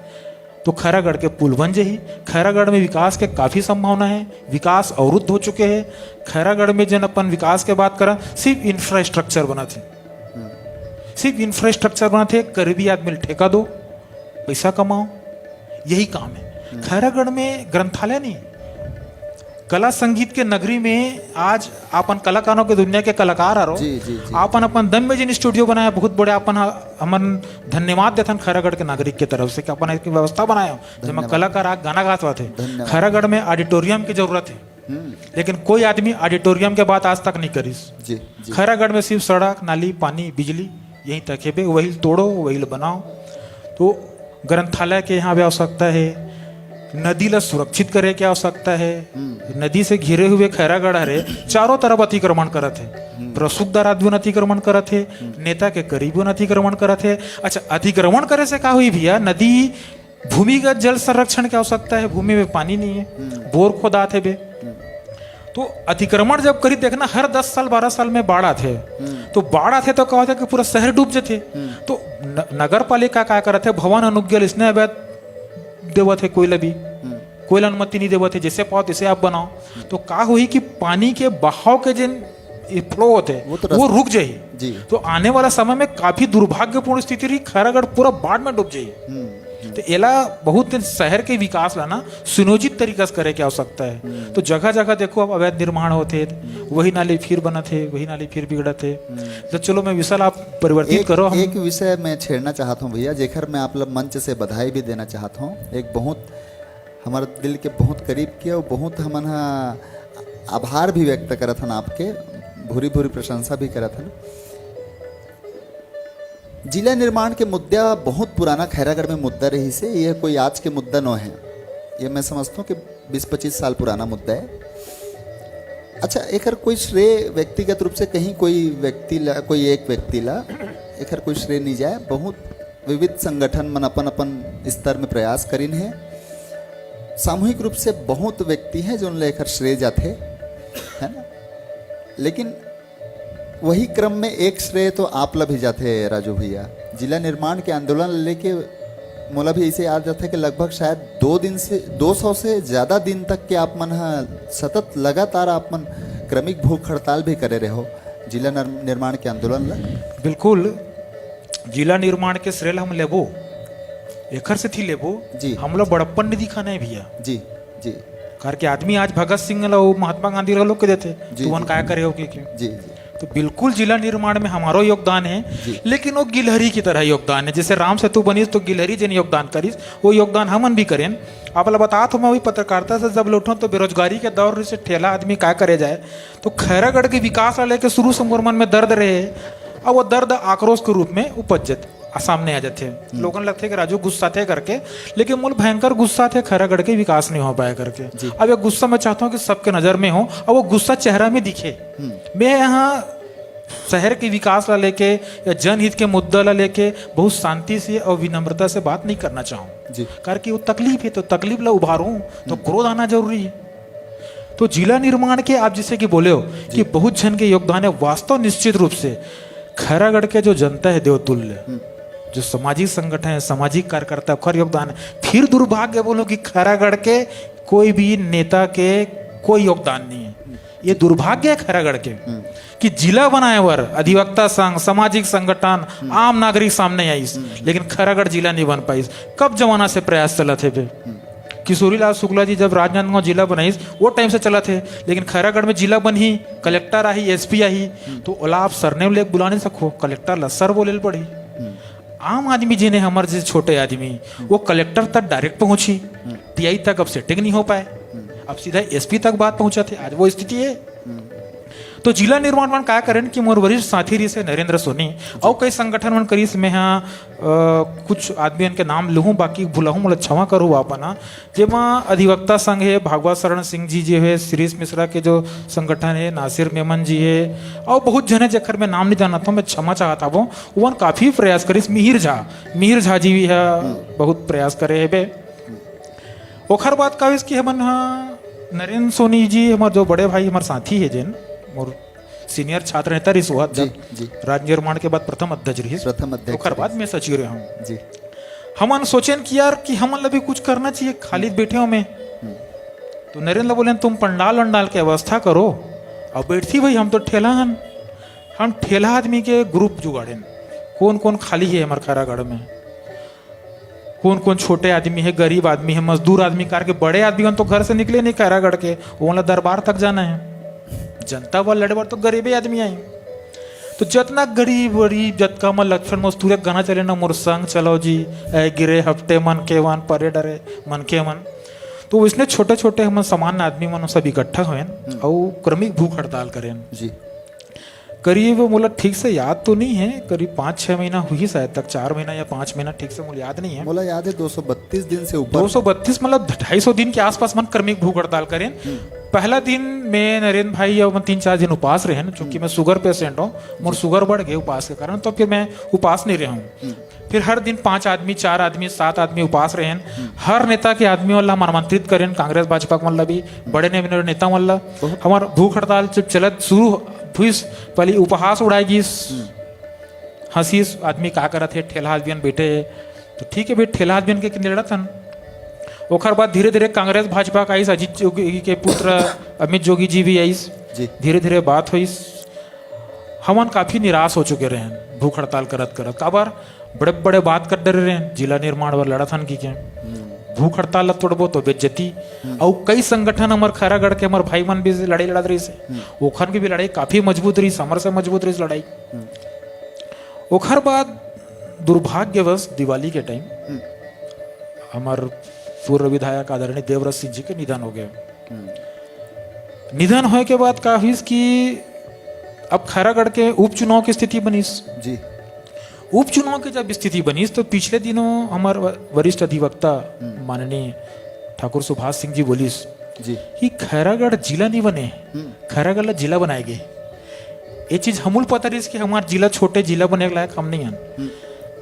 तो खैरागढ़ के पुल बन जाही। खैरागढ़ में विकास के काफी संभावना है विकास अवरुद्ध हो चुके हैं। खैरागढ़ में जन अपन विकास के बात करा सिर्फ इंफ्रास्ट्रक्चर बना थे सिर्फ इंफ्रास्ट्रक्चर बना थे गरीबी आदमी ठेका दो पैसा कमाओ यही काम है। खैरागढ़ में ग्रंथालय नहीं कला संगीत के नगरी में आज अपन कलाकारों के दुनिया के कलाकार आरो जी, जी, जी। अपन अपन दम में जिन स्टूडियो बनाया बहुत बड़े अपन हमन धन्यवाद देथन खैरागढ़ के नागरिक के तरफ से कि अपन एक व्यवस्था बनाया जिसमें कलाकार आ गाना गात थे। धन्यवाद। खैरागढ़ में ऑडिटोरियम की जरूरत है, लेकिन कोई आदमी ऑडिटोरियम के बात आज तक नहीं करीस। जी जी खैरागढ़ में सिर्फ सड़क नाली पानी बिजली यहीं तक है, वही तोड़ो वही बनाओ। तो ग्रंथालय के यहाँ भी आवश्यकता है, नदी ला सुरक्षित करे की आवश्यकता है। नदी से घिरे हुए खैरागढ़ हरे चारों तरफ अतिक्रमण करत है, प्रसुकदार आदमी अतिक्रमण करत है, नेता के करीबी अतिक्रमण करत है। अच्छा, अतिक्रमण करे से का हुई भैया, नदी भूमिगत जल संरक्षण की आवश्यकता है, भूमि में पानी नहीं है, बोर खोदात है बे। तो अतिक्रमण जब करी देखना हर 10 साल 12 साल में बाढ़ आते, तो बाढ़ आते तो क्या होता है कि पूरा शहर डूब जाते। तो नगर पालिका क्या करते, भवन अनुज्ञा इसने अवैध देवत है, कोई अनुमति नहीं देवत है, जैसे पाओ तैसे आप बनाओ। तो का हुई कि पानी के बहाव के जिन फ्लो होते वो रुक जाये जी। तो आने वाला समय में काफी दुर्भाग्यपूर्ण स्थिति रही, खैरागढ़ पूरा बाढ़ में डूब जाये। तो एला बहुत शहर के विकास ला ना सुनियोजित तरीका से करे की आवश्यकता है। तो जगह जगह देखो अब अवैध निर्माण होते, वही नाली फिर बनत है, वही नाली फिर बिगड़त है। तो चलो मैं विशाल आप परिवर्तित करो। एक विषय मैं छेड़ना चाहता हूँ भैया, जेखर मैं आप लोग मंच से बधाई भी देना चाहता हूँ। एक बहुत हमारे दिल के बहुत करीब किया और बहुत हमन आभार भी व्यक्त करत हन, आपके भूरी भूरी प्रशंसा भी करत हन। जिला निर्माण के मुद्दा बहुत पुराना खैरागढ़ में मुद्दा रही से, यह कोई आज के मुद्दा न है, ये मैं समझता हूँ कि 20-25 साल पुराना मुद्दा है। अच्छा, एक कोई श्रेय व्यक्तिगत रूप से कहीं कोई व्यक्ति ला, कोई एक व्यक्ति ला एक कोई श्रेय नहीं जाए। बहुत विविध संगठन मन अपन अपन स्तर में प्रयास करिन है, सामूहिक रूप से बहुत व्यक्ति हैं जो लेकर श्रेय जाते है ना। लेकिन वही क्रम में एक श्रेय तो आप ला भी जाते हैं राजू भैया, जिला निर्माण के आंदोलन लेके मोला भी ऐसे याद जाता है कि लगभग शायद 200 से ज़्यादा दिन तक के आप मन सतत लगातार आप मन क्रमिक भूख हड़ताल भी करे रहे हो जिला निर्माण के आंदोलन ला। बिल्कुल, जिला निर्माण के श्रेय हम लेबो एकर से थी लेबो जी। हम लोग बड़प्पन नहीं दिखाना है भैया जी जी, कार के आदमी आज भगत सिंह ला महात्मा गांधी लोग के देते जी, तो वन जी। क्या करे हो कि जी जी। तो बिल्कुल जिला निर्माण में हमारो योगदान है, लेकिन वो गिलहरी की तरह योगदान है। जैसे राम सेतु बनीस तो गिलहरी जिन योगदान करीस वो योगदान हमन भी करें। आप बता तो मैं वही पत्रकारिता से जब लौटूँ तो बेरोजगारी के दौर से ठेला आदमी क्या करे जाए। तो खैरागढ़ के विकास ला लेके शुरू से मोर मन में दर्द रहे, और वो दर्द आक्रोश के रूप में उपज जाते, सामने आ जाते। लोगों ने लगते कि राजू गुस्सा थे करके, लेकिन मूल भयंकर गुस्सा थे खैरागढ़ के विकास नहीं हो पाया करके। अब ये गुस्सा मैं चाहता हूँ कि सबके नजर में हो और वो गुस्सा चेहरा में दिखे। मैं यहाँ शहर के विकास ला लेके या जनहित के मुद्दा ला लेके बहुत शांति से और विनम्रता से बात नहीं करना चाहूँ, कारण कि वो तकलीफ है, तो तकलीफ ला उभारूं तो क्रोध आना जरूरी है। तो जिला निर्माण के आप जैसे कि बोले हो कि बहुत जन के योगदान है, वास्तव निश्चित रूप से खैरागढ़ के जो जनता है देवतुल्य, जो सामाजिक संगठन है, सामाजिक कार्यकर्ता खर योगदान है। फिर दुर्भाग्य बोलो कि खैरागढ़ के कोई भी नेता के कोई योगदान नहीं है। ये दुर्भाग्य है खैरागढ़ के कि जिला बनाए वर अधिवक्ता संघ, सामाजिक संगठन, आम नागरिक सामने आई, लेकिन खैरागढ़ जिला नहीं बन पाई। कब जमाना से प्रयास चला थे बे? किशोरीलाल शुक्ला जी जब राजनांदगांव जिला बनाई वो टाइम से चला थे, लेकिन खैरागढ़ में जिला बनी, कलेक्टर आई, एसपी आई, तो ओला आप सरनेम लेके बुला नहीं सको, कलेक्टर ला सर बोले पड़ी। आम आदमी जिन्हें हमारे जैसे छोटे आदमी वो कलेक्टर तक डायरेक्ट पहुंची, टीआई तक अब सेटिंग नहीं हो पाए, अब सीधा एसपी तक बात पहुंचा थे। आज वो स्थिति है। तो जिला निर्माण मन क्या करें कि मोर वरिष्ठ साथी रही से नरेंद्र सोनी और कई संगठन मन करीस में कुछ आदमी के नाम लूँ, बाकी भूलूँ मोला क्षमा करूँ अपना, जेमा अधिवक्ता संघ है, भागवत शरण सिंह जी जो है, शिरीष मिश्रा के जो संगठन है, नासिर मेमन जी है, और बहुत जने जखर मैं नाम नहीं जाना था, मैं क्षमा चाहता हूँ। वन काफ़ी प्रयास करीस। मिहिर झा जी भी है, बहुत प्रयास करे है बे। ओखर बात का इसकी हमन नरेंद्र सोनी जी हमारे जो बड़े भाई हमारे साथी है, जिन मोर सीनियर छात्र नेता रही सुहात जब राज्य निर्माण के बाद प्रथम अध्यक्ष रही, ओखर बाद मैं सचिव रहा हूँ जी। हमन सोचें कि यार कि हमन भी कुछ करना चाहिए, खाली बैठे हो में। तो नरेंद्र बोले तुम पंडाल वंडाल की व्यवस्था करो। अब बैठती भाई हम तो ठेला हन, हम ठेला आदमी के ग्रुप जुगाड़े, कौन कौन खाली है हमारे खैरागढ़ में। कौन कौन छोटे आदमी है, गरीब आदमी है, मजदूर आदमी कार के, बड़े आदमी तो घर से निकले नहीं खैरागढ़ के, वो वाला दरबार तक जाना है। जनता वाला लड़े बार तो गरीबे आदमी आई, तो जितना गरीब गरीब जतका में लक्ष्मण मजदूर गाना चले ना, मोर संग चलो जी ऐ गिरे हफ्ते मन के वन परे डरे मन के मन, तो इसने छोटे छोटे हम सामान्य आदमी मन सब इकट्ठा हुए और क्रमिक भूख हड़ताल करें जी। करीब मुझे ठीक से याद तो नहीं है, करीब 5-6 महीना हुई शायद तक, 4 महीना या 5 महीना ठीक से मुझे याद नहीं है। मुझे याद है 232 दिन से ऊपर, 232 मतलब 250 दिन के आसपास मन क्रमिक भूख हड़ताल करें। पहला दिन में नरेंद्र भाई और 3-4 दिन उपास रहे, चूंकि मैं शुगर पेशेंट हूँ, मोर शुगर बढ़ गए उपास के कारण, तो फिर मैं उपास नहीं रहा हूँ। फिर हर दिन 5 आदमी, 4 आदमी, 7 आदमी उपास रहे। हर नेता के आदमी वाला आमंत्रित करें, कांग्रेस भाजपा वाला भी बड़े नेता वाला हमार भूख हड़ताल जब चलत शुरू हुई, पहले उपहास उड़ाएगी, हंसी आदमी का करत है, ठेला आदमी बैठे, तो ठीक है भाई ठेला आदमी के कितने लड़त, ओखर बाद धीरे धीरे कांग्रेस भाजपा का आईस, अजीत जोगी के पुत्र अमित जोगी जी भी आईस, धीरे धीरे बात हुई, हमन काफी निराश हो चुके रहे भूख हड़ताल करत करत। काबर बड़े बड़े बात कर डरे रहे, जिला निर्माण वर लड़त हन की के भूख हड़ताल तोड़बो तो बेइज्जती, और कई संगठन हमार खैरागढ़ के हमार भाई मन भी लड़ाई लड़त रही से, ओखर की भी लड़ाई काफी मजबूत रही, समर से मजबूत रही लड़ाई। ओखर बाद दुर्भाग्यवश दिवाली के टाइम हमार पूर्व विधायक आदरणीय देवव्रत सिंह जी के निधन हो गए। निधन होने के बाद का हुई कि अब खैरागढ़ के उपचुनाव की स्थिति बनीस जी। उपचुनाव की जब स्थिति बनीस तो पिछले दिनों हमारे वरिष्ठ अधिवक्ता माननीय ठाकुर सुभाष सिंह जी बोलीस जी कि खैरागढ़ जिला नहीं बने, खैरागढ़ जिला बनाएंगे। ये चीज हमूल पता रही कि हमारा जिला छोटे जिला बने के लायक हम नहीं हैं,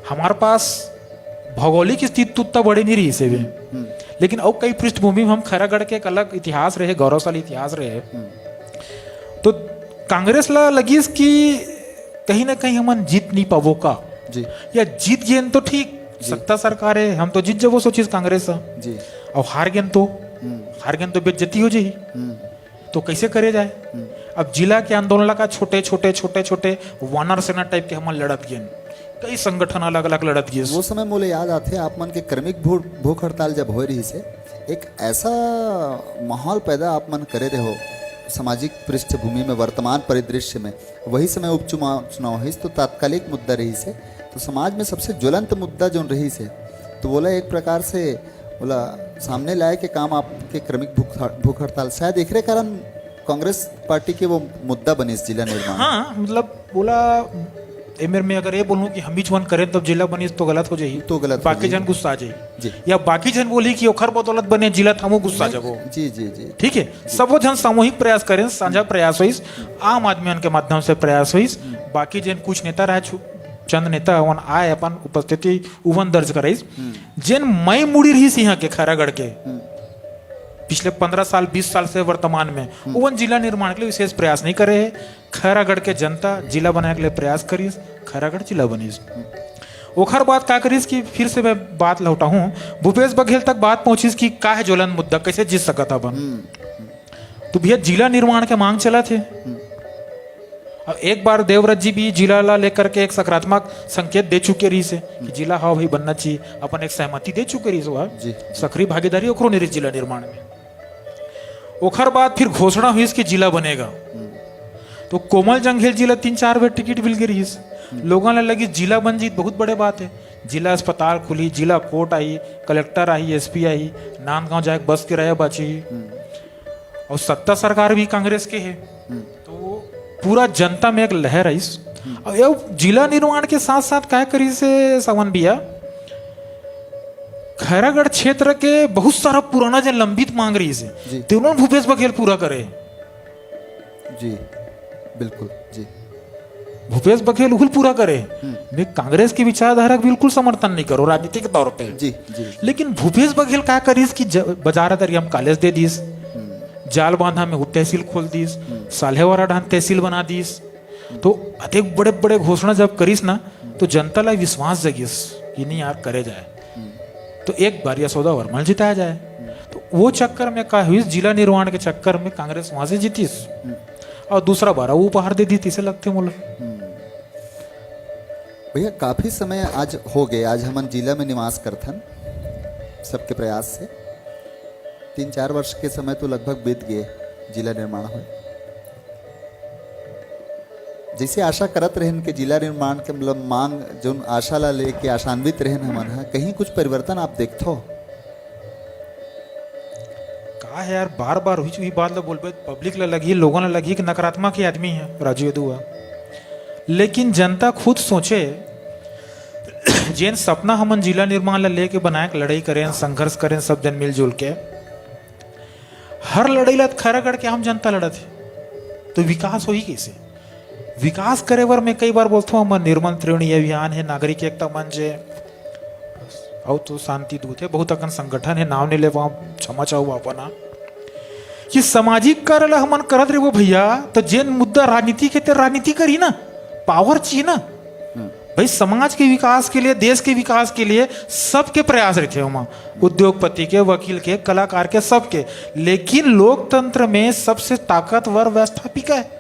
हमारे पास भौगोलिक स्थिति उतना बड़ी नहीं रही से भी, लेकिन और कई पृष्ठभूमि में हम खैरागढ़ के एक अलग इतिहास रहे, गौरवशाली इतिहास रहे। तो कांग्रेस ला लगी कि कहीं ना कहीं हम जीत नहीं पावो का जी, या जीत गए तो ठीक, सत्ता सरकार है, हम तो जीत जब सोचिस कांग्रेस जी, और हार गए तो बेइज्जती हो जाए, तो कैसे करे जाए। अब जिला के आंदोलन का छोटे छोटे छोटे छोटे वानर सेना टाइप के हम लड़त गए, कई संगठन अलग अलग लड़त गए। वो समय मोले याद आते आप मन के क्रमिक भूख हड़ताल जब हो रही से एक ऐसा माहौल पैदा आप मन करे रहे हो सामाजिक पृष्ठभूमि में, वर्तमान परिदृश्य में, वही समय उपचुनाव हुई तो तात्कालिक मुद्दा रही से, तो समाज में सबसे ज्वलंत मुद्दा जो रही से, तो बोला एक प्रकार से बोला सामने लाए के काम आपके क्रमिक भूख हड़ताल शायद एक कारण कांग्रेस पार्टी के वो मुद्दा बनी इस जिला निर्माण। हाँ मतलब बोला एमर में अगर ये बोलूं कि हम ही वन करें तब जिला बनी तो गलत हो जाएगी, तो गलत बाकी जन गुस्सा आ जाए, या बाकी जन बोली कि ओखर बदौलत बने जिला थामो गुस्सा जबो। जी जी जी ठीक है, सब वो जन सामूहिक प्रयास करें, साझा प्रयास हुई, आम आदमी के माध्यम से प्रयास हुई, बाकी जन कुछ नेता रहे, चंद नेता वन आए अपन उपस्थिति उवन दर्ज कराई, जिन मई मुड़ी रही यहाँ के खैरागढ़ के पिछले 15 साल 20 साल से वर्तमान में उवन जिला निर्माण के लिए विशेष प्रयास नहीं करे है। खैरागढ़ के जनता जिला बनाने के लिए प्रयास करी, खैरागढ़ जिला बनी। ओखर बात क्या करीस कि फिर से मैं बात लौटा हूँ, भूपेश बघेल तक बात पहुंची कि का है ज्वलन मुद्दा, कैसे जीत सका था बन। तो भैया जिला निर्माण के मांग चला थे, अब एक बार देवव्रत जी भी जिला ला लेकर के एक सकारात्मक संकेत दे चुके रही से कि जिला हाँ भाई बनना चाहिए, अपन एक सहमति दे चुके रही से, सक्रिय भागीदारी ओकरो नहीं जिला निर्माण में। ओखर बाद फिर घोषणा हुई कि जिला बनेगा, तो कोमल जंघेल जिला 3-4 बार टिकट मिल गई, लोगों ने लगी जिला बन जी बहुत बड़े बात है, जिला अस्पताल खुली, जिला कोर्ट आई, कलेक्टर आई, एसपी आई, नांदगांव जाए बस के रहे बची, और सत्ता सरकार भी कांग्रेस के है, तो पूरा जनता में एक लहर आई। और ये जिला निर्माण के साथ साथ क्या करी से सावन भैया, खैरागढ़ क्षेत्र के बहुत सारा पुराना जो लंबित मांग रही से तो उन्होंने भूपेश बघेल पूरा करे। जी बिल्कुल जी, भूपेश बघेल उल पूरा करे। मैं कांग्रेस की विचारधारा बिल्कुल समर्थन नहीं करो राजनीतिक तौर पे जी जी, लेकिन भूपेश बघेल क्या करीस कि बाजार दरी हम कॉलेज दे दीस, जाल बांधा में तहसील खोल दीस, सालेवारा ढान तहसील बना दीस, तो अधिक बड़े बड़े घोषणा जब करीस ना तो जनता ला विश्वास जगीस कि नहीं यार करे जाए, तो एक बार यह सौदा वर्मल जिताया जाए। तो वो चक्कर में क्या हुई, जिला निर्माण के चक्कर में कांग्रेस वहां से जीतीस और दूसरा बार वो उपहार दे दी तीसरे लगते मुल्क। भैया काफी समय आज हो गए, आज हम जिला में निवास करथन, सबके प्रयास से 3-4 वर्ष के समय तो लगभग बीत गए जिला निर्माण हुए। जैसे आशा करत रहन के जिला निर्माण के मतलब मांग जो आशा ला लेके आशान्वित रहन हमन हा, कहीं कुछ परिवर्तन आप देखथो? का है यार, बार बार हुई बात ला बोलबे पब्लिक ला लगी, लोगों ला लगी कि नकारात्मक ही आदमी है राजू यदुआ। लेकिन जनता खुद सोचे, जिन सपना हमन जिला निर्माण ला लेके बनाए, लड़ाई करें, संघर्ष करें सब जन मिलजुल के, हर लड़ाई ला खैरागढ़ के हम जनता लड़त है, तो विकास हो ही कैसे? विकास करे बर मैं कई बार बोलता हूँ, निर्मल त्रिवेणी अभियान है, नागरिक एकता मंच है, और तो शांति दूत है, बहुत अकन संगठन है, नाव नहीं ले वहाँ क्षमा चाहू अपना कि सामाजिक कार्य ला हमन करत रहे वो भैया, तो जेन मुद्दा राजनीति के ते राजनीति करी ना, पावर चाहिए ना भाई। समाज के विकास के लिए, देश के विकास के लिए सबके प्रयास रहते हैं वहाँ, उद्योगपति के, वकील के, कलाकार के, सबके। लेकिन लोकतंत्र में सबसे ताकतवर व्यवस्थापिका है,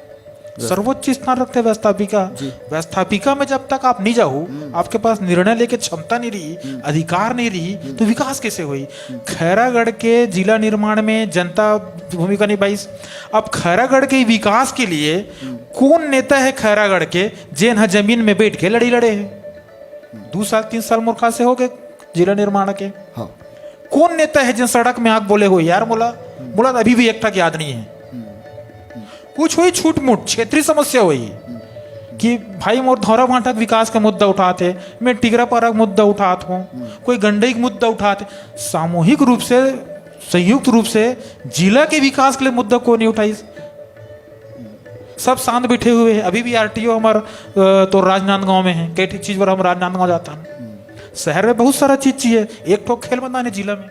सर्वोच्च स्थान रखते हैं व्यवस्थापिका। व्यवस्थापिका में जब तक आप नहीं जाओ, आपके पास निर्णय लेके क्षमता नहीं रही, अधिकार नहीं रही, तो विकास कैसे हुई? खैरागढ़ के जिला निर्माण में जनता भूमिका निभाई। अब खैरागढ़ के विकास के लिए कौन नेता है खैरागढ़ के जेन हा जमीन में बैठ के लड़ी लड़े है? 2 साल 3 साल मूर्खा से हो गए जिला निर्माण के। हाँ। कौन नेता है जिन सड़क में आग बोले हो यार? मुला अभी भी एक तक याद नहीं है। कुछ हुई छूट मूट क्षेत्रीय समस्या हुई कि भाई मोर धौरा भाटा विकास का मुद्दा उठाते, मैं टिगरा पारा का मुद्दा उठाता हूँ, कोई गंडई का मुद्दा उठाते, सामूहिक रूप से, संयुक्त रूप से जिला के विकास के लिए मुद्दा को नहीं उठाई। सब शांत बैठे हुए हैं। अभी भी आरटीओ हमारा तो राजनांदगांव में है, कई ठीक चीज पर हम राजनांदगांव जाता हूँ। शहर में बहुत सारा चीज चाहिए, एक ठोक खेल मैदान है जिला में,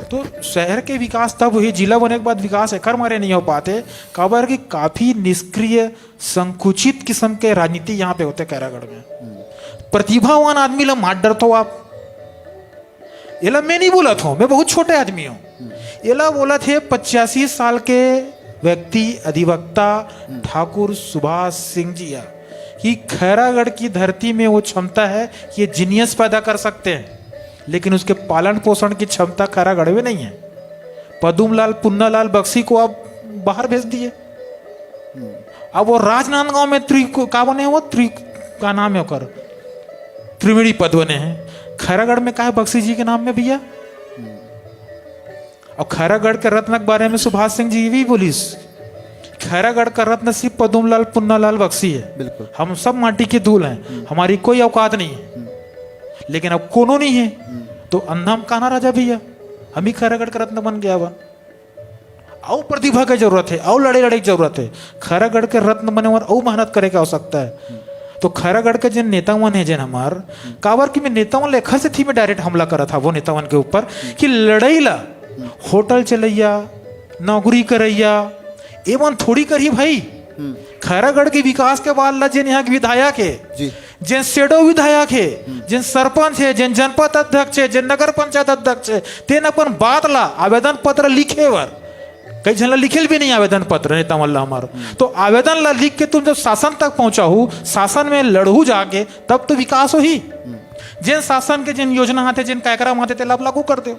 तो शहर के विकास तब हुई, जिला बने के बाद विकास एकर मारे नहीं हो पाते। काबर की काफी निष्क्रिय, संकुचित किस्म के राजनीति यहाँ पे होते खैरागढ़ में। प्रतिभावान आदमी ला मार डर तो आप एला मैं नहीं बोला था, मैं बहुत छोटे आदमी हूँ। एला बोला थे 85 साल के व्यक्ति अधिवक्ता ठाकुर सुभाष सिंह जी कि खैरागढ़ की धरती में वो क्षमता है कि ये जीनियस पैदा कर सकते हैं, लेकिन उसके पालन पोषण की क्षमता खैरागढ़ में नहीं है। पदुमलाल पुन्नालाल बक्सी को आप बाहर भेज दिए, अब वो राजनांदगांव में का बने, वो का नाम है ओकर त्रिवेणी पद बने हैं। खैरागढ़ में का है बक्सी जी के नाम में भैया? और खैरागढ़ के रत्न के बारे में सुभाष सिंह जी भी बोलिस, खैरागढ़ का रत्न सिर्फ पदुमलाल पुन्नालाल बक्सी है। बिल्कुल, हम सब माटी के धूल हैं, हमारी कोई औकात नहीं है। लेकिन अब कोनो नहीं है तो अंधा हम कान्हा राजा भैया, हम ही खैरागढ़ का रत्न बन गया। और प्रतिभा की जरूरत है, और लड़े की जरूरत है। खैरागढ़ के रत्न बने और मेहनत करे की आवश्यकता है। तो खैरागढ़ के जिन नेतावन है, जिन हमार काबर की मैं नेतावन लेखा से थी, मैं डायरेक्ट हमला करा था वो नेतावन के ऊपर कि लड़ाई ला होटल चलैया, नौकरी करैया एवं थोड़ी करी भाई। खैरागढ़ के विकास के बाद ला जिन यहाँ के विधायक है, जिन शेडो विधायक है, जिन सरपंच है, जिन जनपद अध्यक्ष है, जिन नगर पंचायत अध्यक्ष है, तेन अपन बात ला आवेदन पत्र लिखे वर, कई जन लिखेल भी नहीं आवेदन पत्र नेता मल्ला हमार, तो आवेदन ला लिख के तुम जब शासन तक पहुंचाऊ, शासन में लड़ू जाके, तब तो विकास हो ही। जिन शासन के जिन योजना आते, जिन कार्यक्रम आते थे, लाभ लागू कर दो।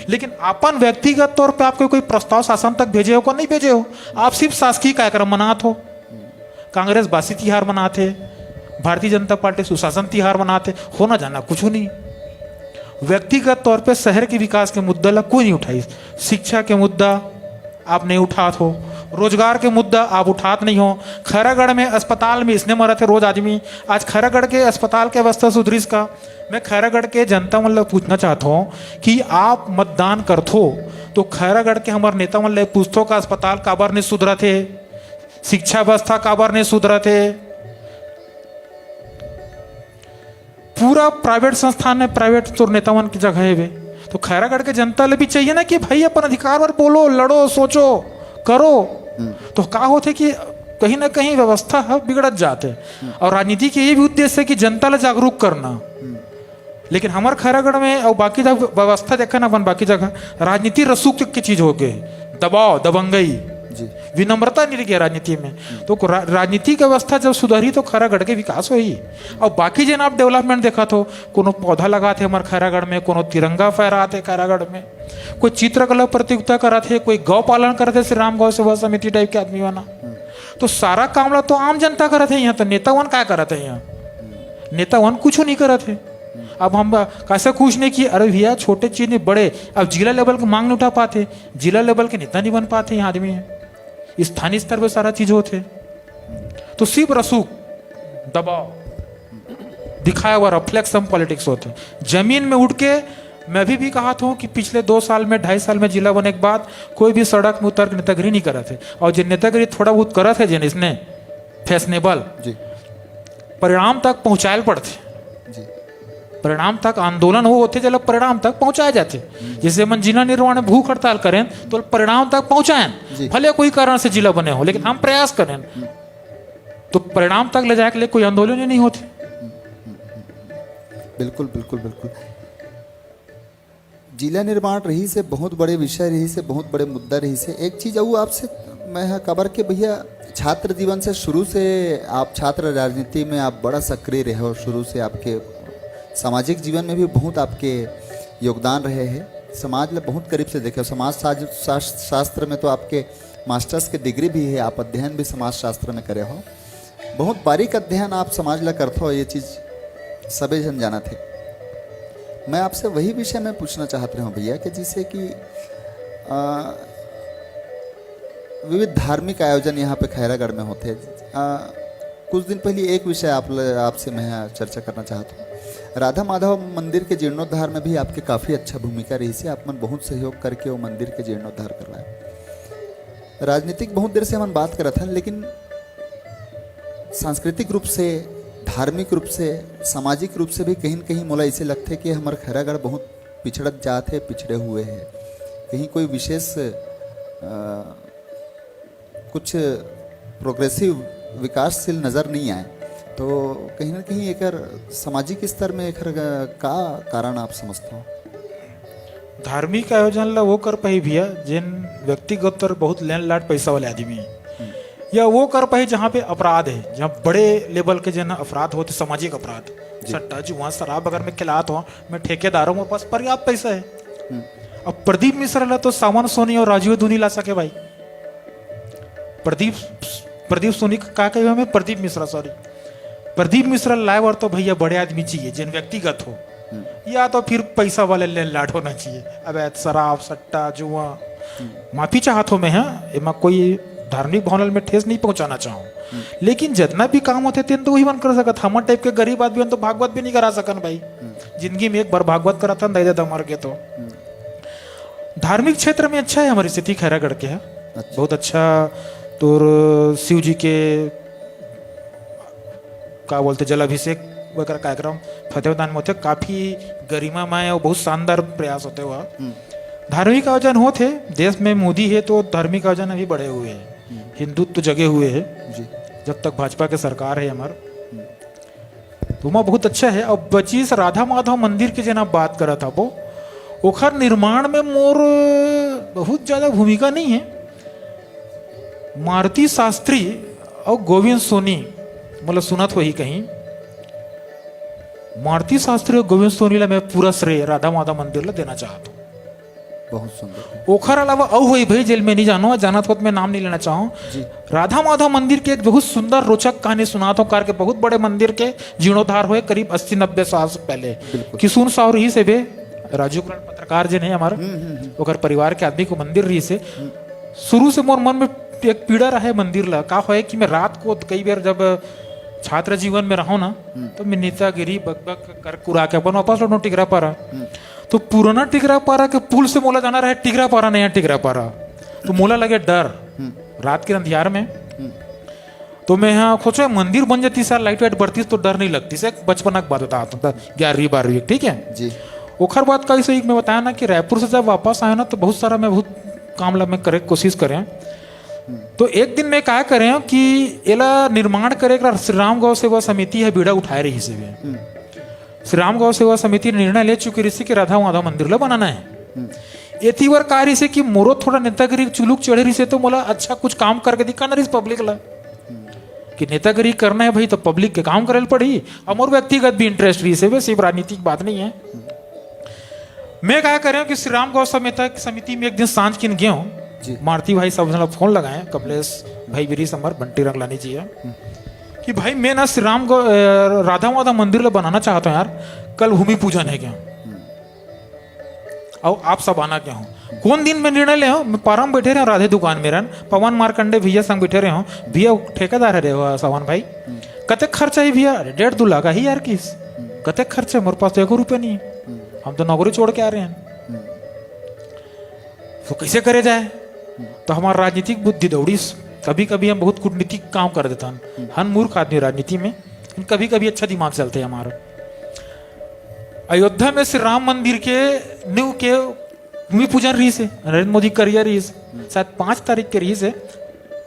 लेकिन अपन व्यक्तिगत तौर पे आपको कोई प्रस्ताव शासन तक भेजे हो, को नहीं भेजे हो, आप सिर्फ शासकीय कार्यक्रम मनाते हो। कांग्रेस बासी तिहार मनाते, भारतीय जनता पार्टी सुशासन तिहार मनाते, होना जाना कुछ नहीं। व्यक्तिगत तौर पे शहर के विकास के मुद्दा ला कोई नहीं उठाई। शिक्षा के मुद्दा आप नहीं उठाते हो, रोजगार के मुद्दा आप उठाते नहीं हो। खैरागढ़ में अस्पताल में इसने मरा थे रोज आदमी, आज खैरागढ़ के अस्पताल के अवस्था सुधरी का। मैं खैरागढ़ के जनता मतलब पूछना चाहता हूँ कि आप मतदान करथो तो खैरागढ़ के हमारे नेता मतलब पूछतो का अस्पताल काबर नहीं सुधरा थे, शिक्षा व्यवस्था काबर नहीं सुधरा थे। पूरा प्राइवेट संस्थान है, प्राइवेट तो नेतावन की जगह है वे। तो खैरागढ़ के जनता ले भी चाहिए ना कि भाई अपन अधिकार पर बोलो, लड़ो, सोचो, करो। तो का होते कि कहीं ना कहीं व्यवस्था बिगड़त जाते, और राजनीति के ये भी उद्देश्य है कि जनता ला जागरूक करना। लेकिन हमारे खैरागढ़ में और बाकी जगह व्यवस्था देखा ना अपन, बाकी जगह राजनीति रसूख की चीज हो गई, दबाव दबंगई। जी। विनम्रता नहीं रही राजनीति में। तो राजनीति की व्यवस्था जब सुधरी तो खैरागढ़ के विकास हुई। और बाकी जन आप डेवलपमेंट देखा तो कोनो पौधा लगा थे हमारे खैरागढ़ में, कोनो तिरंगा फहरा थे खैरागढ़ में, कोई चित्रकला प्रतियोगिता करा थे, कोई गौ पालन करे थे, श्री राम गौ सेवा समिति टाइप के आदमी बना। तो सारा कामला तो आम जनता करे थे। यहाँ तो नेतावन क्या करे थे? यहाँ नेतावन कुछ नहीं करे थे। अब हम कैसे खुश नहीं किए, अरे भैया छोटे चीज नहीं बड़े, अब जिला लेवल की मांग नहीं उठा पाते, जिला लेवल के नेता नहीं बन पाते यहाँ आदमी है। स्थानीय स्तर पे सारा चीज होते तो सिर्फ रसूख दबाव दिखाया हुआ रिफ्लेक्शन पॉलिटिक्स होते। जमीन में उठ के मैं भी कहा था कि पिछले 2 साल में 2.5 साल में जिला बनने के बाद कोई भी सड़क में उतर के नेतागिरी नहीं करा थे। और जो नेतागिरी थोड़ा बहुत करा थे जिन इसने फैशनेबल परिणाम तक पहुंचाए पड़ते, परिणाम तक आंदोलन वो होते जब परिणाम तक पहुंचाए जाते। जैसे मन जिला निर्माण भूख हड़ताल करें तो परिणाम तक पहुंचाएं, भले कोई कारण से जिला बने हो, लेकिन हम प्रयास करें तो परिणाम तक ले जाने के लिए कोई आंदोलन ही नहीं होते। बिल्कुल बिल्कुल बिल्कुल। जिला निर्माण रही से बहुत बड़े विषय रही से, बहुत बड़े मुद्दा रही से। एक चीज वो आपसे मैं खबर के भैया छात्र जीवन से शुरू से आप छात्र राजनीति में आप बड़ा सक्रिय रहे हो, शुरू से आपके सामाजिक जीवन में भी बहुत आपके योगदान रहे हैं, समाज में बहुत करीब से देखे हो। समाज शास्त्र में तो आपके मास्टर्स के डिग्री भी है, आप अध्ययन भी समाज शास्त्र में करे हो, बहुत बारीक अध्ययन आप समाज ला करते हो, ये चीज़ सभी जन जाना थे। मैं आपसे वही विषय में पूछना चाहते हूँ भैया कि जिससे कि विविध धार्मिक आयोजन यहाँ पे खैरागढ़ में होते हैं। कुछ दिन पहले एक विषय आपसे मैं चर्चा करना चाहता हूँ। राधा माधव मंदिर के जीर्णोद्धार में भी आपकी काफ़ी अच्छा भूमिका रही से, आप मन बहुत सहयोग करके वो मंदिर के जीर्णोद्धार करवाए। राजनीतिक बहुत देर से हम बात कर रहे थे, लेकिन सांस्कृतिक रूप से, धार्मिक रूप से, सामाजिक रूप से भी कहीं न कहीं मोला इसे लगते कि हमारे खैरागढ़ बहुत पिछड़त जात है, पिछड़े हुए हैं। कहीं कोई विशेष कुछ प्रोग्रेसिव विकासशील नज़र नहीं आए। तो कहीं ना कहीं एक सामाजिक स्तर में एक का कारण आप समझते हो? धार्मिक आयोजन ला वो कर पाई भैया जिन व्यक्तिगत और बहुत लेन लाट पैसा वाले आदमी है, या वो कर पाई जहाँ पे अपराध है, जहाँ बड़े लेवल के जन अपराध होते, सामाजिक अपराध, सट्टा जुआ शराब अगर मैं खिलाता हूँ, मैं ठेकेदारों के पास पर्याप्त पैसा है। अब प्रदीप मिश्रा ला तो सावन सोनी और राजीव दूनी ला सके भाई। प्रदीप सोनी का कही हमें प्रदीप मिश्रा, सॉरी प्रदीप मिश्रा लाइव, और तो भैया बड़े आदमी चाहिए जिन व्यक्तिगत हो, या तो फिर पैसा वाले लेन लाट होना चाहिए। अब शराब सट्टा जुआ माफी चाहतों में है, मैं कोई धार्मिक भावना में ठेस नहीं पहुंचाना चाहूँ, लेकिन जितना भी काम होते तेन तो वही बन कर सकत। हमारे टाइप के गरीब आदमी तो भागवत भी नहीं करा सकन भाई। जिंदगी में एक बार भागवत करा था दे मर गए। तो धार्मिक क्षेत्र में अच्छा है हमारी स्थिति खैरागढ़ के है, बहुत अच्छा। तो शिव जी के क्या बोलते जलाभिषेक वगैरह कार्यक्रम फतेहदान में होते, काफी गरिमामय और बहुत शानदार प्रयास होते हुआ। धार्मिक आयोजन होते, देश में मोदी है तो धार्मिक आयोजन अभी बढ़े हुए हैं, हिंदुत्व तो जगे हुए है जब तक भाजपा के सरकार है हमार, तो वहाँ बहुत अच्छा है। अब बचीस राधा माधव मंदिर की जना बात करा था, वो ओखर निर्माण में मोर बहुत ज्यादा भूमिका नहीं है। मारुति शास्त्री और गोविंद सोनी मतलब सुनत हो ही कहीं, मारुति शास्त्री और गोविंद सोनी ला मैं पूरा श्रेय राधा माधव मंदिर ला देना चाहता हूँ। बहुत सुंदर। ओखर अलावा औ हुई भाई जेल में नहीं जानो, जाना तो मैं नाम नहीं लेना चाहूँ। राधा माधव मंदिर के एक बहुत सुंदर रोचक कहानी सुनाता हूँ। कार के बहुत बड़े मंदिर के जीर्णोद्धार हुए करीब 80-90 साल से पहले। किशुन साहु रही से बे राजू करण पत्रकार जी ने हमारा ओकर परिवार के आदमी को मंदिर रही से शुरू से मोर मन में एक पीड़ा रहे मंदिर ला। का हो कि मैं रात को कई बार जब छात्र जीवन में रहो ना, तो मैं नेतागिरी बक बक कर कुरा के अपन वापस लौटो टिगरा पारा। तो पुराना टिगरा पारा के पुल से मोला जाना रहे टिगरा पारा, नया टिगरा पारा। तो मोला लगे डर रात के अंधियार में। तो मैं यहाँ सोचो मंदिर बन जाती सर, लाइट वाइट बढ़ती तो डर नहीं लगती से। बचपना की बात बता 11वीं 12वीं, ठीक है जी। ओखर बात का इसे मैं बताया ना कि रायपुर से जब वापस आया ना, तो बहुत सारा मैं बहुत काम ला मैं करे कोशिश करें। तो एक दिन मैं क्या करें कि एला निर्माण करे श्री राम गौ सेवा समिति है बीड़ा उठाए रही से श्री राम गौ सेवा समिति निर्णय ले चुकी रही कि राधा माधव मंदिर ला बनाना है। एतीवर कार्य से कि मोरो थोड़ा नेतागिरी चुलूक चढ़े रही से तो मोला अच्छा कुछ काम करके दिखाना रही पब्लिक ला कि नेतागिरी करना है भाई तो पब्लिक के काम करे पड़ी और मोर व्यक्तिगत भी इंटरेस्ट रही से सिर्फ राजनीतिक बात नहीं है। मैं क्या कर रहा हूँ कि श्री राम गौ समिति में एक दिन सांझ किन गया हूँ, मारती भाई सब फोन लगाए, कमलेश भाई वीरी समर बंटी रंगलानी जी है कि भाई मैं ना श्री राम राधा माधा मंदिर बनाना चाहता हूँ यार, कल भूमि पूजन है क्या और आप सब आना क्या हो, कौन दिन में निर्णय ले हो, मैं पाराम बैठे रहे राधे दुकान में रन पवन मारकंडे भैया संग बैठे रहे हो, भैया ठेकेदार है रे सवन भाई कते खर्चा है भैया, 1.5-2 लाख ही यार किस कते खर्चा है, मेरे पास तो 1 रुपया नहीं है, हम तो नौकरी छोड़ के आ रहे हैं तो कैसे करे जाए। तो हमारा राजनीतिक बुद्धि दौड़ी, कभी कभी हम बहुत कूटनीतिक काम कर देता हूँ, हम मूर्ख आदमी राजनीति में, कभी कभी अच्छा दिमाग चलते हैं हमारा। अयोध्या में श्री राम मंदिर के नींव के भूमि पूजन रही से नरेंद्र मोदी करियर रही से शायद 5 तारीख के रही से,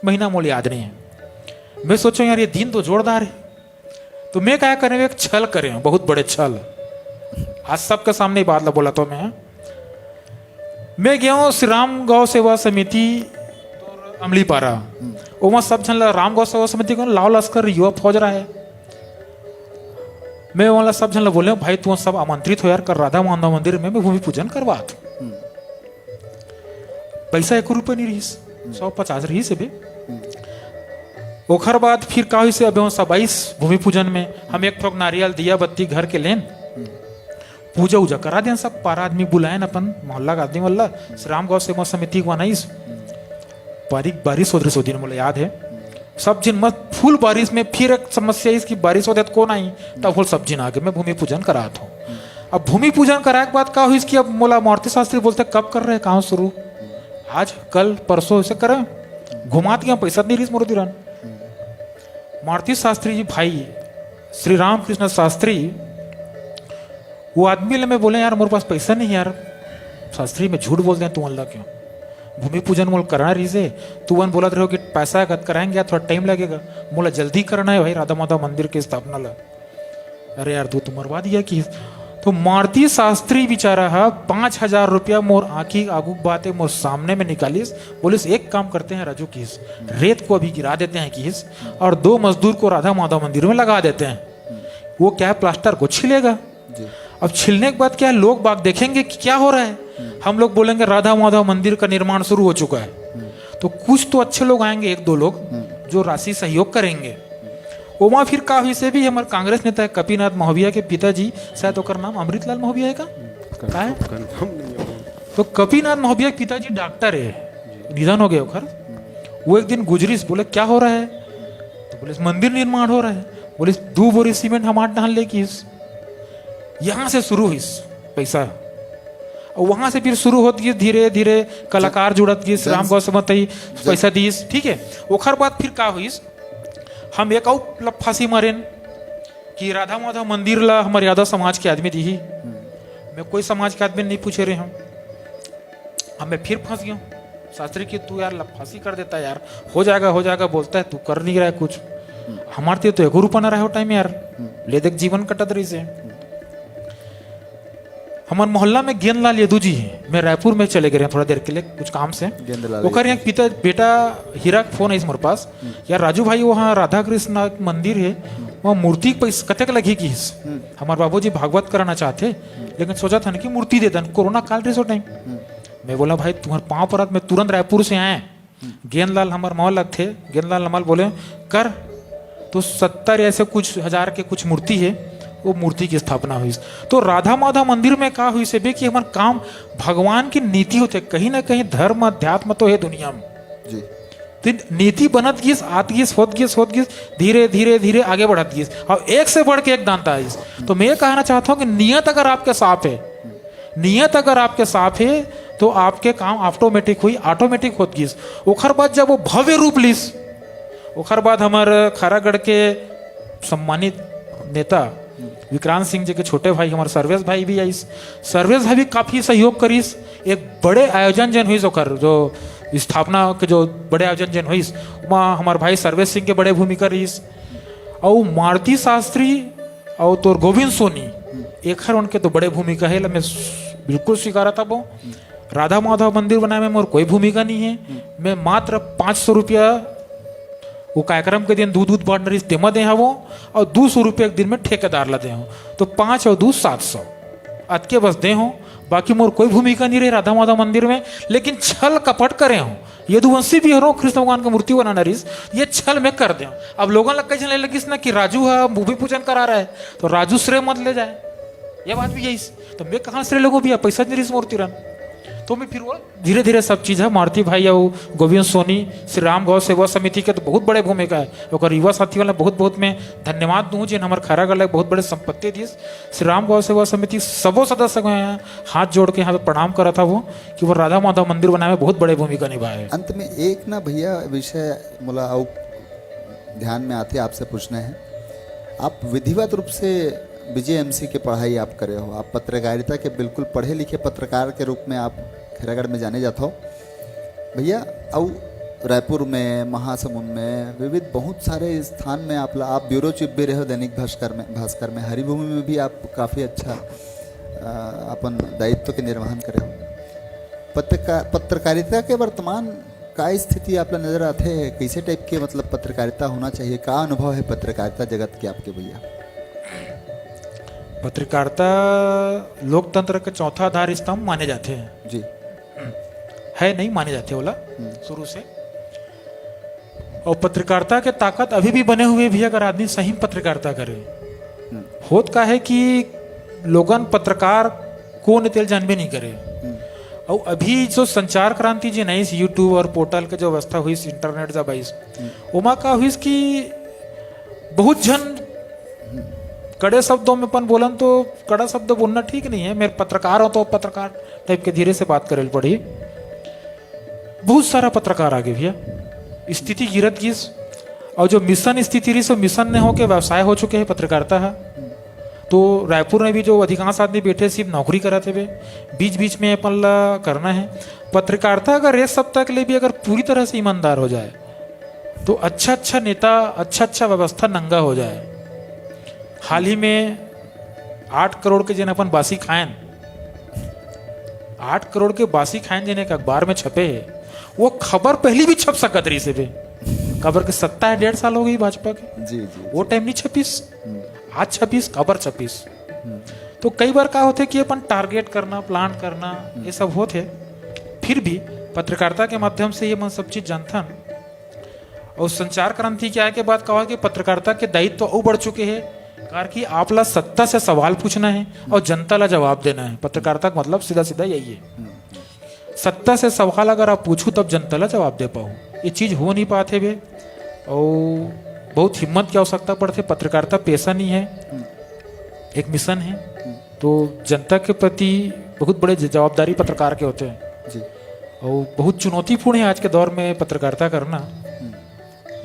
महीना मोल याद नहीं है। मैं सोचूं यार ये दिन तो जोरदार है, तो मैं क्या करें, एक छल करें, बहुत बड़े छल, आज सबके सामने बात बोला तो मैं गया हूँ श्री राम गौ सेवा समिति अमली पारा, वहां सब जन राम गौ सेवा समिति को लाल लश्कर युवा फौज रहा है, मैं वाला सब जन बोले भाई तुम सब आमंत्रित हो यार, कर राधा माधव मंदिर में मैं भूमि पूजन करवा, पैसा 1 रुपया नहीं रही, 150 रही से भी। ओखर बाद फिर का हुई से अब 22 भूमि पूजन में हम एक ठोक नारियल दिया बत्ती घर के लेन पूजा उजा करा दें, सब 12 आदमी बुलाए अपन मोहल्ला का आदमी वाला श्री राम गौ सेवा समिति को बनाई, बारिश हो रही 100 दिन मुझे याद है, सब जिन मत फुल बारिश में, फिर एक समस्या इसकी बारिश होते तो कौन आई तब फुल सब जिन आगे मैं भूमि पूजन करा था। अब भूमि पूजन कराए के बाद क्या हुई इसकी, अब मोला मूर्ति शास्त्री बोलते कब कर रहे हैं, कहाँ शुरू, आज कल परसों ऐसे करें, घुमाते हैं पैसा नहीं रही मूर्ति रन। मूर्ति शास्त्री जी भाई श्री राम कृष्ण शास्त्री, वो आदमी ले मैं बोले यार मेरे पास पैसा नहीं यार, शास्त्री में झूठ बोलते हैं तू अल्लाह क्यों, भूमि पूजन मोल करना रही से तू वन बोलत रहो कि पैसा कद कराएंगे यार, थोड़ा टाइम लगेगा, मोला जल्दी करना है भाई राधा माधव मंदिर की स्थापना ला, अरे यार तू तो मरवा दिया कि, तो मूर्ति शास्त्री बेचारा है 5,000 रुपया मोर आंखी आगू बातें मोर सामने में निकालिस, बोलिस एक काम करते हैं राजू किस, रेत को अभी गिरा देते हैं किस और 2 मजदूर को राधा माधव मंदिर में लगा देते हैं, वो क्या है प्लास्टर को छिलेगा, अब छिलने के बाद क्या है लोग बाग देखेंगे कि क्या हो रहा है, हम लोग बोलेंगे राधा माधव मंदिर का निर्माण शुरू हो चुका है, तो कुछ तो अच्छे लोग आएंगे 1-2 लोग जो राशि सहयोग करेंगे। वहाँ फिर काफी से भी हमारे कांग्रेस नेता है कपिनाथ महोबिया के पिताजी, शायद ओकर नाम अमृतलाल महोबिया है का है? तो कपिनाथ महोबिया के पिताजी डॉक्टर है, निधन हो गए ओकर, वो एक दिन गुजरिस, बोले क्या हो रहा है, तो बोले मंदिर निर्माण हो रहा है, बोले 2 बोरी सीमेंट हमारे डाल ले की, यहाँ से शुरू हुई पैसा, और वहां से फिर शुरू होती है धीरे धीरे कलाकार जुड़त गई, राम गौ समझते पैसा दीस, ठीक है। ओखर बाद फिर का हुई, हम एक और फांसी मारेन कि राधा माधव मंदिर ला हमारे यादव समाज के आदमी दी, मैं कोई समाज के आदमी नहीं पूछे रहे हम मैं फिर फंस गया शास्त्री की, तू यार फांसी कर देता है यार, हो जाएगा बोलता है, तू कर नहीं रहा है कुछ, हमारे तो 1 रुपया ना रहे हो टाइम यार, ले देख जीवन कटत रही से। हमारे मोहल्ला में गेंदलाल यदू जी है, मैं रायपुर में चले गए थोड़ा देर के लिए कुछ काम से, ओकर यहाँ पिता बेटा हीरा फोन है इस मेरे पास, यार राजू भाई वहाँ राधा कृष्ण मंदिर है, वहाँ मूर्ति पैसा कतक लगी की, हमारे बाबूजी भागवत कराना चाहते, लेकिन सोचा था ना कि मूर्ति दे दें, कोरोना काल रहे सो टाइम, मैं बोला भाई तुम्हारे पाँव पर मैं तुरंत रायपुर से आए, गेंदलाल हमारे मोहल्ला थे, गेंदलाल नमाल बोले कर, तो 70 ऐसे कुछ हजार के कुछ मूर्ति है, वो मूर्ति की स्थापना हुई। तो राधा माधव मंदिर में कहा हुई से भी कि हमारे काम भगवान की नीति होते, कहीं ना कहीं धर्म अध्यात्म तो है दुनिया में जी, तो नीति बनत गई आत गई धीरे धीरे धीरे आगे बढ़त गई, और एक से बढ़ के एक दानता है। तो मैं कहना चाहता हूँ कि नियत अगर आपके साफ है, नियत अगर आपके साफ है तो आपके काम ऑटोमेटिक होत गई। ओखर बाद जब वो भव्य रूप लीस, ओखर बाद हमारे खरागढ़ के सम्मानित नेता विक्रांत सिंह जी के छोटे भाई हमारे सर्वेश भाई भी आई, सर्वेश भाई भी काफी सहयोग करीस, एक बड़े आयोजन जन हुई जो स्थापना के जो बड़े आयोजन जन हुई, वहाँ हमारे भाई सर्वेश सिंह के बड़े भूमिका रहीस, और मारुति शास्त्री और तो गोविंद सोनी एक उनके तो बड़े भूमिका है, मैं बिल्कुल स्वीकारा था वो, राधा माधव मंदिर बनाने में मोर कोई भूमिका नहीं है। मैं मात्र 500 रुपया वो कार्यक्रम के दिन दूध बांट रही तेमा दे वो और 200 रुपये एक दिन में ठेकेदार ला दे हो, तो 5 और 2 700 अत के बस दे हो। बाकी मोर कोई भूमिका नहीं रही राधा माधव मंदिर में। लेकिन छल कपट करे हो, यदुवंशी भी हो कृष्ण भगवान का मूर्ति बनाना रही, ये छल में कर दे। अब लोगों लग कहीं लगी ना कि राजू है भूमि पूजन करा रहा है तो राजू श्रेय मत ले जाए, ये बात भी यही। तो मैं कहाँ श्रेय लोगों भी पैसा नहीं रही मूर्ति रन। तो मैं फिर वो धीरे धीरे सब चीज़ है मारुति भाई और गोविंद सोनी श्री राम गौ सेवा समिति के तो बहुत बड़े भूमिका है। और युवा साथी वाला बहुत बहुत मैं धन्यवाद दूँ जिन हमारे खैरागढ़ बहुत बड़े संपत्ति दी। श्री राम गौ सेवा समिति सबों सदस्य हाथ जोड़ के यहाँ पे प्रणाम करा था वो कि वो राधा माधव मंदिर बनाने में बहुत बड़े भूमिका निभाए। अंत में एक ना भैया विषय मुला ध्यान में आते आपसे पूछना है, आप विधिवत रूप से BJMC की पढ़ाई आप करे हो, आप पत्रकारिता के बिल्कुल पढ़े लिखे पत्रकार के रूप में आप खैरागढ़ में जाने जाते हो भैया। और रायपुर में, महासमुंद में, विविध बहुत सारे स्थान में आप ब्यूरो चीफ भी रहे हो दैनिक भास्कर में, हरिभूमि में भी आप काफ़ी अच्छा अपन दायित्व के निर्वहन करे हो। पत्रकारिता के वर्तमान का स्थिति आप नज़र आते हैं, कैसे टाइप के मतलब पत्रकारिता होना चाहिए, का अनुभव है पत्रकारिता जगत के आपके भैया? पत्रकारिता लोकतंत्र के चौथा आधार स्तंभ माने जाते हैं जी, है नहीं माने जाते बोला शुरू से। और पत्रकारिता के ताकत अभी भी बने हुए भी अगर आदमी सही पत्रकारिता करे। होत का है कि लोगन पत्रकार कौन तेल जानबे नहीं करे। और अभी जो संचार क्रांति जी नहीं यूट्यूब और पोर्टल के जो व्यवस्था हुई इंटरनेट जब आई उमा का हुई कि बहुत जन कड़े शब्दों में अपन बोलन तो कड़ा शब्द बोलना ठीक नहीं है। मेरे पत्रकार हो तो पत्रकार टाइप के धीरे से बात करे पड़ी। बहुत सारा पत्रकार आगे भैया स्थिति गिरत गिस और जो मिशन स्थिति रही सो मिशन ने हो के व्यवसाय हो चुके हैं पत्रकारिता है। तो रायपुर में भी जो अधिकांश आदमी बैठे सिर्फ नौकरी कराते हुए बीच बीच में अपन ला करना है पत्रकारिता। अगर एक सप्ताह के लिए भी अगर पूरी तरह से ईमानदार हो जाए तो अच्छा अच्छा नेता अच्छा व्यवस्था नंगा हो जाए। हाल ही में 8 करोड़ के जिन अपन बासी खाएं 8 करोड़ के बासी खाएं जिन्हें एक अखबार में छपे है वो खबर पहली भी छप सकत रही से खबर के सत्ता है 1.5 साल हो गई भाजपा के जी, वो टाइम नहीं छपीस आज छपीस खबर छपीस। तो कई बार क्या होते कि अपन टारगेट करना प्लान करना ये सब होते फिर भी पत्रकारिता के माध्यम से ये मन सब चीज जानता। और संचार क्रांति के आए के बाद कहा कि पत्रकारिता के दायित्व तो और बढ़ चुके हैं कार कि आप ला सत्ता से सवाल पूछना है और जनता ला जवाब देना है। पत्रकारिता का मतलब सीधा सीधा यही है। सत्ता से सवाल अगर आप पूछो तब जनता ला जवाब दे पाओ, ये चीज हो नहीं पाते वे। और बहुत हिम्मत की आवश्यकता पड़ती। पत्रकारिता पेशा नहीं है, एक मिशन है। तो जनता के प्रति बहुत बड़े जवाबदारी पत्रकार के होते हैं जी। और बहुत चुनौतीपूर्ण है आज के दौर में पत्रकारिता करना।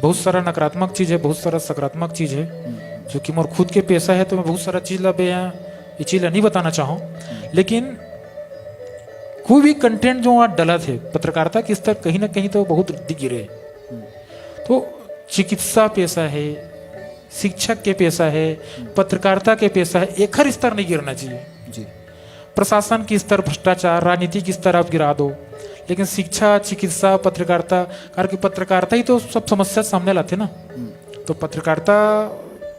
बहुत सारा नकारात्मक चीज है, बहुत सारा सकारात्मक चीज है। जो कि मोर खुद के पेशा है तो मैं बहुत सारा चीज ला ये चीज नहीं बताना चाहूँ। लेकिन कोई भी कंटेंट जो आज डला थे पत्रकारिता के स्तर कहीं ना कहीं तो बहुत गिरे। तो चिकित्सा पेशा है, शिक्षक के पेशा है, पत्रकारिता के पेशा है, एक हर स्तर नहीं गिरना चाहिए जी। प्रशासन की स्तर भ्रष्टाचार राजनीति की स्तर आप गिरा दो, लेकिन शिक्षा चिकित्सा पत्रकारिता कारण की पत्रकारिता ही तो सब समस्या सामने लाते ना। तो पत्रकारिता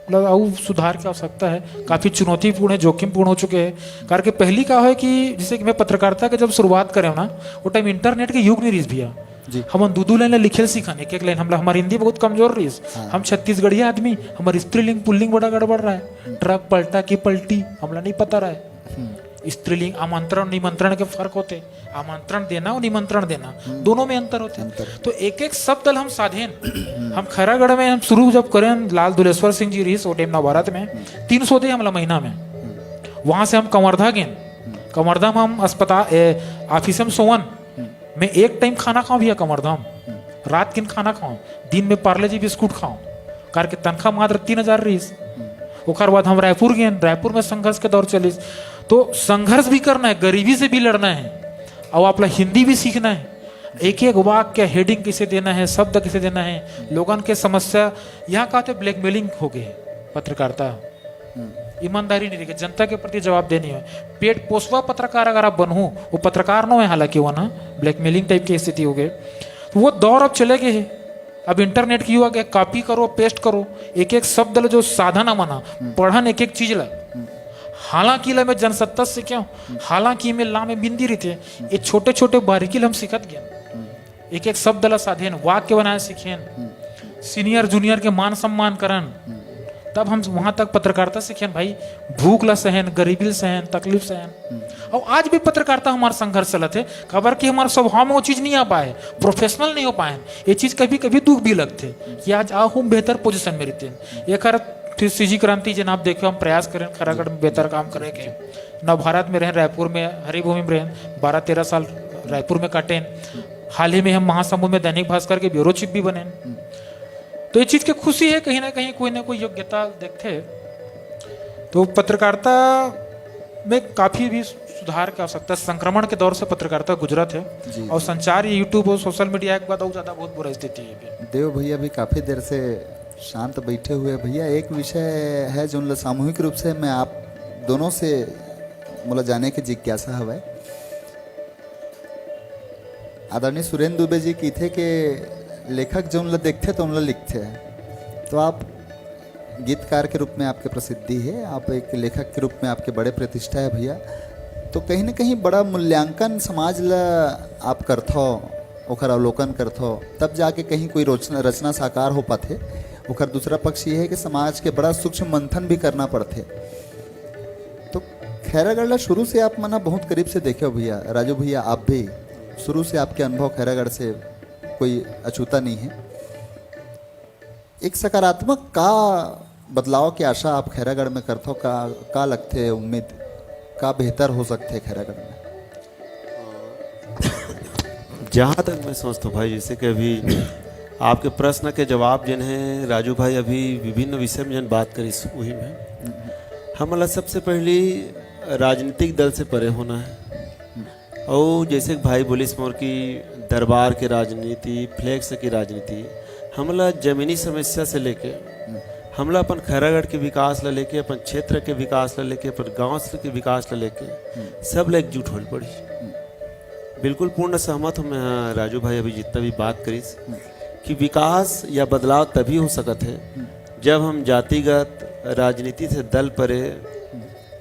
और सुधार की आवश्यकता है, काफी चुनौतीपूर्ण है, जोखिमपूर्ण हो चुके हैं। कारण कि पहली का है कि जैसे कि मैं पत्रकारिता के जब शुरुआत करे ना वो टाइम इंटरनेट के युग नहीं रही भैया। हम दो लाइन लिखे सीखन एक लाइन हमारी हिंदी बहुत कमजोर रही। हम छत्तीसगढ़ी आदमी, हमारी स्त्रीलिंग पुल्लिंग बड़ा गड़बड़ रहा है। ट्रक पलटा की पलटी हमला नहीं पता रहा है। स्त्रीलिंग आमंत्रण निमंत्रण के फर्क होते, आमंत्रण देना और निमंत्रण देना दोनों में अंतर होते हैं। तो एक एक शब्द हम साधेन हम खैरागढ़ में हम शुरू जब करें लाल दुलेश्वर सिंह जी रही सोटेम नवभारत में 300 दे हमला महीना में। वहां से हम कंवर्धा गेन कंवर्धा में हम अस्पताल ऑफिस में सोवन मैं एक टाइम खाना खाऊं भैया कंवर्धा में, रात किन खाना खाऊं, दिन में पार्ले जी बिस्कुट खाऊं कार के तनख्वाह मात्र 3000 रही। उसके बाद हम रायपुर गए, रायपुर में संघर्ष के दौर चली। तो संघर्ष भी करना है, गरीबी से भी लड़ना है और अपना हिंदी भी सीखना है। एक एक वाक्य हेडिंग किसे देना है, शब्द किसे देना है, लोगों के समस्या यहाँ कहते ब्लैकमेलिंग हो गए पत्रकारिता। ईमानदारी नहीं रही, जनता के प्रति जवाब देनी है। पेट पोसवा पत्रकार अगर आप बनूं, वो पत्रकार न है हालांकि, वो ना ब्लैकमेलिंग टाइप की स्थिति हो गई, तो वो दौर अब चले गए हैं। अब इंटरनेट की युवा के कॉपी करो, पेस्ट करो, एक एक शब्द जो साधन मना पढ़न एक एक चीज ला, हालांकि ला में जनसत्ता से क्यों, हालांकि में ला में बिंदी रहते, ये छोटे छोटे बारीकी हम सीखत गए, एक एक शब्द ला साधेन, वाक्य बनाए सीखेन, सीनियर जूनियर के मान सम्मान करन, तब हम वहां तक पत्रकारिता सीखेन भाई, भूख ला सहन, गरीबी ला सहन, तकलीफ सहन। और आज भी पत्रकारिता हमारा संघर्ष चलत है, खबर कि हमारे स्वभाव में वो चीज नहीं आ पाए, प्रोफेशनल नहीं हो पाए, ये चीज कभी कभी दुख भी लगते कि आज आ हम बेहतर पोजीशन में रहते हैं। एक फिर सीजी क्रांति जिन आप देखो, हम प्रयास करें खरागढ़ में बेहतर काम करे के, नव भारत में रहें, रायपुर में हरिभूमि में रहें, 12-13 साल रायपुर में काटें, हाल ही में हम महासमुंद में दैनिक भास्कर के ब्यूरो चीफ भी बने। तो ये चीज की खुशी है, कहीं ना कोई योग्यता देखते। तो पत्रकारिता में काफी भी सुधार की आवश्यकता, संक्रमण के दौर से पत्रकारिता गुजरत है, और संचार यूट्यूब और सोशल मीडिया के बाद और ज्यादा बहुत बुरा स्थिति है। देव भैया भी काफी देर से शांत बैठे हुए। भैया एक विषय है जो सामूहिक रूप से मैं आप दोनों से मतलब जाने की जिज्ञासा हवा। आदरणीय सुरेंद्र दुबे जी की थे कि लेखक जो उनला देखते तो उनला लिखते हैं, तो आप गीतकार के रूप में आपकी प्रसिद्धि है, आप एक लेखक के रूप में आपके बड़े प्रतिष्ठा है भैया, तो कहीं ना कहीं बड़ा मूल्यांकन समाज ला आप करथो, ओकर अवलोकन करथो, तब जाके कहीं कोई रचना साकार हो पाते। ओकर दूसरा पक्ष ये है कि समाज के बड़ा सूक्ष्म मंथन भी करना पड़ते। तो खैरागढ़ ला शुरू से आप मना बहुत करीब से देखे हो भैया, राजू भैया आप भी शुरू से आपके अनुभव खैरागढ़ से कोई अछूता नहीं है। एक सकारात्मक का बदलाव की आशा आप खैरागढ़ में करते हो, का लगते है उम्मीद का बेहतर हो सकते हैं खैरागढ़ में? जहाँ तक मैं सोचता हूँ भाई, जैसे कि अभी आपके प्रश्न के जवाब जिन हैं राजू भाई अभी विभिन्न विषय में जिन बात करी वही में हमारा सबसे पहली राजनीतिक दल से परे होना है। और जैसे भाई बोलिस मोर की दरबार की राजनीति, फ्लैक्स की राजनीति, हमला जमीनी समस्या से लेके हमला अपन खैरागढ़ के विकास ला लेके, अपन क्षेत्र के विकास ला लेके, अपन गांव के विकास ला लेके सब लोग एकजुट होल पड़ी। बिल्कुल पूर्ण सहमत हूँ मैं राजू भाई अभी जितना भी बात करीस कि विकास या बदलाव तभी हो सकत है जब हम जातिगत राजनीति से दल परे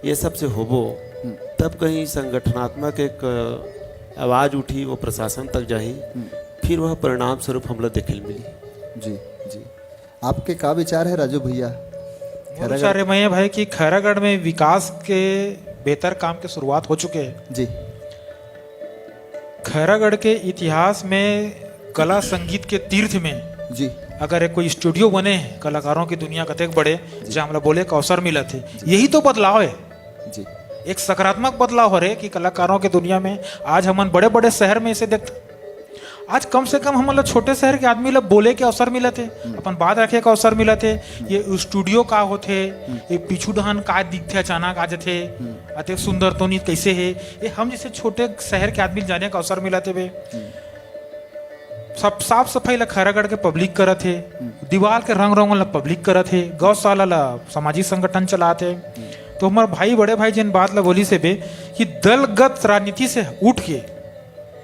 ये सब से होबो, तब कहीं संगठनात्मक एक आवाज़ उठी, वो प्रशासन तक जाही, फिर वह परिणाम स्वरूप हमला देखे मिली। जी जी, आपके क्या विचार है राजू भैया? विचार है भाई कि खैरागढ़ में विकास के बेहतर काम की शुरुआत हो चुके हैं जी। खैरागढ़ के इतिहास में कला संगीत के तीर्थ में जी अगर एक कोई स्टूडियो बने कलाकारों की दुनिया कतेक बड़े जहाँ हमला बोले का अवसर मिला थे, यही तो बदलाव है जी। एक सकारात्मक बदलाव हो रहे कि कलाकारों की दुनिया में आज हम बड़े बड़े शहर में इसे देखते, आज कम से कम हम छोटे शहर के आदमी लोग बोले के अवसर मिला थे, अपन बात रखे का अवसर मिला थे। ये स्टूडियो का होते, ये पीछू डहान का दिखते अचानक आ जाते, अति सुंदर तो नहीं कैसे है, ये हम जैसे छोटे शहर के आदमी जाने का अवसर मिला थे। वे सब साफ सफाई ला खैरागढ़ के पब्लिक करत है, दीवार के रंग रोगन ला पब्लिक करत है, गौशाला ला सामाजिक संगठन चलाते। तो हमारे भाई बड़े भाई जिन बात ला बोली से बे कि दलगत राजनीति से उठ के,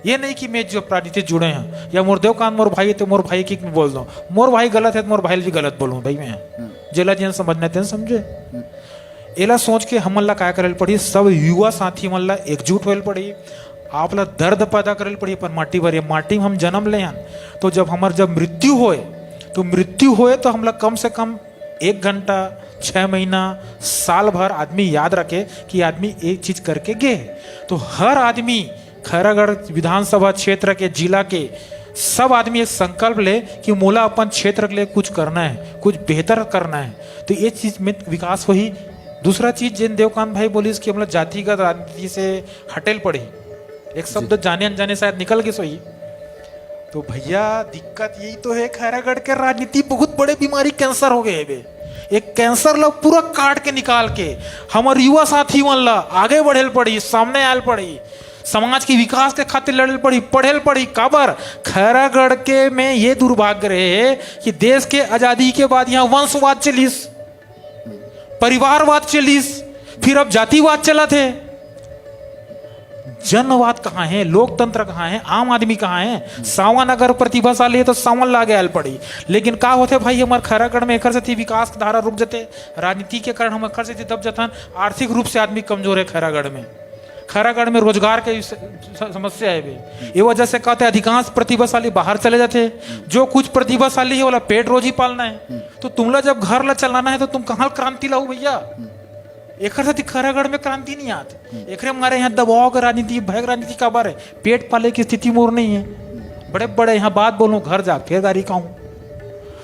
ये नहीं कि मैं जो राजनीति जुड़े हैं या मोर देवकान मोर भाई है तो मोर भाई की बोल दो, मोर भाई गलत है तो मोर भाई भी गलत बोलूँ भाई मैं जेला जिन समझने थे समझे। एला सोच के हमन ला क्या करे पड़ी, सब युवा साथी मन ला एकजुट होल पड़ी, आप ला दर्द पैदा करे पड़ी अपन माटी भर, माटी में हम जन्म ले हैं, तो जब हमार जब मृत्यु होए तो हम ला कम से कम 1 घंटा 6 महीना साल भर आदमी याद रखे कि आदमी एक चीज करके गए। तो हर आदमी खैरागढ़ विधानसभा क्षेत्र के जिला के सब आदमी एक संकल्प ले कि मोला अपन क्षेत्र के लिए कुछ करना है, कुछ बेहतर करना है, तो ये चीज में विकास हो ही। दूसरा चीज जिन देवकांत भाई बोली कि हम जातिगत राजनीति से हटेल पड़ी, एक शब्द जाने अनजाने शायद निकल गए सोई। तो भैया दिक्कत यही तो है, खैरागढ़ के राजनीति बहुत बड़े बीमारी कैंसर हो गए है। एक कैंसर लोग पूरा काट के निकाल के हमारे युवा साथी मन ला आगे बढ़ेल पड़ी, सामने आयल पड़ी, समाज के विकास के खातिर लड़ल पड़ी, पढ़ेल पड़ी। काबर खैरागढ़ के में ये दुर्भाग्य रहे कि देश के आजादी के बाद यहाँ वंशवाद चलिस, परिवारवाद चलीस, फिर अब जातिवाद चला थे। जनवाद कहाँ है, लोकतंत्र कहाँ है, आम आदमी कहाँ है। सावन अगर प्रतिभाशाली है तो सावन लागे आयल पड़ी, लेकिन का होते भाई हमार खैरागढ़ में एकर से विकास की धारा रुक जाते, राजनीति के कारण हम एकर से दब जाता। आर्थिक रूप से आदमी कमजोर है खैरागढ़ में। खैरागढ़ में रोजगार के समस्या है बे, ये वजह से कहते अधिकांश प्रतिभाशाली बाहर चले जाते। जो कुछ प्रतिभाशाली है वाला पेट रोज ही पालना है, तो तुमला जब घर ला चलाना है तो तुम कहाँ क्रांति लाओ भैया। एकर से खैरागढ़ में क्रांति नहीं आती। एकरे हमारे यहाँ दबाव का राजनीति, भय राजनीति का बार है, पेट पाले की स्थिति मोर नहीं है। बड़े बड़े यहाँ बात बोलूं, घर जा फिर गाड़ी खाऊं,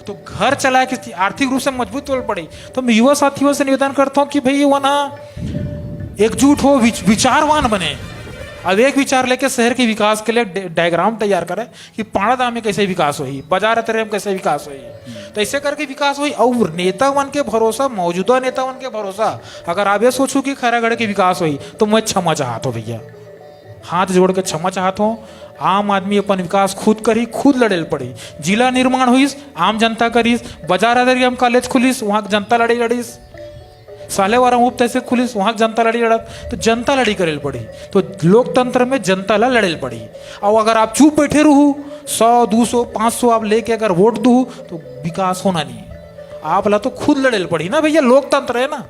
तो घर चलाए की आर्थिक रूप से मजबूत तोड़ पड़ी। तो मैं युवा साथियों से निवेदन करता हूँ कि भाई वो ना एकजुट हो, विचारवान बने। अब एक विचार लेके शहर के विकास के लिए डायग्राम तैयार करें कि पाड़ादा में कैसे विकास हुई, बाजार तेरे में कैसे विकास हुई, तो ऐसे करके विकास हुई। और नेता वन के भरोसा, मौजूदा नेता वन के भरोसा अगर आप ये सोचो कि खैरागढ़ की विकास हुई, तो मैं क्षमा चाहता हूँ भैया, हाथ जोड़ के क्षमा चाहता हूँ। आम आदमी अपन विकास खुद करी, खुद लड़ेल पड़ी। जिला निर्माण हुई, आम जनता करीस। बाजार हम कॉलेज खुलीस, वहाँ जनता लड़ीस। सालेवारा उप तहसील खुलीस, वहाँ जनता लड़ी लड़त, तो जनता लड़ी करेल पड़ी। तो लोकतंत्र में जनता ला लड़ेल पड़ी। और अगर आप चुप बैठे रहू, 100, 200, 500 आप लेके अगर वोट दू, तो विकास होना नहीं। आप ला तो खुद लड़ेल पड़ी ना भैया, लोकतंत्र है ना।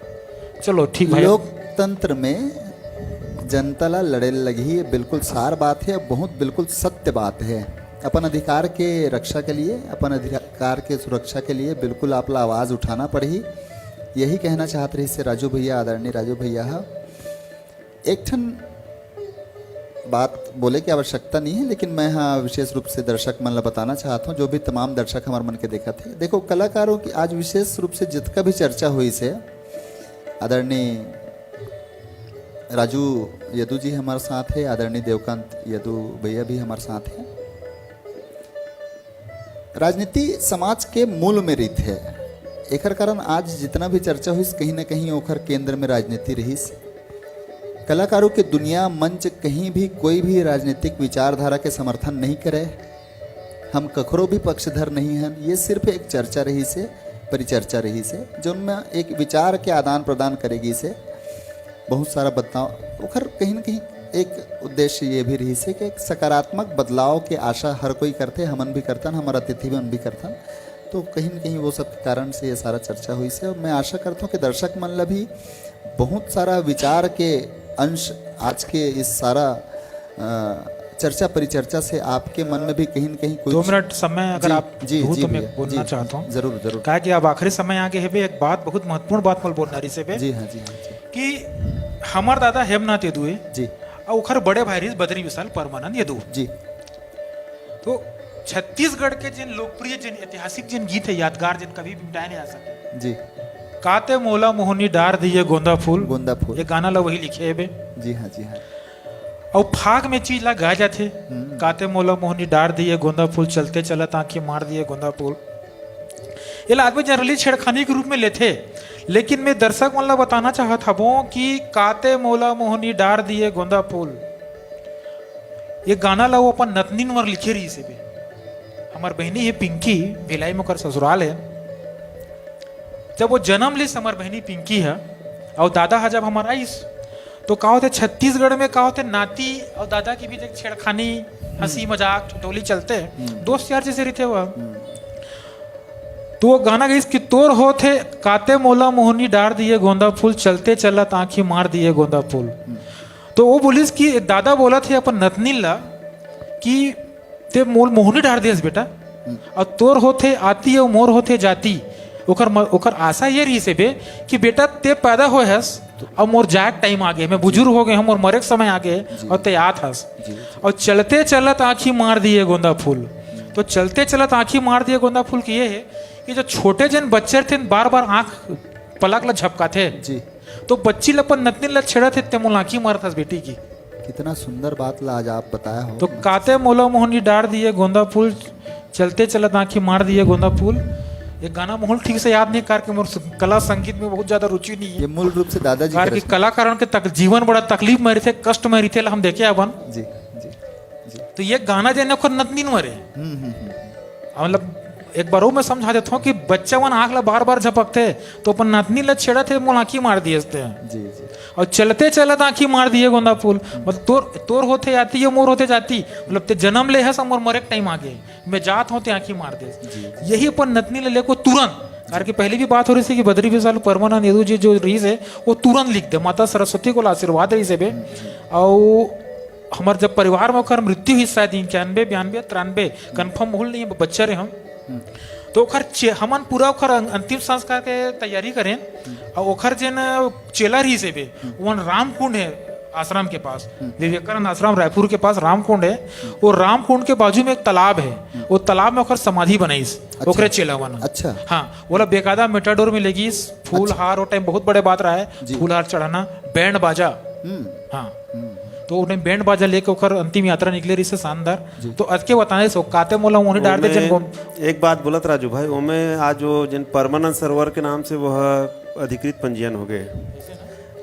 चलो ठीक है, लोकतंत्र में जनता ला लड़ेल लगी, ये बिल्कुल सार बात है, बहुत बिल्कुल सत्य बात है। अपन अधिकार के रक्षा के लिए, अपन अधिकार के सुरक्षा के लिए बिल्कुल आप ला आवाज़ उठाना पड़ी। यही कहना चाहते रही से राजू भैया, आदरणीय राजू भैया। एक ठन बात बोले की आवश्यकता नहीं है, लेकिन मैं हाँ विशेष रूप से दर्शक मन ला बताना चाहता हूँ, जो भी तमाम दर्शक हमारे मन के देखा थे। देखो, कलाकारों की आज विशेष रूप से जितना भी चर्चा हुई से, आदरणीय राजू यदू जी हमारे साथ है, आदरणीय देवकांत यदू भैया भी हमारे साथ हैं। राजनीति समाज के मूल में रीत है। एकर कारण आज जितना भी चर्चा हुई, कहीं ना कहीं ओखर केंद्र में राजनीति रही। कलाकारों के दुनिया मंच कहीं भी कोई भी राजनीतिक विचारधारा के समर्थन नहीं करे। हम कखरो भी पक्षधर नहीं हैं। ये सिर्फ एक चर्चा रही से, परिचर्चा रही से, जो उनमें एक विचार के आदान प्रदान करेगी से बहुत सारा बदलाव। ओखर कहीं ना कहीं एक उद्देश्य ये भी रही से कि एक सकारात्मक बदलाव की आशा हर कोई करते, हमन भी करतन, हमारा अतिथि मन भी करतन। तो कहीं न कहीं वो सब के कारण से ये सारा चर्चा हुई से। और मैं आशा करता हूँ कि दर्शक मन ला भी बहुत सारा विचार के अंश आज के इस सारा चर्चा परिचर्चा से आपके मन में भी कहीं न कहीं कुछ 2 मिनट समय अगर आप जी तो मैं बोलना चाहता हूँ। जरूर जरूर। कहा कि अब आखिरी समय आगे है, एक बात बहुत महत्वपूर्ण बात मैं बोलना रही से जी हाँ जी हाँ जी। कि हमार दादा हेमनाथ यदू है जी, और उखर बड़े भाई बद्री विशाल परमानंद यदू जी। तो छत्तीसगढ़ के जिन लोकप्रिय, जिन ऐतिहासिक जिन गीत है, यादगार, जिन कभी भी मिटाए नहीं जा सकते जी। काते मोला मोहनी डार दिए गोंदा फूल, गोंदा फूल, ये गाना ला वही लिखे है बे। जी हाँ जी हाँ। और फाग में चीज ला गाए जाते, काते मोला मोहनी डार दिए गोंदा फूल, चलते चलत आंखें मार दिए गोंदा फूल। ये ला आदमी जनरली छेड़खानी के रूप में लेते, लेकिन मैं दर्शक मन ला बताना चाहत हूँ कि काते मोला मोहनी डार दिए गोंदा फूल, ये गाना ला वो अपन नतनीन वर लिखे रही से बे। हमार बहनी है पिंकी, भिलाई में कर ससुराल है। जब वो जन्म ली हमार बहनी पिंकी है, और दादा है जब हमारा आईस, तो कहा होते छत्तीसगढ़ में कहा होते नाती और दादा की भी एक छेड़खानी, हंसी मजाक टोली चलते, दोस्त यार जैसे रहते हुआ। तो वो गाना गई कि तोर होते काते मोला मोहनी डार दिए गोंदा फूल, चलते चलत आंखी मार दिए गोंदा फूल। तो वो बोलिस कि दादा बोला थे अपन नतनी ला कि ते मोल मोहनी डार दियस बेटा, और तोर होते आती और मोर होते जाती। ओकर आशा ये रही से बे कि बेटा ते पैदा हो हस और मोर जाए टाइम आ गए, मैं बुजुर्ग हो गए हम और मरे समय आ गए, और ते याद हस। और चलते चलत आंखी मार दिए गोंदा फूल। तो चलते चलत आंखी मार दिए गोंदा फूल की ये है कि जो छोटे जन बच्चे थे बार बार आंख पलक ला झपका थे जी, तो बच्ची लपन नतनी ला छेड़ा थे, ते मोल आंखी मारत हस बेटी की। कितना सुंदर बात ला आज आप बताया हो। तो काते मोला मोहनी डार दिए गोंदा फूल, चलते चलत आंखी मार दिए गोंदा फूल। ये गाना मोहन ठीक से याद नहीं करके, मोर कला संगीत में बहुत ज्यादा रुचि नहीं है। ये मूल रूप से दादाजी कार की कलाकारों के जीवन बड़ा तकलीफ में रहते, कष्ट में रहते, हम देखे अपन जी जी जी। तो ये गाना जो नतनी मरे, मतलब एक बार वो मैं समझा देता हूँ कि बच्चा वन आँख ला बार बार झपकते तो अपन नातनी ला छेड़ा थे मोल आँखी मार दिए जी जी और चलते चलत आँखी मार दिए गोंदा फूल मतलब तोर होते जाती है मोर होते जाती मतलब ते जन्म ले है समोर मरे टाइम आगे मैं जात होते आँखी मार दे यही अपन नतनी ले को तुरंत कारण कि पहले भी बात हो रही थी कि बद्री विशाल परमानंद यदु जी जो रही है वो तुरंत लिख दे माता सरस्वती को आशीर्वाद रही से बे और हमारे जब परिवार में ओकर मृत्यु हुई शायद 91 92 93 कन्फर्म होल नहीं है बच्चा रहे हम तो ओकर हमन पूरा ओकर अंतिम संस्कार के तैयारी करें और ओकर जेन चेला रही से बे वन रामकुंड है आश्रम के पास विवेकानंद आश्रम रायपुर के पास रामकुंड है वो रामकुंड के बाजू में एक तालाब है वो तालाब में ओकर समाधि बनाईस ओकरे चेला वन अच्छा हाँ बोला बेकायदा मेटाडोर में लेगी फूल हार वो टाइम बहुत बड़े बात रहा है फूल हार चढ़ाना बैंड बाजा हाँ तो उन्हें बैंड बाजा लेके ओकर अंतिम यात्रा निकले रही से शानदार तो आज के बताने सो काते मोला उन्हें डाल दे जन एक बात बोलत राजू भाई ओमे आज वो जिन परमानंद सरोवर के नाम से वह अधिकृत पंजीयन हो गए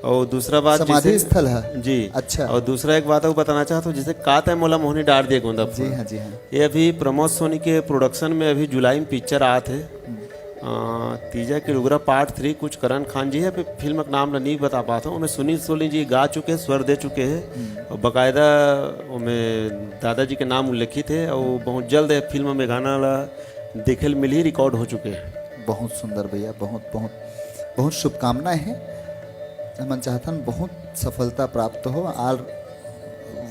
और दूसरा बात समाधि स्थल है जी अच्छा और दूसरा एक बात बताना चाहता हूँ जैसे काते मोला मोहनी डाल दिए गोंदा जी हाँ जी हाँ ये अभी प्रमोद सोनी के प्रोडक्शन में अभी जुलाई में पिक्चर आए थे तीजा के रुगरा पार्ट 3 कुछ करण खान जी है फिल्म का नाम नहीं बता पाता हूँ उनमें सुनील सोनी जी गा चुके हैं स्वर दे चुके हैं और बाकायदा उनमें दादाजी के नाम उल्लेखित है और बहुत जल्द है फिल्म में गाना देखे मिली रिकॉर्ड हो चुके हैं बहुत सुंदर भैया बहुत बहुत बहुत शुभकामनाएं हैं हम चाहता हूँ बहुत सफलता प्राप्त हो और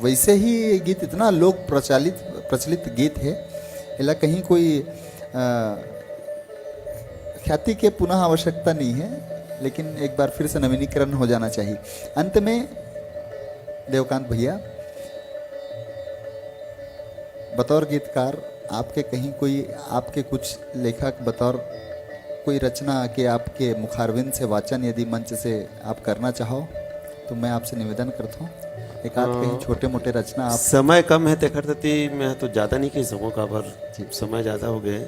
वैसे ही ये गीत इतना लोक प्रचलित गीत है इला कहीं कोई ख्याति के पुनः आवश्यकता नहीं है लेकिन एक बार फिर से नवीनीकरण हो जाना चाहिए अंत में देवकांत भैया बतौर गीतकार आपके कहीं कोई आपके कुछ लेखक बतौर कोई रचना के आपके मुखारविंद से वाचन यदि मंच से आप करना चाहो तो मैं आपसे निवेदन करता हूँ एक आध कहीं छोटे मोटे रचना आप समय कम है तेखर तती मैं तो ज़्यादा नहीं कह सकूँगा पर समय ज़्यादा हो गए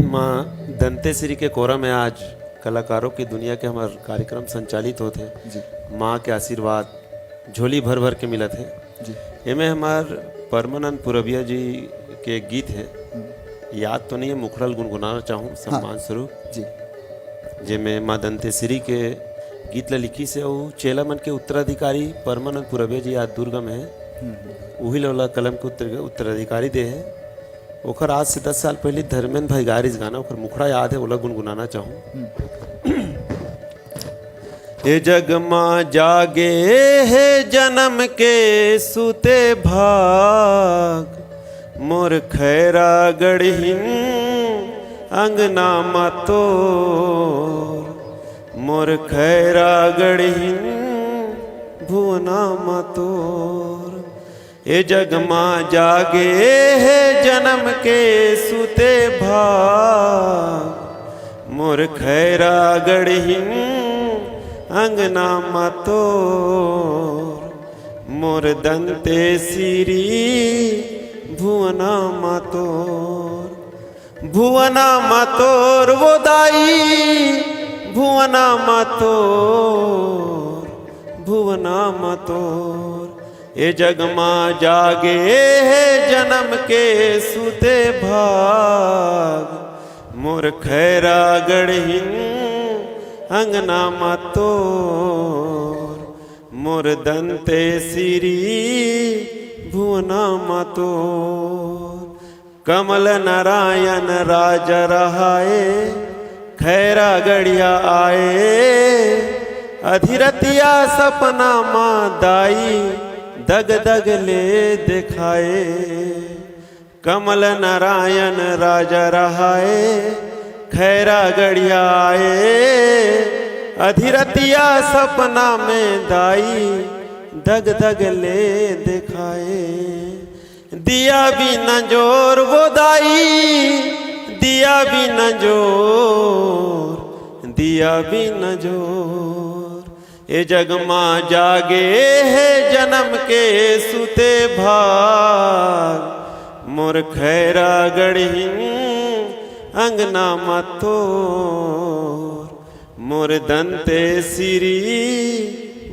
माँ दंतेश्वरी के कोरा में आज कलाकारों की दुनिया के हमारे कार्यक्रम संचालित होते माँ के आशीर्वाद झोली भर भर के मिला थे इनमें हमार परमानंद पुरबिया जी के गीत है याद तो नहीं है मुखड़ल गुनगुनाना चाहूँ सम्मान स्वरूप जी जे में माँ दंतेश्वरी के गीत ला लिखी से वो चेला मन के उत्तराधिकारी परमानंद पुरबिया जी आज दुर्गम है वही लोला कलम के उत्तराधिकारी दे है ओखर आज से 10 साल पहले धर्मेंद्र भाई गार इस गाना ओखर मुखड़ा याद है ओला गुनगुनाना चाहूँ हे जग माँ जागे है जन्म के सुते भाग मोर खैरा गढ़हिन अंगना मतोर मोर खैरा गढ़हिन भुवना मतोर ए जग माँ जागे है जन्म के सुते भाग मोर खैरा गढ़हिन अंगना मतोर मोर दंते सिरी भुवना मतोर वो दाई भुवना मतोर ए जग माँ जागे है जन्म के सुते भाग मोर खैरा गढ़हिन अंगना मतोर मोर दंते सिरी भुवना मतोर कमल नारायण राज रहाए खैरा गढ़िया आए अधिरतिया सपना माँ दाई दग दग ले दिखाए कमल नारायण राजा रहाए खैरा गढ़िया आए अधिरतिया सपना में दाई दग दग ले दिखाए दिया भी नजोर वो दाई दिया भी नजोर ए जग माँ जागे है जन्म के सुते भाग मोर खैरा गढ़हिन अंगना मतोर मोर दंते सिरी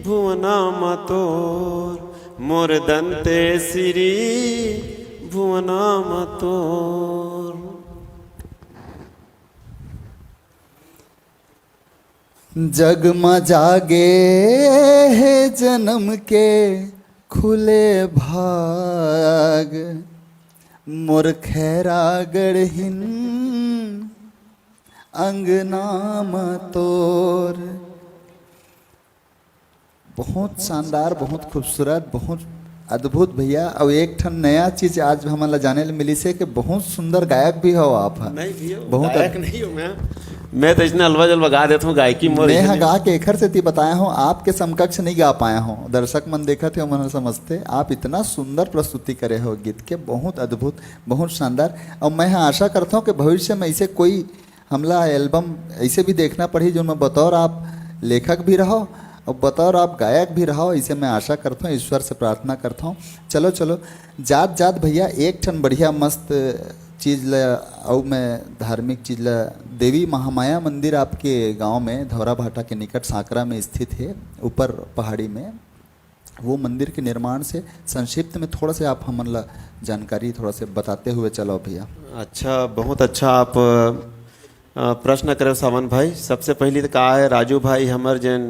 भुवना मतोर मोर दंते सिरी भुवना मतोर। जगमा जागे है जन्म के खुले भाग, मोर खैरा गढ़हिन अंगनाम तोर। बहुत शानदार, बहुत खूबसूरत, बहुत अद्भुत भैया। और एक ठन नया चीज आज हमारा जाने ले मिली से कि बहुत सुंदर गायक भी हो आप। नहीं भैया, बहुत गायक नहीं हूँ मैं तो इसने अलवा जलवा गा देता हूँ गायकी मोर। मैं यहाँ गा के एखर से ती बताया हूँ, आपके समकक्ष नहीं गा पाया हूँ। दर्शक मन देखा थे मन समझते आप इतना सुंदर प्रस्तुति करे हो गीत के, बहुत अद्भुत, बहुत शानदार। और मैं यहाँ आशा करता हूँ कि भविष्य में ऐसे कोई हमला एल्बम ऐसे भी देखना पड़ी जो मैं बतौर आप लेखक भी रहो और बतौर आप गायक भी रहो, इसे मैं आशा करता हूँ, ईश्वर से प्रार्थना करता हूँ। चलो चलो जात जात भैया एक ठन बढ़िया मस्त चीज़ ल और मैं धार्मिक चीज़ ल देवी महामाया मंदिर आपके गांव में धौरा भाटा के निकट सांकरा में स्थित है, ऊपर पहाड़ी में। वो मंदिर के निर्माण से संक्षिप्त में थोड़ा से आप हमन ला जानकारी थोड़ा से बताते हुए चलो भैया। अच्छा, बहुत अच्छा आप प्रश्न करे सावन भाई। सबसे पहले तो कहा है राजू भाई हमर जैन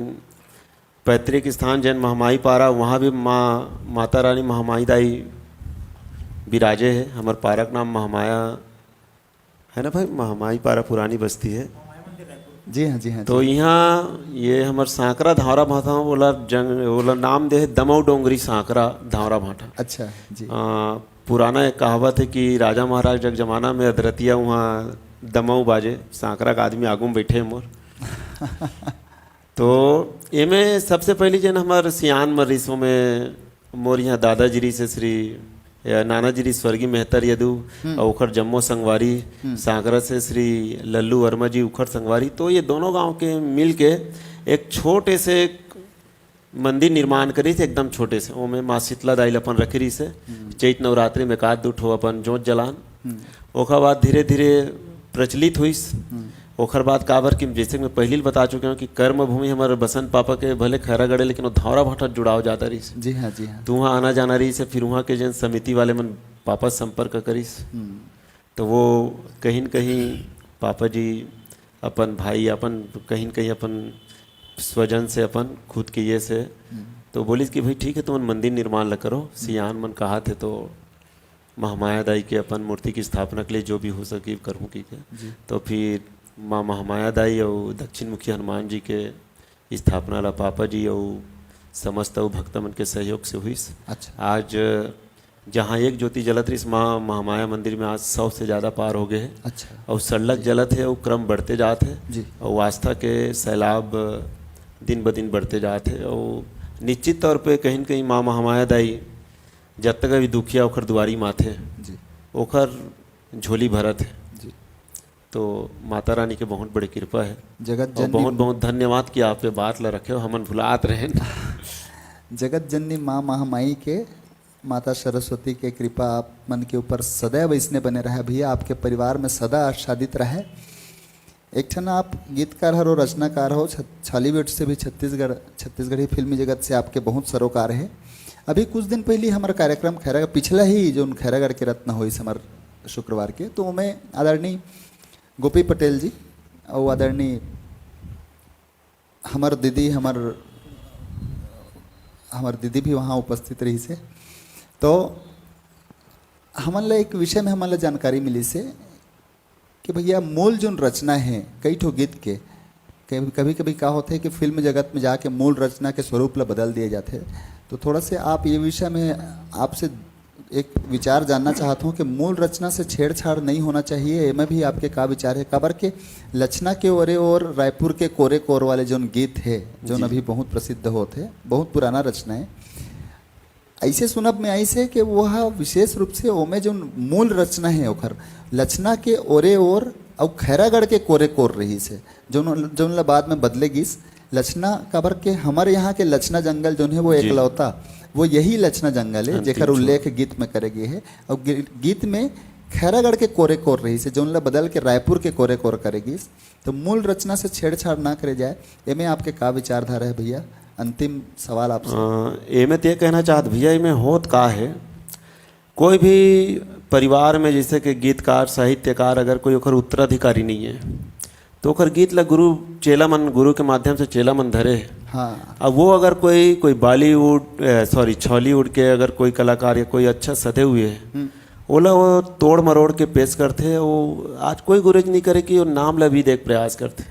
पैतृक स्थान जैन महामाई पारा, वहाँ भी माता रानी महामाई दाई विराजे है। हमार पारा का नाम महामाया है ना भाई, महामाई पारा पुरानी बस्ती है। जी हाँ, जी हाँ। तो यहाँ ये हमार सांकरा धावरा भाटा बोला नाम दे है दमऊ डोंगरी सांकरा धावरा भाटा। अच्छा जी। पुराना एक कहावत है कि राजा महाराज जग जमाना में अदरतिया वहाँ दमऊ बाजे, सांकरा का आदमी आगू में बैठे मोर। तो एमे सबसे पहली जन हमार सियान मरीसों में मोर यहाँ दादाजी से श्री नानाजी स्वर्गीय मेहतर यदु और उखर जम्मो संगवारी, सांकरा से श्री लल्लू वर्मा जी उखर संगवारी। तो ये दोनों गांव के मिल के एक छोटे से मंदिर निर्माण करी थे, एकदम छोटे से। ओमे माँ शीतला दाइल अपन रखी रही से चैत नवरात्रि में एकाध दुठो अपन जोत जलान। ओकर बाद धीरे धीरे प्रचलित हुई। ओकर बाद काबर कि जैसे मैं पहले बता चुके हूँ कि कर्म भूमि हमारे बसंत पापा के भले खैरा गड़े, लेकिन वो धौरा भाटा जुड़ाव जाता रही। जी हाँ, जी हाँ। तो वहाँ आना जाना रही से, फिर वहाँ के जन समिति वाले मन पापा संपर्क करीस। तो वो कहीं न कहीं पापा जी अपन भाई अपन कहीं न कहीं अपन स्वजन से अपन खुद के ये से तो बोली कि भाई ठीक है तुम मंदिर निर्माण ल करो। सियान मन कहा थे तो महामाया दाई के अपन मूर्ति की स्थापना के लिए जो भी हो सके करूँ की के। तो फिर माँ महामाया दाई और दक्षिण मुखी हनुमान जी के स्थापना ला पापा जी और समस्त भक्तमन के सहयोग से हुई। अच्छा। आज जहाँ एक ज्योति जलत रही माँ महामाया मंदिर में आज 100 से ज़्यादा पार हो गए हैं। अच्छा। और सड़क जलत है और क्रम बढ़ते जाते हैं जी। और आस्था के सैलाब दिन ब दिन बढ़ते जाते हैं। और निश्चित तौर पे कहीं न कहीं माँ महामाया दाई जब तक अभी दुखिया ओखर दुआरी माथे जी, ओखर झोली भरत है। जी। तो माता रानी के बहुत बड़ी कृपा है। जगत और जननी बहुत बहुत धन्यवाद कि आप पे बात ला रखे हो, हमन भुलात रहे। जगत जननी माँ महामाई के माता सरस्वती के कृपा आप मन के ऊपर सदैव इसने बने रहे भैया, आपके परिवार में सदा आच्छादित रहे। एक ठन आप गीतकार हो, रचनाकार हो, छालीवुड से भी छत्तीसगढ़ी फिल्मी जगत से आपके बहुत सरोकार है। अभी कुछ दिन पहले हमारा कार्यक्रम खैरागढ़ पिछला ही जो खैरागढ़ के रत्न हो इस हमार शुक्रवार के, तो मैं आदरणीय गोपी पटेल जी और आदरणीय हमार दीदी हमार दीदी भी वहाँ उपस्थित रही से। तो हमारे एक विषय में हमारे जानकारी मिली से कि भैया मूल जो रचना है कई ठो गीत के कभी कभी क्या होते हैं कि फिल्म जगत में जाके मूल रचना के स्वरूप ला बदल दिए जाते हैं। तो थोड़ा से आप ये विषय में आपसे एक विचार जानना चाहता हूँ कि मूल रचना से छेड़छाड़ नहीं होना चाहिए, इसमें भी आपके क्या विचार है? काबर के लचना के ओरे और रायपुर के कोरे कोर वाले जो गीत है जो अभी बहुत प्रसिद्ध होते हैं, बहुत पुराना रचना है। ऐसे सुनब में आई से कि वह विशेष रूप से ओमे जो मूल रचना है ओखर लचना के ओरे और खैरागढ़ के कोरे कोर रही से जो बाद में बदले गिस लचना काबर के हमारे यहाँ के लचना जंगल जो है वो एकलौता वो यही लचना जंगल है जेकर उल्लेख गीत में करे गए है। और गीत में खैरागढ़ के कोरे कोर रही से जो बदल के रायपुर के कोरे कोर करेगी। तो मूल रचना से छेड़छाड़ ना करे जाए, एमें आपके का विचारधारा है भैया? अंतिम सवाल आपसे। एमें तो ये कहना चाहत भैया इमें होत का है, कोई भी परिवार में जैसे कि गीतकार साहित्यकार अगर कोई ओकर उत्तराधिकारी नहीं है तो ओकर गीत ला गुरु चेला मन, गुरु के माध्यम से चेला मन धरे है। हाँ अब वो अगर कोई बॉलीवुड सॉरी छॉलीवुड के अगर कोई कलाकार या कोई अच्छा सधे हुए है, ओला वो तोड़ मरोड़ के पेश करते हैं। वो आज कोई गुरेज नहीं करे कि वो नाम ला भी देख प्रयास करते।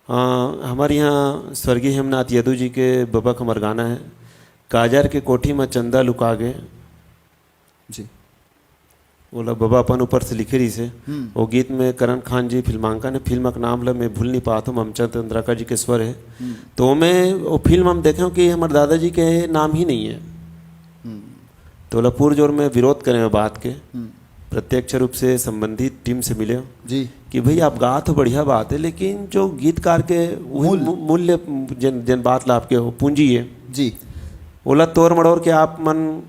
हमारे यहाँ स्वर्गीय हेमनाथ यदू जी के बाबा कमर गाना है, काजर के कोठी में चंदा लुका गए जी। बोला बाबा अपन ऊपर से लिखे रही से। वो गीत में करण खान जी फिल्मांकन है, फिल्म का नाम ला मैं भूल नहीं पाता हूँ, ममचंद इंद्राका जी के स्वर है। तो मैं वो फिल्म हम देखे कि हमारे दादाजी के नाम ही नहीं है। तो बोला पुरजोर में विरोध करें बात के, प्रत्यक्ष रूप से संबंधित टीम से मिले जी कि भाई आप गा तो बढ़िया बात है, लेकिन जो गीतकार के मूल्य जन बात ला आपके हो पूंजी है जी। बोला तोड़ मड़ोड़ के आप मन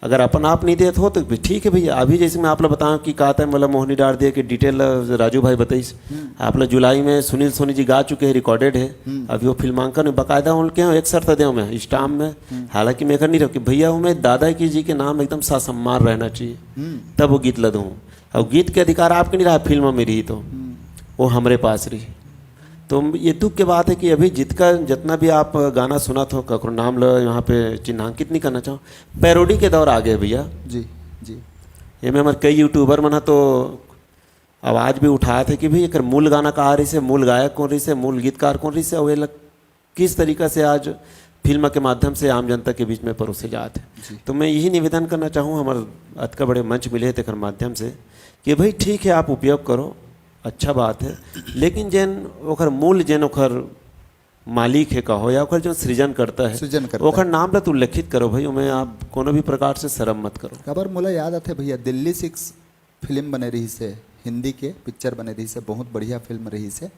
अगर अपन आप नहीं देते हो तो भी ठीक है भैया। अभी जैसे मैं आप लोग बताऊँ कि कहा था मतलब मोहनी डाल दिया कि डिटेल राजू भाई बताइस। आप लोग जुलाई में सुनील सोनी जी गा चुके हैं, रिकॉर्डेड है। अभी वो फिल्मांकन में बाकायदा उनके यहाँ एक शर्त दे मैं स्टाम में, हालांकि मैं कर नहीं रहा कि भैया मैं दादा की जी के नाम एकदम सासम्मान रहना चाहिए, तब वो गीत लदूँ। अब गीत के अधिकार आपके नहीं रहा, फिल्म में रही तो वो हमारे पास रही। तो ये दुख की बात है कि अभी जितना भी आप गाना सुना तो ककरो नाम लो यहाँ पे चिन्हांकित नहीं करना चाहो, पैरोडी के दौर आ गए भैया जी जी। ये में हमारे कई यूट्यूबर मना तो आवाज़ भी उठाए थे कि भाई एक मूल गाना कहाँ रही से, मूल गायक कौन रही से, मूल गीतकार कौन रही से, और ये किस तरीक़ा से आज फिल्म के माध्यम से आम जनता के बीच में परोसे जाते। तो मैं यही निवेदन करना चाहूँ, हमारे अतका बड़े मंच मिले थे माध्यम से कि भाई ठीक है आप उपयोग करो, अच्छा बात है, लेकिन जैन ओखर मूल जैन ओखर मालिक है कहो या ओखर जो सृजन करता है ओखर नाम ला उल्लेखित करो भाई। उमें आप कोनो भी प्रकार से शर्म मत करो। खबर मोला याद आते भैया दिल्ली 6 फिल्म बने रही से, हिंदी के पिक्चर बने रही से, बहुत बढ़िया फिल्म रही से।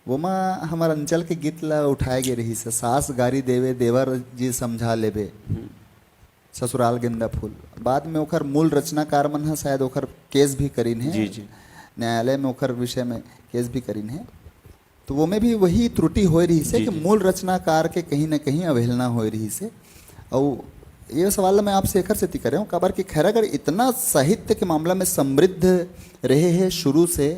वो माँ हमारे अंचल के गीत ला उठाए गए रही से, सास गारी देवे देवर जी समझा लेबे, ससुराल गेंदा फूल। बाद में ओखर मूल रचनाकार मन है शायद ओखर केस भी करीन है जी जी, न्यायालय में ओखर विषय में केस भी करीन है। तो वो में भी वही त्रुटि हो रही से कि मूल रचनाकार के कहीं ना कहीं अवहेलना हो रही से। और ये सवाल मैं आपसे एकर से करे हूँ खबर कि खैरागढ़ इतना साहित्य के मामला में समृद्ध रहे हैं शुरू से।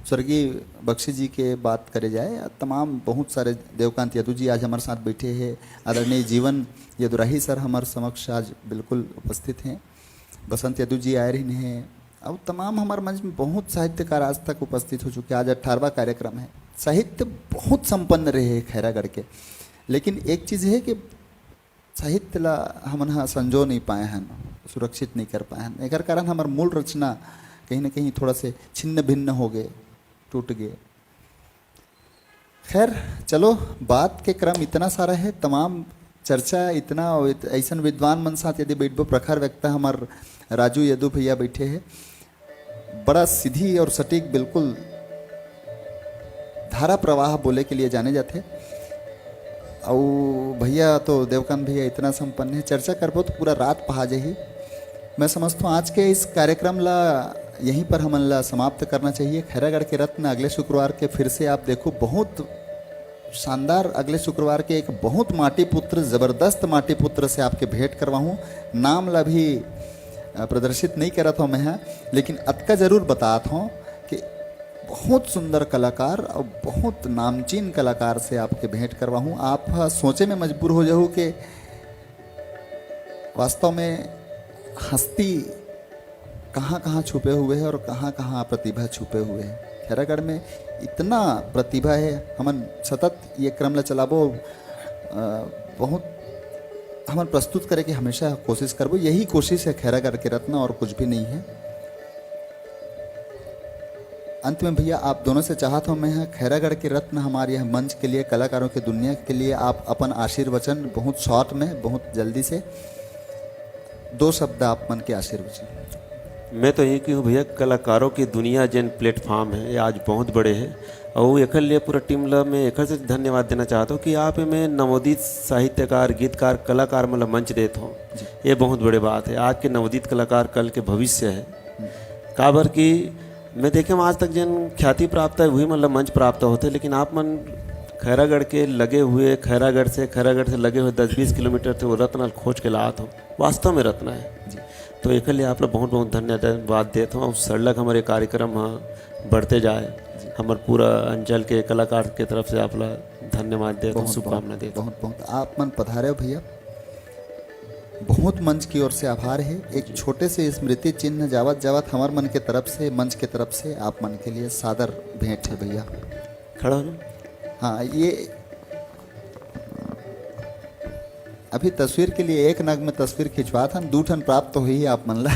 स्वर्गीय बख्शी जी के बात करे जाए, तमाम बहुत सारे देवकांत यदू जी आज हमारे साथ बैठे हैं, आदरणीय जीवन यदुराही सर हमारे समक्ष आज बिल्कुल उपस्थित हैं, बसंत यदू जी आए रही हैं, अब तमाम हमारे मंच में बहुत साहित्यकार आज तक उपस्थित हो चुके हैं। आज 18वां कार्यक्रम है। साहित्य बहुत संपन्न रहे हैं खैरागढ़ के, लेकिन एक चीज़ है कि साहित्य ला हम संजो नहीं पाए हैं, सुरक्षित नहीं कर पाए हैं। एक कारण हमारे मूल रचना कहीं ना कहीं थोड़ा से छिन्न भिन्न हो गए, टूट गए। खैर चलो, बात के क्रम इतना सारा है, तमाम चर्चा इतना ऐसा विद्वान मन साथ यदि बैठबो, प्रखर व्यक्ता हमार राजू यदू भैया बैठे हैं, बड़ा सीधी और सटीक बिल्कुल धारा प्रवाह बोले के लिए जाने जाते। और भैया तो देवकांत भैया इतना संपन्न है, चर्चा करबो तो पूरा रात पहा जाही। मैं समझता हूँ आज के इस कार्यक्रम ला यहीं पर हमन ला समाप्त करना चाहिए। खैरागढ़ के रत्न अगले शुक्रवार के फिर से आप देखो, बहुत शानदार अगले शुक्रवार के एक बहुत माटी पुत्र, ज़बरदस्त माटी पुत्र से आपके भेंट करवाऊँ। नाम ला भी प्रदर्शित नहीं करा था मैं, लेकिन अतका जरूर बताता हूँ कि बहुत सुंदर कलाकार और बहुत नामचीन कलाकार से आपके भेंट करवाऊँ। आप सोचे में मजबूर हो जाओ कि वास्तव में हस्ती कहाँ कहाँ छुपे हुए हैं और कहाँ कहाँ प्रतिभा छुपे हुए हैं। खैरागढ़ में इतना प्रतिभा है, हमन सतत ये क्रम ला चलाबो, बहुत हमन प्रस्तुत करे कि हमेशा कोशिश करबो। यही कोशिश है खैरागढ़ के रत्न, और कुछ भी नहीं है। अंत में भैया आप दोनों से चाहता हूँ मैं, खैरागढ़ के रत्न हमारे यह मंच के लिए, कलाकारों के दुनिया के लिए आप अपन आशीर्वचन बहुत शॉर्ट में, बहुत जल्दी से 2 शब्द आप मन के आशीर्वचन। मैं तो यही कहूँ भैया, कलाकारों की दुनिया जिन प्लेटफॉर्म है ये आज बहुत बड़े हैं, और एक लिए पूरा टीम ला मैं एक से धन्यवाद देना चाहता हूँ कि आप में नवोदित साहित्यकार, गीतकार, कलाकार मतलब मंच देता हूँ। ये बहुत बड़ी बात है। आज के नवोदित कलाकार कल के भविष्य है। काबर कि मैं देखे आज तक जिन ख्याति प्राप्त है वही मतलब मंच प्राप्त होते, लेकिन आप मन खैरागढ़ के लगे हुए, खैरागढ़ से लगे हुए 10-20 किलोमीटर थे वो रत्न खोज के लात हो, वास्तव में रत्न है। तो एक लिए आप लोग बहुत बहुत धन्यवाद देता हूँ। सड़क हमारे कार्यक्रम हाँ बढ़ते जाए, हमारे पूरा अंचल के कलाकार के तरफ से आप लोग धन्यवाद देता हूँ, शुभकामना देता हूँ। बहुत बहुत आप मन पधारे हो भैया, बहुत मंच की ओर से आभार है। एक छोटे से स्मृति चिन्ह जावत जावत हमार मन के तरफ से, मंच के तरफ से आप मन के लिए सादर भेंट है भैया। खड़ा हो ना। हाँ, ये अभी तस्वीर के लिए एक नग में तस्वीर खिंचवा था, 2 ठन प्राप्त तो हुई आप मन ला।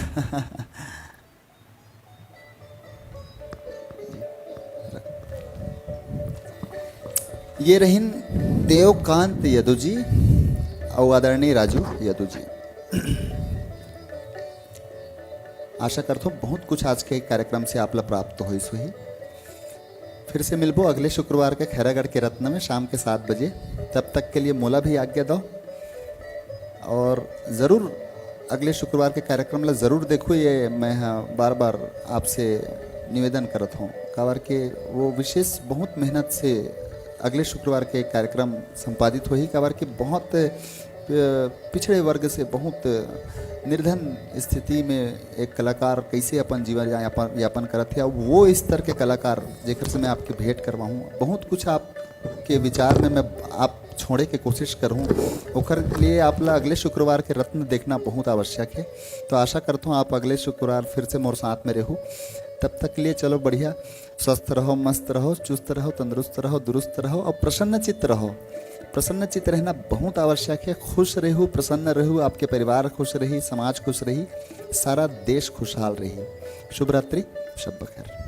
ये रहीन देवकांत यदु जी और आदरणीय राजू यदु जी। आशा करता हूँ बहुत कुछ आज के कार्यक्रम से आप लोग प्राप्त हुई सुही। फिर से मिलबो अगले शुक्रवार के खैरागढ़ के रत्न में शाम के 7 बजे। तब तक के लिए मोला भी आज्ञा दो और ज़रूर अगले शुक्रवार के कार्यक्रम ला ज़रूर देखो। ये मैं बार बार आपसे निवेदन करता हूँ कावर के वो विशेष बहुत मेहनत से अगले शुक्रवार के एक संपादित हुई कावर के बहुत पिछड़े वर्ग से बहुत निर्धन स्थिति में एक कलाकार कैसे अपन जीवन यापन करत है, वो स्तर के कलाकार जेकर से मैं आपके भेंट करवाऊँ। बहुत कुछ आपके विचार में मैं आप छोड़े के कोशिश करूँ, ओकर लिए आप ला अगले शुक्रवार के रत्न देखना बहुत आवश्यक है। तो आशा करता हूँ आप अगले शुक्रवार फिर से मोर साथ में रहूँ। तब तक के लिए चलो बढ़िया, स्वस्थ रहो, मस्त रहो, चुस्त रहो, तंदुरुस्त रहो, दुरुस्त रहो और प्रसन्न चित्त रहो। प्रसन्न चित्त रहना बहुत आवश्यक है। खुश रहूँ, प्रसन्न रहूँ, आपके परिवार खुश रही, समाज खुश रही, सारा देश खुशहाल रही। शुभ रात्रि, शब बखैर।